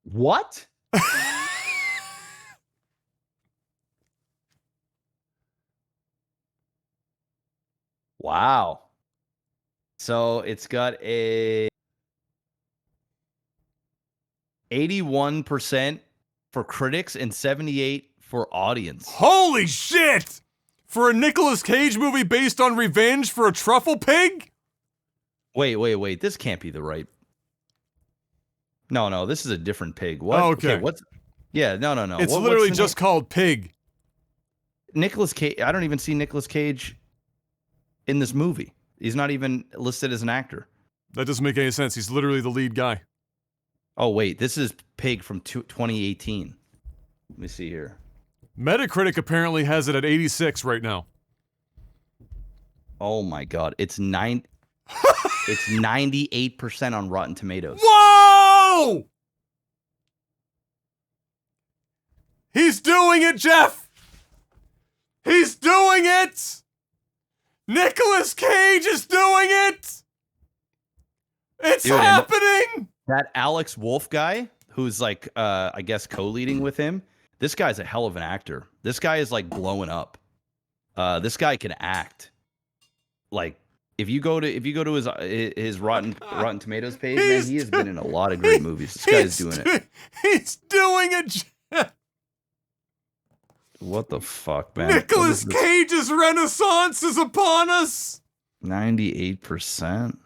What? Wow. So it's got a 81% for critics and 78 for audience. Holy shit! For a Nicolas Cage movie based on revenge for a truffle pig? Wait. This can't be the right. No. This is a different pig. What? Oh, okay. What's? Yeah. No. It's What's literally the just called Pig. Nicolas Cage. I don't even see Nicolas Cage in this movie. He's not even listed as an actor. That doesn't make any sense. He's literally the lead guy. Oh wait, this is Pig from 2018. Let me see here. Metacritic apparently has it at 86 right now. Oh my god, it's 98% on Rotten Tomatoes. Whoa! He's doing it, Jeff! He's doing it! Nicolas Cage is doing it! It's Dude, happening! That Alex Wolff guy, who's like, I guess co-leading with him. This guy's a hell of an actor. This guy is like blowing up. This guy can act. Like, if you go to his Rotten Tomatoes page, man, he has been in a lot of great movies. This guy's doing it. He's doing it, Jeff! What the fuck, man? Nicolas Cage's renaissance is upon us! 98%.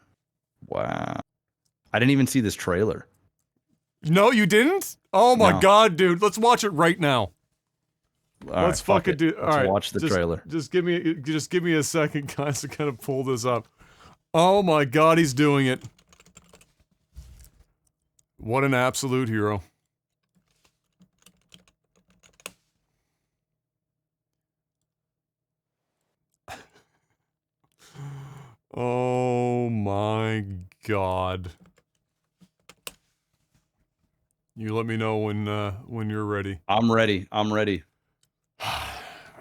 Wow. I didn't even see this trailer. No, you didn't? Oh my No. god, dude. Let's watch it right now. All Let's right, fuck fucking it. do. All Let's right, watch the trailer. Just give me a second, guys, to kind of pull this up. Oh my god, he's doing it. What an absolute hero. Oh my god. You let me know when you're ready. I'm ready. I'm ready. All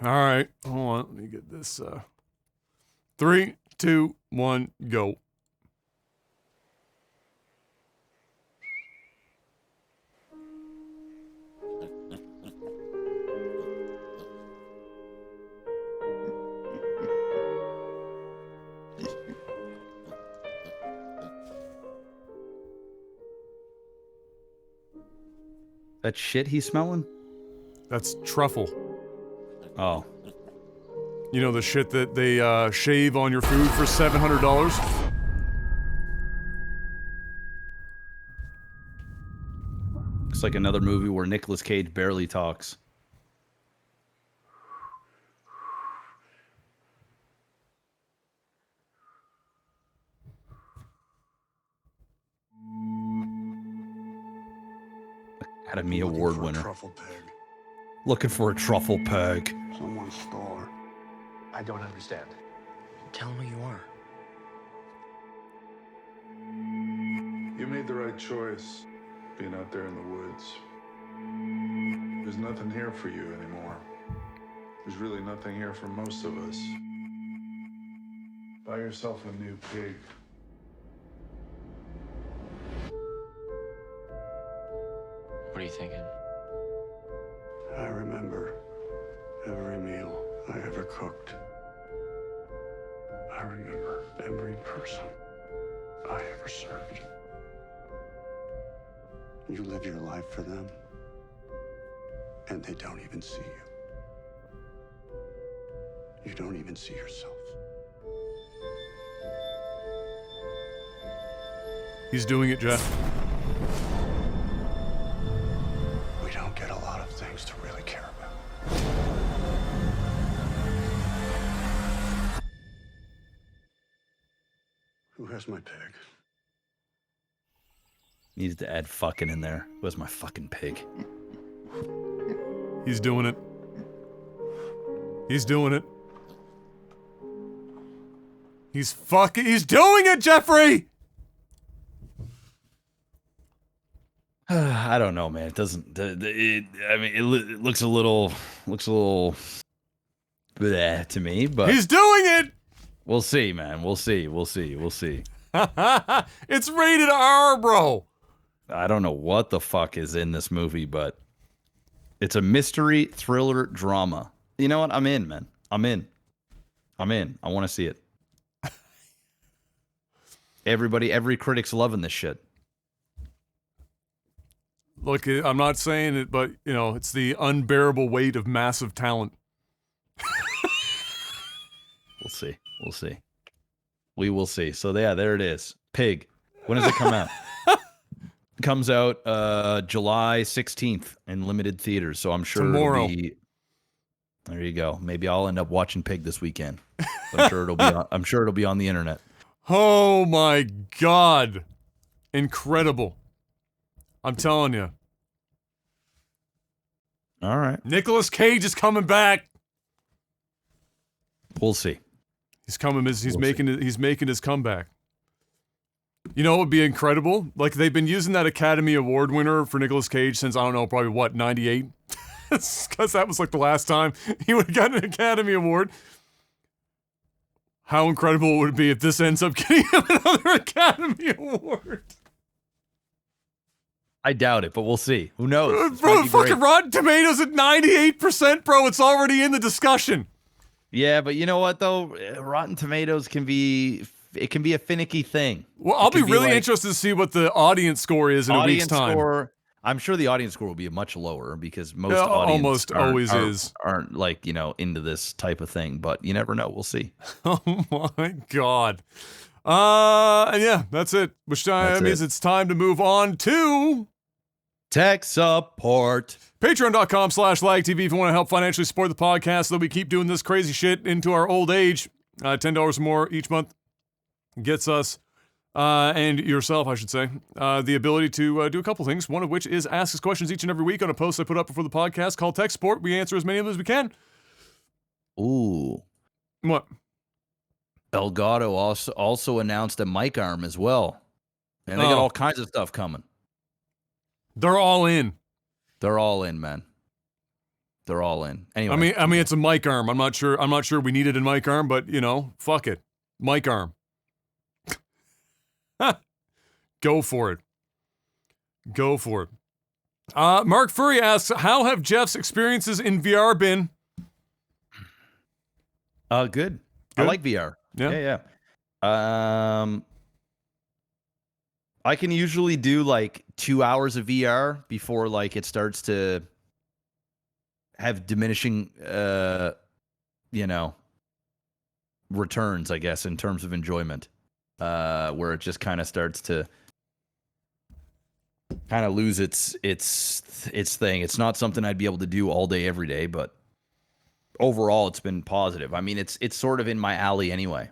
right, hold on. Let me get this. 3, 2, 1, go. That shit he's smelling? That's truffle. Oh. You know, the shit that they shave on your food for $700? Looks like another movie where Nicolas Cage barely talks. Academy Award winner. Truffle pig. Looking for a truffle peg. Someone's store. I don't understand. Tell him who you are. You made the right choice, being out there in the woods. There's nothing here for you anymore. There's really nothing here for most of us. Buy yourself a new pig. What are you thinking? I remember every meal I ever cooked. I remember every person I ever served. You live your life for them, and they don't even see you. You don't even see yourself. He's doing it, Jeff. We don't get a lot of things to really care about. Who has my pig? Needs to add fucking in there. Where's my fucking pig? He's doing it. He's doing it. He's doing it, Jeffrey! I don't know, man. It doesn't. It looks a little bleh to me, but He's doing it! we'll see, man. We'll see. It's rated R, bro. I don't know what the fuck is in this movie, but it's a mystery thriller drama. You know what? I'm in, man. I'm in. I want to see it. Every critic's loving this shit. Look, I'm not saying it, but, you know, it's the unbearable weight of massive talent. We'll see. We will see. So, yeah, there it is. Pig. When does it come out? It comes out July 16th in limited theaters. So I'm sure Tomorrow. It'll be... There you go. Maybe I'll end up watching Pig this weekend. I'm sure it'll be on the internet. Oh my God. Incredible. I'm telling you. All right. Nicolas Cage is coming back. We'll see. He's coming. He's making his comeback. You know what would be incredible? Like, they've been using that Academy Award winner for Nicolas Cage since, I don't know, probably what, 98? Because that was like the last time he would have gotten an Academy Award. How incredible would it be if this ends up getting him another Academy Award? I doubt it, but we'll see. Who knows? This Bro, might be fucking great. Rotten Tomatoes at 98%, bro. It's already in the discussion. Yeah, but you know what though? Rotten Tomatoes can be a finicky thing. Well, I'll be really like interested to see what the audience score is in a week's time. Score, I'm sure the audience score will be much lower because most Yeah, audience almost always is. aren't like, you know, into this type of thing, but you never know. We'll see. Oh my God. And yeah, that's it. Which means it's time to move on to Tech support. Patreon.com/LagTV if you want to help financially support the podcast so that we keep doing this crazy shit into our old age. $10 more each month gets us, and yourself, I should say, the ability to do a couple things, one of which is ask us questions each and every week on a post I put up before the podcast called Tech Support. We answer as many of them as we can. Ooh. What? Elgato also announced a mic arm as well. And they got all kinds of stuff coming. They're all in. They're all in, man. They're all in. Anyway. I mean, it's a mic arm. I'm not sure we needed a mic arm, but you know, fuck it. Mic arm. Go for it. Go for it. Mark Furry asks, how have Jeff's experiences in VR been? Good. I like VR. Yeah. Yeah. I can usually do like 2 hours of VR before like it starts to have diminishing, returns, I guess, in terms of enjoyment, where it just kind of starts to kind of lose its thing. It's not something I'd be able to do all day, every day, but overall, it's been positive. I mean, it's sort of in my alley anyway.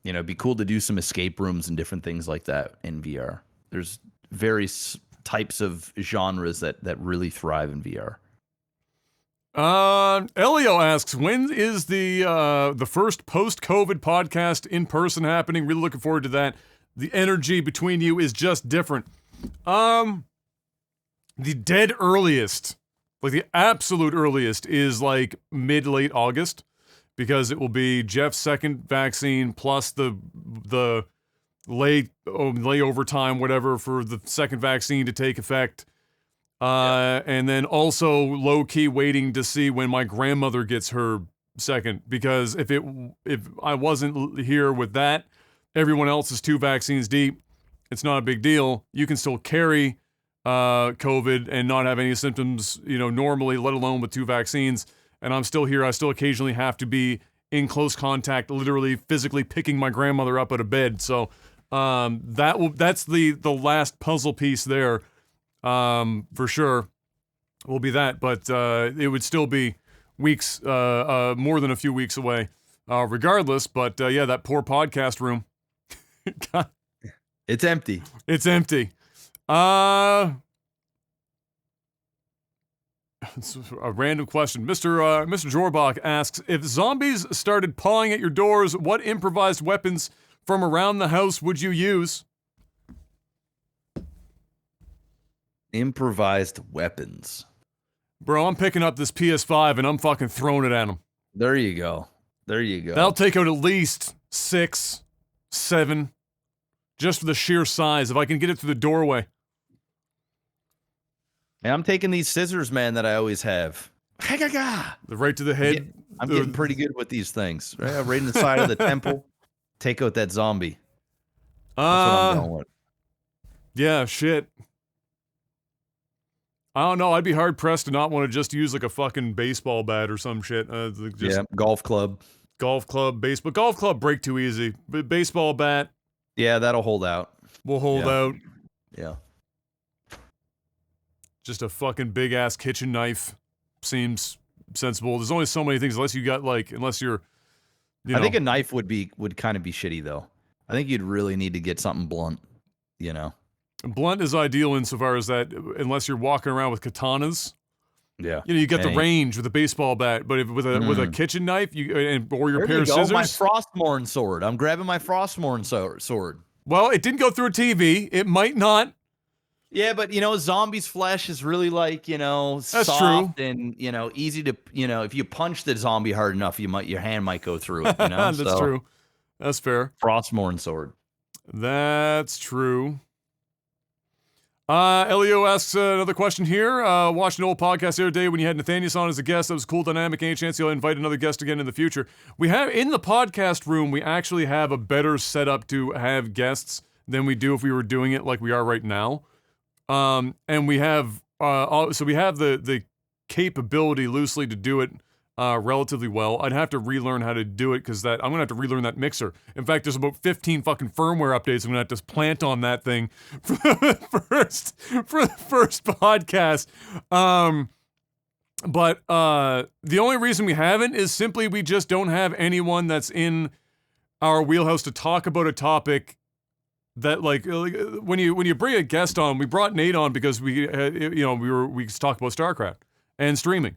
You know, it'd be cool to do some escape rooms and different things like that in VR. There's various types of genres that really thrive in VR. Elio asks, when is the first post-COVID podcast in person happening? Really looking forward to that. The energy between you is just different. The dead earliest, like the absolute earliest, is like mid-late August, because it will be Jeff's second vaccine plus the layover time, whatever, for the second vaccine to take effect. And then also low-key waiting to see when my grandmother gets her second, because if I wasn't here with that, everyone else is 2 vaccines deep. It's not a big deal. You can still carry COVID and not have any symptoms, normally, let alone with 2 vaccines. And I'm still here. I still occasionally have to be in close contact, literally physically picking my grandmother up out of bed. So that's the last puzzle piece there. For sure will be that, but it would still be weeks, more than a few weeks away, regardless. But yeah, that poor podcast room. It's empty. It's empty. It's a random question. Mr. Jorbach asks, if zombies started pawing at your doors, what improvised weapons from around the house would you use? Improvised weapons. Bro, I'm picking up this PS5 and I'm fucking throwing it at them. There you go. That'll take out at least 6, 7, just for the sheer size, if I can get it through the doorway. And I'm taking these scissors, man, that I always have. Right to the head. I'm getting pretty good with these things. Right in the side of the temple. Take out that zombie. That's what I'm going with. Yeah, shit. I don't know. I'd be hard pressed to not want to just use like a fucking baseball bat or some shit. Golf club. Golf club, baseball. Golf club break too easy. But baseball bat. Yeah, that'll hold out. We'll hold out. Yeah. Just a fucking big ass kitchen knife seems sensible. There's only so many things unless you're. I think a knife would kind of be shitty though. I think you'd really need to get something blunt. Blunt is ideal insofar as that, unless you're walking around with katanas. Yeah. You get the range with a baseball bat, but with a kitchen knife, or your pair of scissors. My Frostmourne sword. I'm grabbing my Frostmourne sword. Well, it didn't go through a TV. It might not. Yeah, but zombie's flesh is really like, That's soft true. and easy to, if you punch the zombie hard enough, your hand might go through it. That's true. That's fair. Frostmourne sword. That's true. Elio asks another question here. Watched an old podcast the other day when you had Nathanius on as a guest. That was a cool dynamic. Any chance you'll invite another guest again in the future? We have, in the podcast room, we actually have a better setup to have guests than we do if we were doing it like we are right now. And we have, so we have the capability loosely to do it relatively well. I'd have to relearn how to do it because I'm gonna have to relearn that mixer. In fact, there's about 15 fucking firmware updates I'm gonna have to plant on that thing for the first podcast. But the only reason we haven't is simply we just don't have anyone that's in our wheelhouse to talk about a topic that like when you bring a guest on. We brought Nate on because we talked about StarCraft and streaming.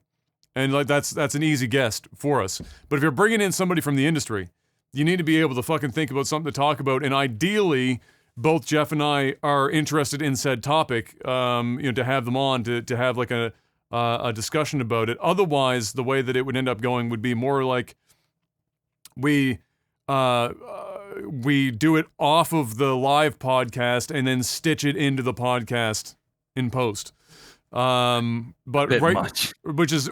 And like that's an easy guest for us. But if you're bringing in somebody from the industry, you need to be able to fucking think about something to talk about. And ideally, both Jeff and I are interested in said topic. To have them on to have like a discussion about it. Otherwise, the way that it would end up going would be more like we do it off of the live podcast and then stitch it into the podcast in post. But Bit right, much. which is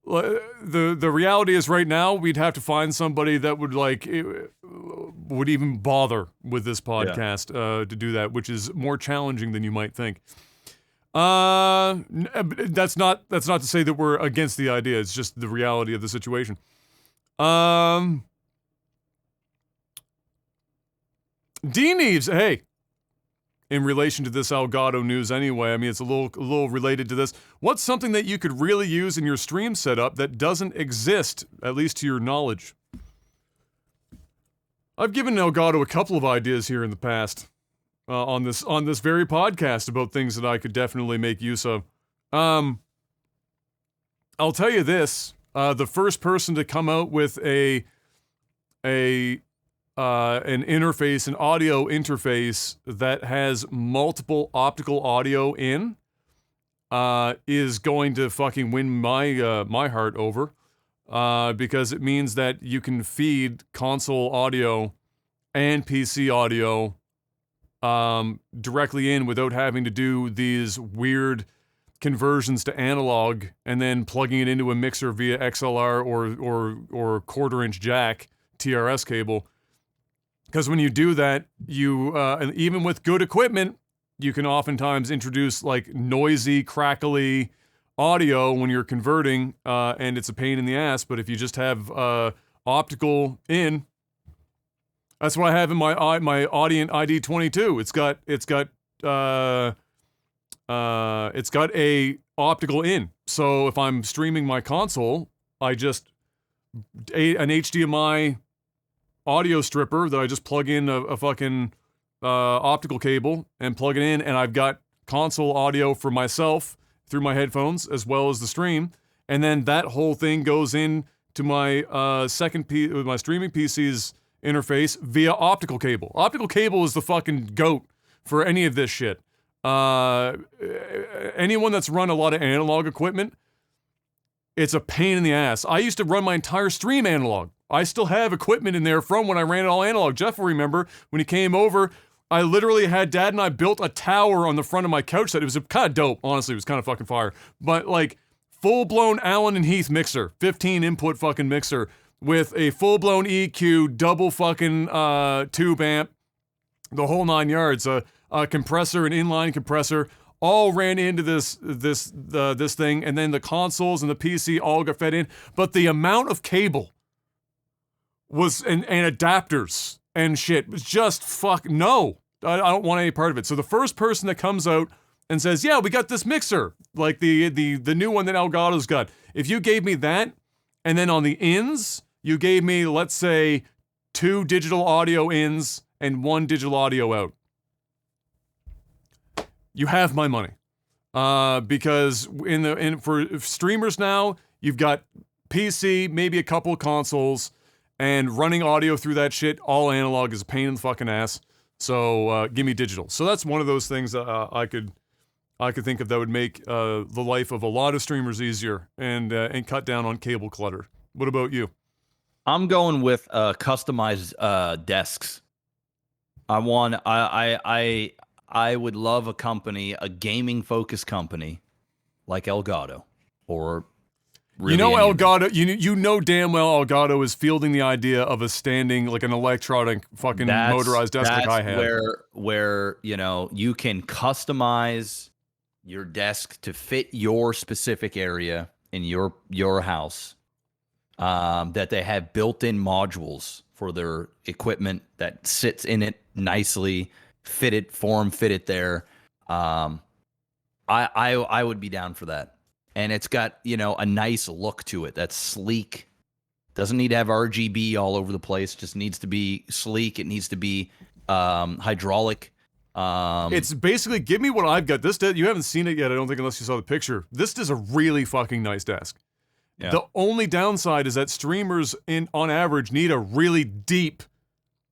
the reality is right now we'd have to find somebody that would would even bother with this podcast to do that, which is more challenging than you might think. That's not to say that we're against the idea. It's just the reality of the situation. D Neves, hey. In relation to this Elgato news anyway, I mean, it's a little related to this. What's something that you could really use in your stream setup that doesn't exist, at least to your knowledge? I've given Elgato a couple of ideas here in the past on this very podcast about things that I could definitely make use of. I'll tell you this, the first person to come out with an interface, an audio interface that has multiple optical audio in, is going to fucking win my heart over, because it means that you can feed console audio and PC audio directly in without having to do these weird conversions to analog and then plugging it into a mixer via XLR or quarter-inch jack TRS cable. Because when you do that, and even with good equipment, you can oftentimes introduce like noisy, crackly audio when you're converting, and it's a pain in the ass. But if you just have optical in, that's what I have in my Audient ID22. It's got a optical in. So if I'm streaming my console, I just an HDMI audio stripper that I just plug in a fucking optical cable and plug it in, and I've got console audio for myself through my headphones as well as the stream, and then that whole thing goes in to my my streaming PC's interface via optical cable. Optical cable is the fucking goat for any of this shit. Anyone that's run a lot of analog equipment, it's a pain in the ass. I used to run my entire stream analog. I still have equipment in there from when I ran it all analog. Jeff will remember when he came over, I literally had Dad and I built a tower on the front of my couch set. It was kind of dope, honestly. It was kind of fucking fire. But like, full-blown Allen and Heath mixer, 15 input fucking mixer with a full-blown EQ, double fucking tube amp, the whole 9 yards, a compressor, an inline compressor, all ran into this thing, and then the consoles and the PC all got fed in. But the amount of cable was and adapters and shit was just fuck no. I don't want any part of it. So the first person that comes out and says, "Yeah, we got this mixer, like the new one that Elgato's got." If you gave me that, and then on the ins, you gave me, let's say, 2 digital audio ins and 1 digital audio out, you have my money. Because for streamers now, you've got PC, maybe a couple of consoles, and running audio through that shit, all analog, is a pain in the fucking ass. So give me digital. So that's one of those things that I could think of that would make the life of a lot of streamers easier and cut down on cable clutter. What about you? I'm going with customized desks. I would love a company, a gaming focused company like Elgato, or really Elgato, you know damn well Elgato is fielding the idea of a standing, like an electronic fucking motorized desk like I have. Where you can customize your desk to fit your specific area in your house. That they have built-in modules for their equipment that sits in it nicely, fitted there. I would be down for that. And it's got, a nice look to it that's sleek. Doesn't need to have RGB all over the place. Just needs to be sleek. It needs to be hydraulic. It's basically, give me what I've got. You haven't seen it yet, I don't think, unless you saw the picture. This is a really fucking nice desk. Yeah. The only downside is that streamers, on average, need a really deep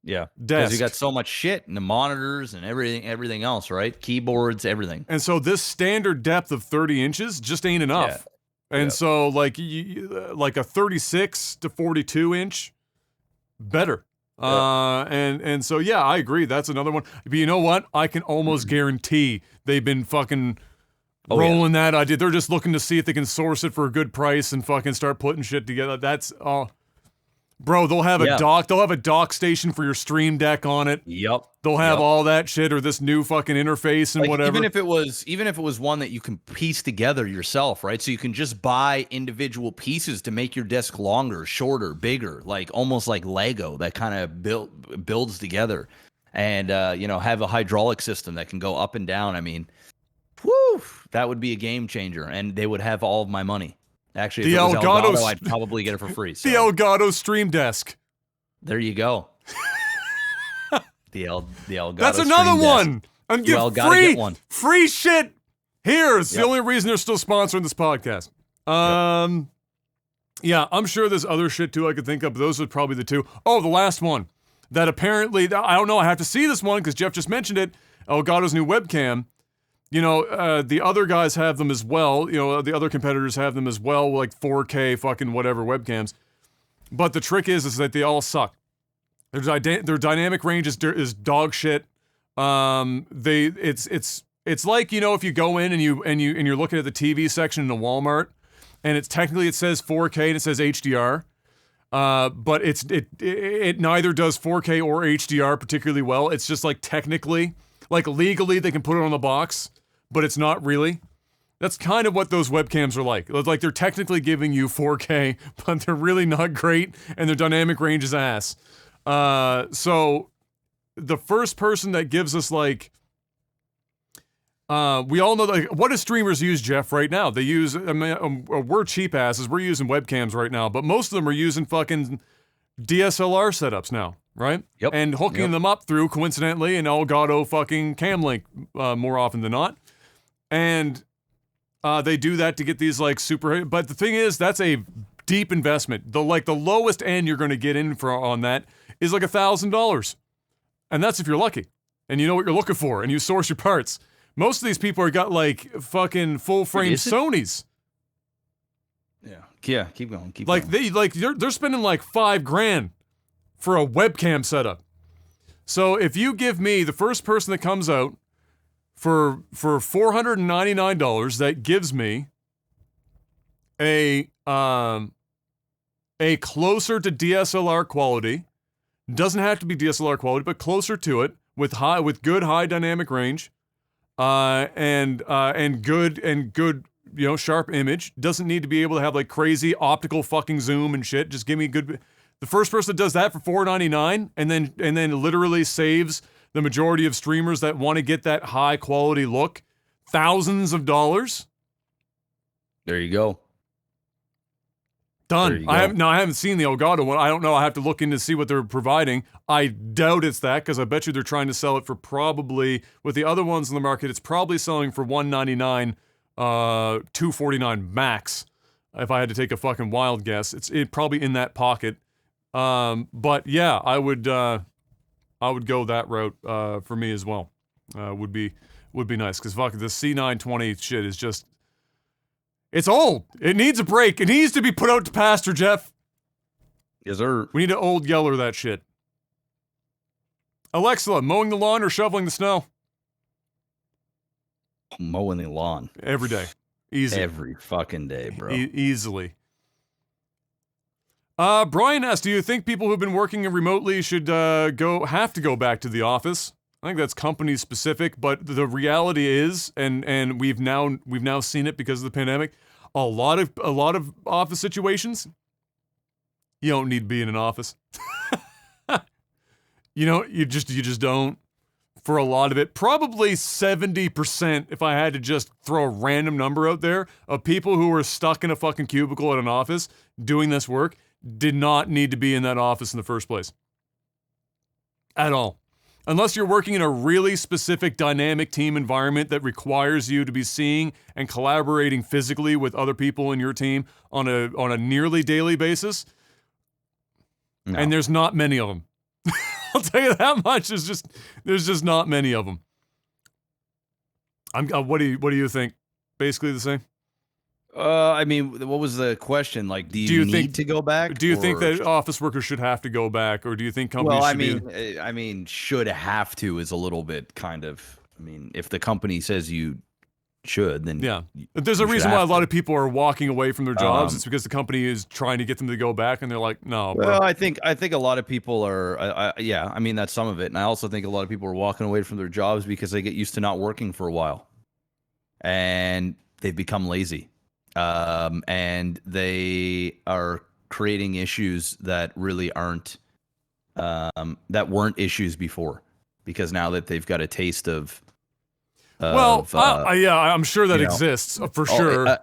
desk. Because you got so much shit, and the monitors and everything else, right? Keyboards, everything. And so this standard depth of 30 inches just ain't enough. Yeah. And so like like a 36 to 42 inch, better. Yeah. And so yeah, I agree. That's another one. But you know what? I can almost guarantee they've been fucking Oh, yeah. rolling that idea. They're just looking to see if they can source it for a good price and fucking start putting shit together. That's bro, they'll have a dock. They'll have a dock station for your Stream Deck on it. Yep. They'll have all that shit or this new fucking interface and Like, whatever. even if it was one that you can piece together yourself, right? So you can just buy individual pieces to make your desk longer, shorter, bigger, like almost like Lego that kind of builds together, and have a hydraulic system that can go up and down. I mean, whew, that would be a game changer, and they would have all of my money. Actually, if The it was Elgato Elgato, I'd probably get it for free. So. The Elgato Stream Desk. There you go. the Elgato. That's another Stream one. Desk. And You give all gotta get one. free shit. Here's the Yep. only reason they're still sponsoring this podcast. Yeah, I'm sure there's other shit too I could think of, but those are probably the two. Oh, the last one. That apparently, I don't know, I have to see this one because Jeff just mentioned it. Elgato's new webcam. The other guys have them as well. The other competitors have them as well, like 4K fucking whatever webcams. But the trick is that they all suck. Their dynamic range is dog shit. It's like, if you go in and you're looking at the TV section in a Walmart, and it says 4K and it says HDR. But it neither does 4K or HDR particularly well. It's just like technically, like legally they can put it on the box, but it's not really. That's kind of what those webcams are like. Like they're technically giving you 4K, but they're really not great, and their dynamic range is ass. So the first person that gives us like, we all know, like, what do streamers use, Jeff, right now? They use, we're cheap asses, we're using webcams right now, but most of them are using fucking DSLR setups now, right? Yep. And hooking them up through, coincidentally, an Elgato fucking cam link, more often than not. And they do that to get these like super, but the thing is, that's a deep investment. The lowest end you're going to get in on that is like $1,000. And that's if you're lucky and you know what you're looking for and you source your parts. Most of these people are got like fucking full frame Sonys. Yeah, keep going. They're spending like $5,000 for a webcam setup. So if you give me the first person that comes out for $499, that gives me a closer to DSLR quality. Doesn't have to be DSLR quality, but closer to it with good high dynamic range. And good, sharp image. Doesn't need to be able to have like crazy optical fucking zoom and shit. Just give me good. The first person that does that for $499 and then literally saves the majority of streamers that want to get that high quality look, thousands of dollars. There you go. Done. I haven't seen the Elgato one. I don't know. I have to look in to see what they're providing. I doubt it's that because I bet you they're trying to sell it for probably, with the other ones in the market, it's probably selling for $199, $249 max. If I had to take a fucking wild guess, it's probably in that pocket. But yeah, I would go that route for me as well. Would be nice because fuck the C920 shit is just. It's old. It needs a break. It needs to be put out to pasture, Jeff. Yes, sir. We need to old yeller that shit. Alexa, mowing the lawn or shoveling the snow? Mowing the lawn. Every day. Easy. Every fucking day, bro. Easily. Brian asks, do you think people who've been working remotely should have to go back to the office? I think that's company specific, but the reality is, and we've now seen it because of the pandemic, a lot of office situations, you don't need to be in an office. You just don't. For a lot of it, probably 70%, if I had to just throw a random number out there, of people who were stuck in a fucking cubicle at an office doing this work did not need to be in that office in the first place. At all. Unless you're working in a really specific dynamic team environment that requires you to be seeing and collaborating physically with other people in your team on a nearly daily basis. No. And there's not many of them. I'll tell you that much. There's just not many of them. What do you think? Basically the same? I mean, what was the question? Like, do you need to go back? Do you think that office workers should have to go back, or do you think companies should should have to is a little bit kind of. I mean, if the company says you should, then Yeah. There's a you should reason why a have lot to. of people are walking away from their jobs. Um, It's because the company is trying to get them to go back, and they're like, no, bro. Well, I think a lot of people are. Yeah, I mean that's some of it, and I also think a lot of people are walking away from their jobs because they get used to not working for a while, and they've become lazy, and they are creating issues that really aren't that weren't issues before, because now that they've got a taste of. Well, yeah, I'm sure that you know, exists for sure.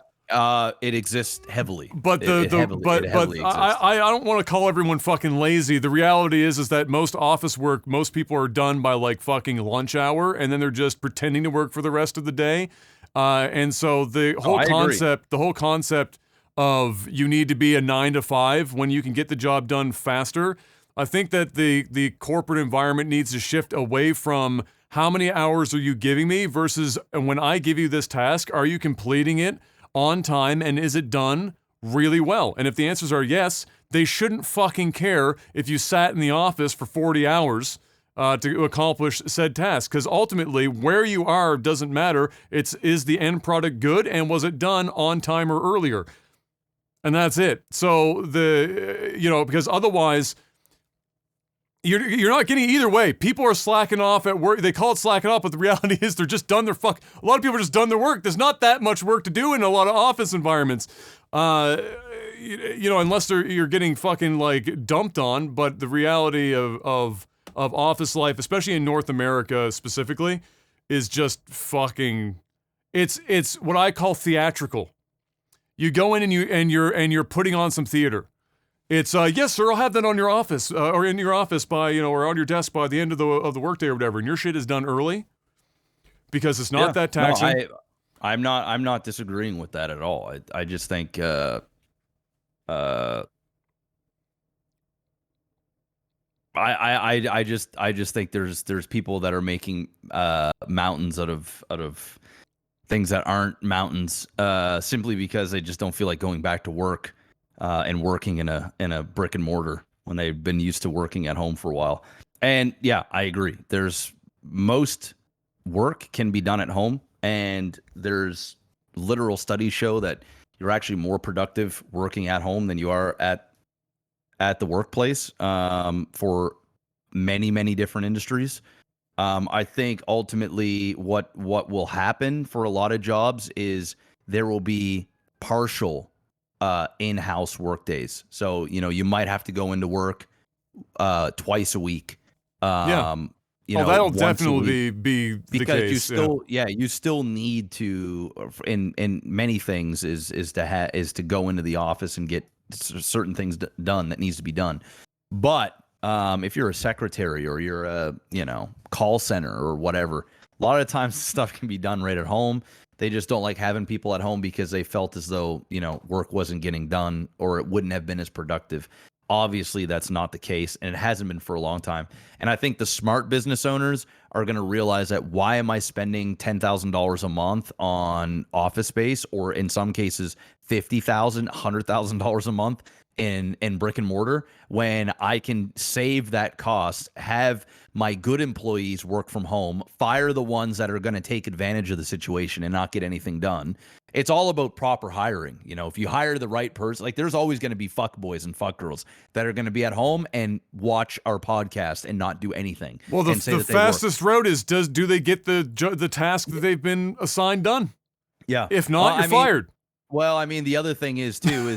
It exists heavily, But it heavily exists. I don't want to call everyone fucking lazy. The reality is that most office work, most people are done by like fucking lunch hour, and then they're just pretending to work for the rest of the day. And so the whole concept of you need to be a 9 to 5 when you can get the job done faster. I think that the corporate environment needs to shift away from how many hours are you giving me versus when I give you this task, are you completing it on time and is it done really well? And if the answers are yes, they shouldn't fucking care if you sat in the office for 40 hours to accomplish said task, because ultimately where you are doesn't matter. Is the end product good and was it done on time or earlier? And that's it. So because otherwise you're not getting either way. People are slacking off at work. They call it slacking off, but the reality is they're just done their fuck. A lot of people are just done their work. There's not that much work to do in a lot of office environments. Unless you're getting fucking like dumped on. But the reality of office life, especially in North America specifically, is just fucking. It's what I call theatrical. You go in and you're putting on some theater. It's yes, sir. I'll have that on your office or in your office by or on your desk by the end of the workday or whatever. And your shit is done early because it's not that taxing. No, I'm not disagreeing with that at all. I just think I just think there's people that are making mountains out of things that aren't mountains simply because they just don't feel like going back to work. And working in a brick and mortar when they've been used to working at home for a while. And yeah, I agree. There's most work can be done at home, and there's literal studies show that you're actually more productive working at home than you are at the workplace for many different industries. I think ultimately what will happen for a lot of jobs is there will be partial in-house work days. So, you might have to go into work twice a week. That'll definitely be the because case. You still need to in many things is to go into the office and get certain things done that needs to be done. But if you're a secretary or you're a call center or whatever, a lot of times stuff can be done right at home. They just don't like having people at home because they felt as though, work wasn't getting done or it wouldn't have been as productive. Obviously, that's not the case, and it hasn't been for a long time. And I think the smart business owners are going to realize that why am I spending $10,000 a month on office space, or in some cases $50,000, $100,000 a month in brick and mortar, when I can save that cost, have my good employees work from home, fire the ones that are going to take advantage of the situation and not get anything done. It's all about proper hiring. If you hire the right person, like there's always going to be fuck boys and fuck girls that are going to be at home and watch our podcast and not do anything. Well, the fastest route is do they get the task that they've been assigned done? Yeah. If not, you're fired. Well, I mean, the other thing is too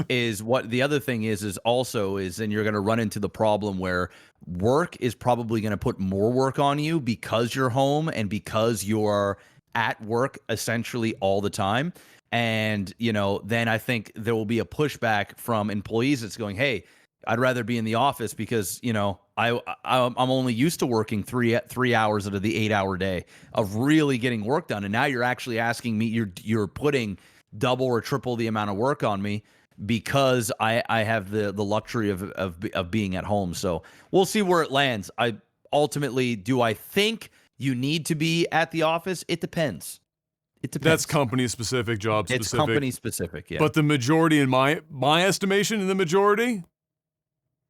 is what the other thing is then you're going to run into the problem where work is probably going to put more work on you because you're home and because you're at work essentially all the time. And, then I think there will be a pushback from employees that's going, hey, I'd rather be in the office because, I'm only used to working 3 hours out of the 8-hour day of really getting work done. And now you're actually asking me, you're putting double or triple the amount of work on me because I have the luxury of being at home. So we'll see where it lands. Do I think you need to be at the office? It depends. That's company specific, job specific. It's company specific, yeah. But the majority, in my estimation, probably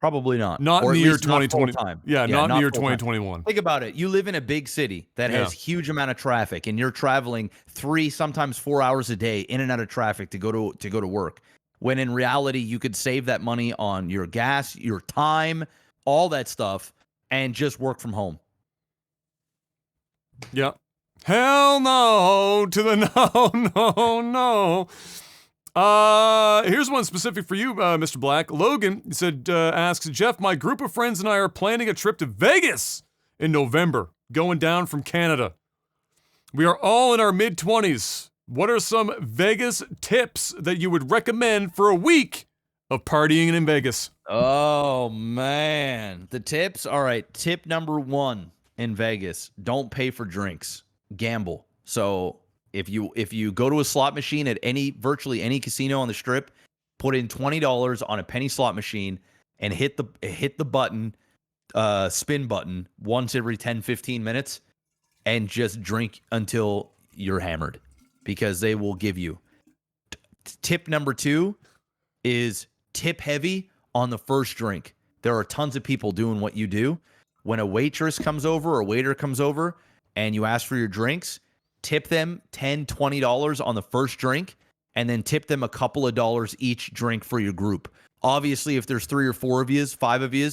Probably not. Not Or in at the year least not 2020. full-time. Yeah, not in the year full-time. 2021. Think about it. You live in a big city that has huge amount of traffic, and you're traveling 3, sometimes 4 hours a day in and out of traffic to go to work. When in reality, you could save that money on your gas, your time, all that stuff, and just work from home. Yeah. Hell no to the no. Here's one specific for you, Mr. Black. Logan said, asks, Jeff, my group of friends and I are planning a trip to Vegas in November, going down from Canada. We are all in our mid-20s. What are some Vegas tips that you would recommend for a week of partying in Vegas? Oh, man. The tips? All right. Tip number 1 in Vegas, don't pay for drinks. Gamble. So if you go to a slot machine at virtually any casino on the Strip, put in $20 on a penny slot machine and hit the button, spin button once every 10-15 minutes and just drink until you're hammered, because they will give you. Tip number 2 is tip heavy on the first drink. There are tons of people doing what you do. When a waitress comes over or a waiter comes over and you ask for your drinks, tip them $10, $20 on the first drink, and then tip them a couple of dollars each drink for your group. Obviously, if there's 3 or 4 of you, 5 of you,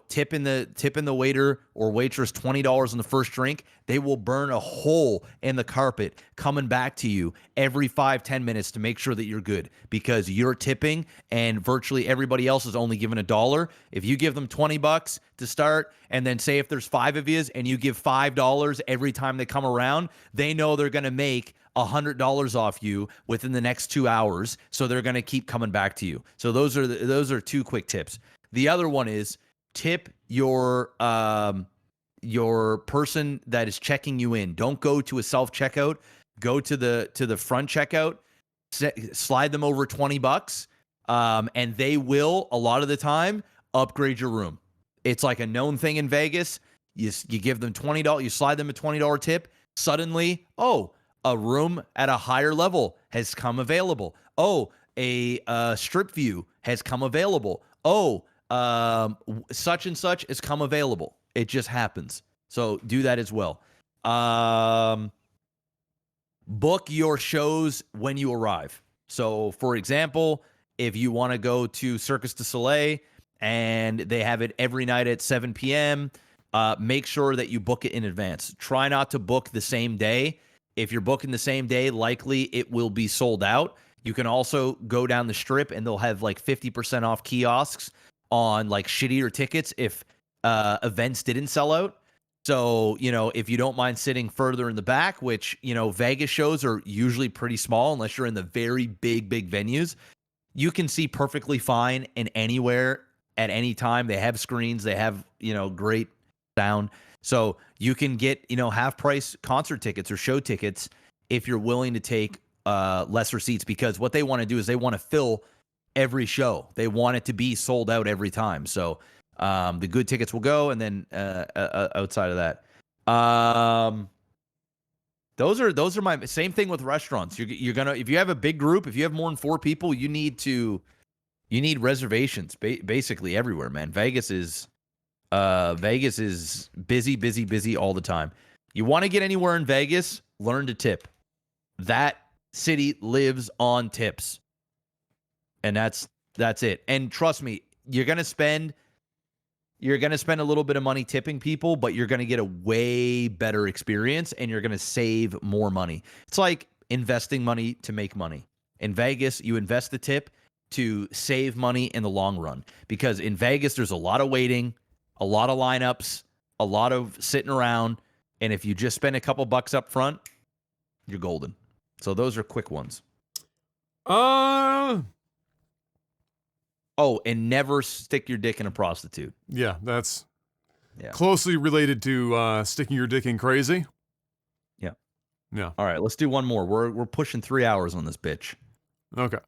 tipping the waiter or waitress $20 on the first drink, they will burn a hole in the carpet coming back to you every 5-10 minutes to make sure that you're good, because you're tipping and virtually everybody else is only given $1. If you give them $20 to start, and then say if there's 5 of you and you give $5 every time they come around, they know they're going to make $100 off you within the next 2 hours, so they're going to keep coming back to you. So those are 2 quick tips. The other one is tip your person that is checking you in. Don't go to a self-checkout. Go to the front checkout. Slide them over $20, and they will, a lot of the time, upgrade your room. It's like a known thing in Vegas. You give them $20. You slide them a $20 tip. Suddenly, a room at a higher level has come available. A strip view has come available. Such and such has come available. It just happens. So do that as well. Book your shows when you arrive. So, for example, if you want to go to Circus du Soleil and they have it every night at 7 p.m., make sure that you book it in advance. Try not to book the same day. If you're booking the same day, likely it will be sold out. You can also go down the Strip and they'll have like 50% off kiosks on like shittier tickets if events didn't sell out. So, if you don't mind sitting further in the back, which, Vegas shows are usually pretty small unless you're in the very big venues, you can see perfectly fine in anywhere at any time. They have screens, they have, great sound. So you can get, half price concert tickets or show tickets if you're willing to take lesser seats, because what they want to do is they want to fill every show. They want it to be sold out every time. So the good tickets will go, and then outside of that, those are my same thing with restaurants. You're gonna, if you have a big group, if you have more than 4 people, you need reservations basically everywhere, man. Vegas is busy all the time. You want to get anywhere in Vegas, learn to tip. That city lives on tips. And that's it. And trust me, you're going to spend a little bit of money tipping people, but you're going to get a way better experience and you're going to save more money. It's like investing money to make money. In Vegas, you invest the tip to save money in the long run, because in Vegas, there's a lot of waiting, a lot of lineups, a lot of sitting around. And if you just spend a couple bucks up front, you're golden. So those are quick ones. Oh, and never stick your dick in a prostitute. Yeah, that's closely related to sticking your dick in crazy. Yeah. Yeah. All right, let's do one more. We're pushing 3 hours on this bitch. Okay.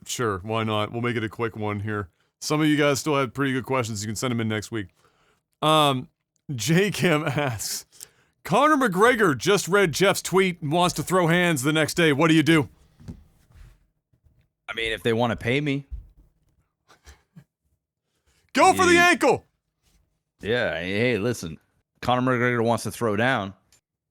Sure, why not? We'll make it a quick one here. Some of you guys still have pretty good questions. You can send them in next week. J. Kim asks, Conor McGregor just read Jeff's tweet and wants to throw hands the next day. What do you do? I mean, if they want to pay me. Go for the ankle. Yeah. Hey, listen, Conor McGregor wants to throw down.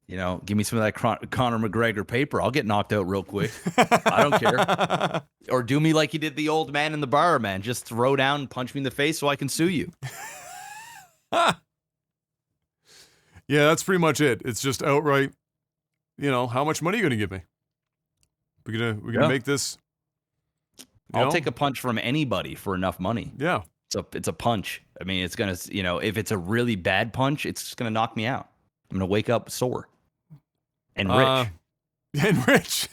You know, give me some of that Conor McGregor paper. I'll get knocked out real quick. I don't care. Or do me like you did the old man in the bar, man. Just throw down and punch me in the face so I can sue you. Yeah, that's pretty much it. It's just outright, you know, how much money are you gonna give me? We're gonna make this. I'll take a punch from anybody for enough money. Yeah. It's a punch. I mean, it's gonna, you know, if it's a really bad punch, it's just gonna knock me out. I'm gonna wake up sore and rich. And rich.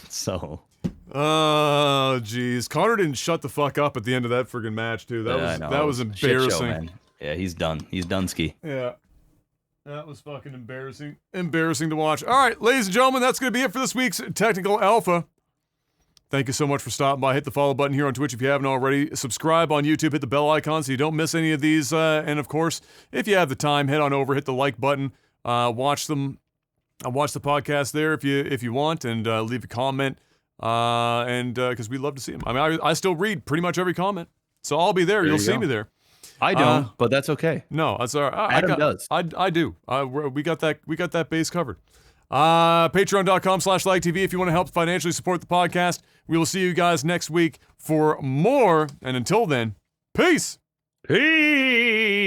So. Oh, geez. Conor didn't shut the fuck up at the end of that friggin' match, too. That was embarrassing. Shit show, man. Yeah, he's done. He's done ski. Yeah. That was fucking embarrassing. Embarrassing to watch. All right, ladies and gentlemen, that's going to be it for this week's Technical Alpha. Thank you so much for stopping by. Hit the follow button here on Twitch if you haven't already. Subscribe on YouTube. Hit the bell icon so you don't miss any of these. And, of course, if you have the time, head on over, hit the like button. Watch them. Watch the podcast there if you want, and leave a comment. Because we love to see them. I mean, I still read pretty much every comment. So I'll be there. You'll see me there. I don't, but that's okay. No, that's all right. Adam does. I do. We got that base covered. Patreon.com/LikeTV if you want to help financially support the podcast. We will see you guys next week for more. And until then, peace. Peace.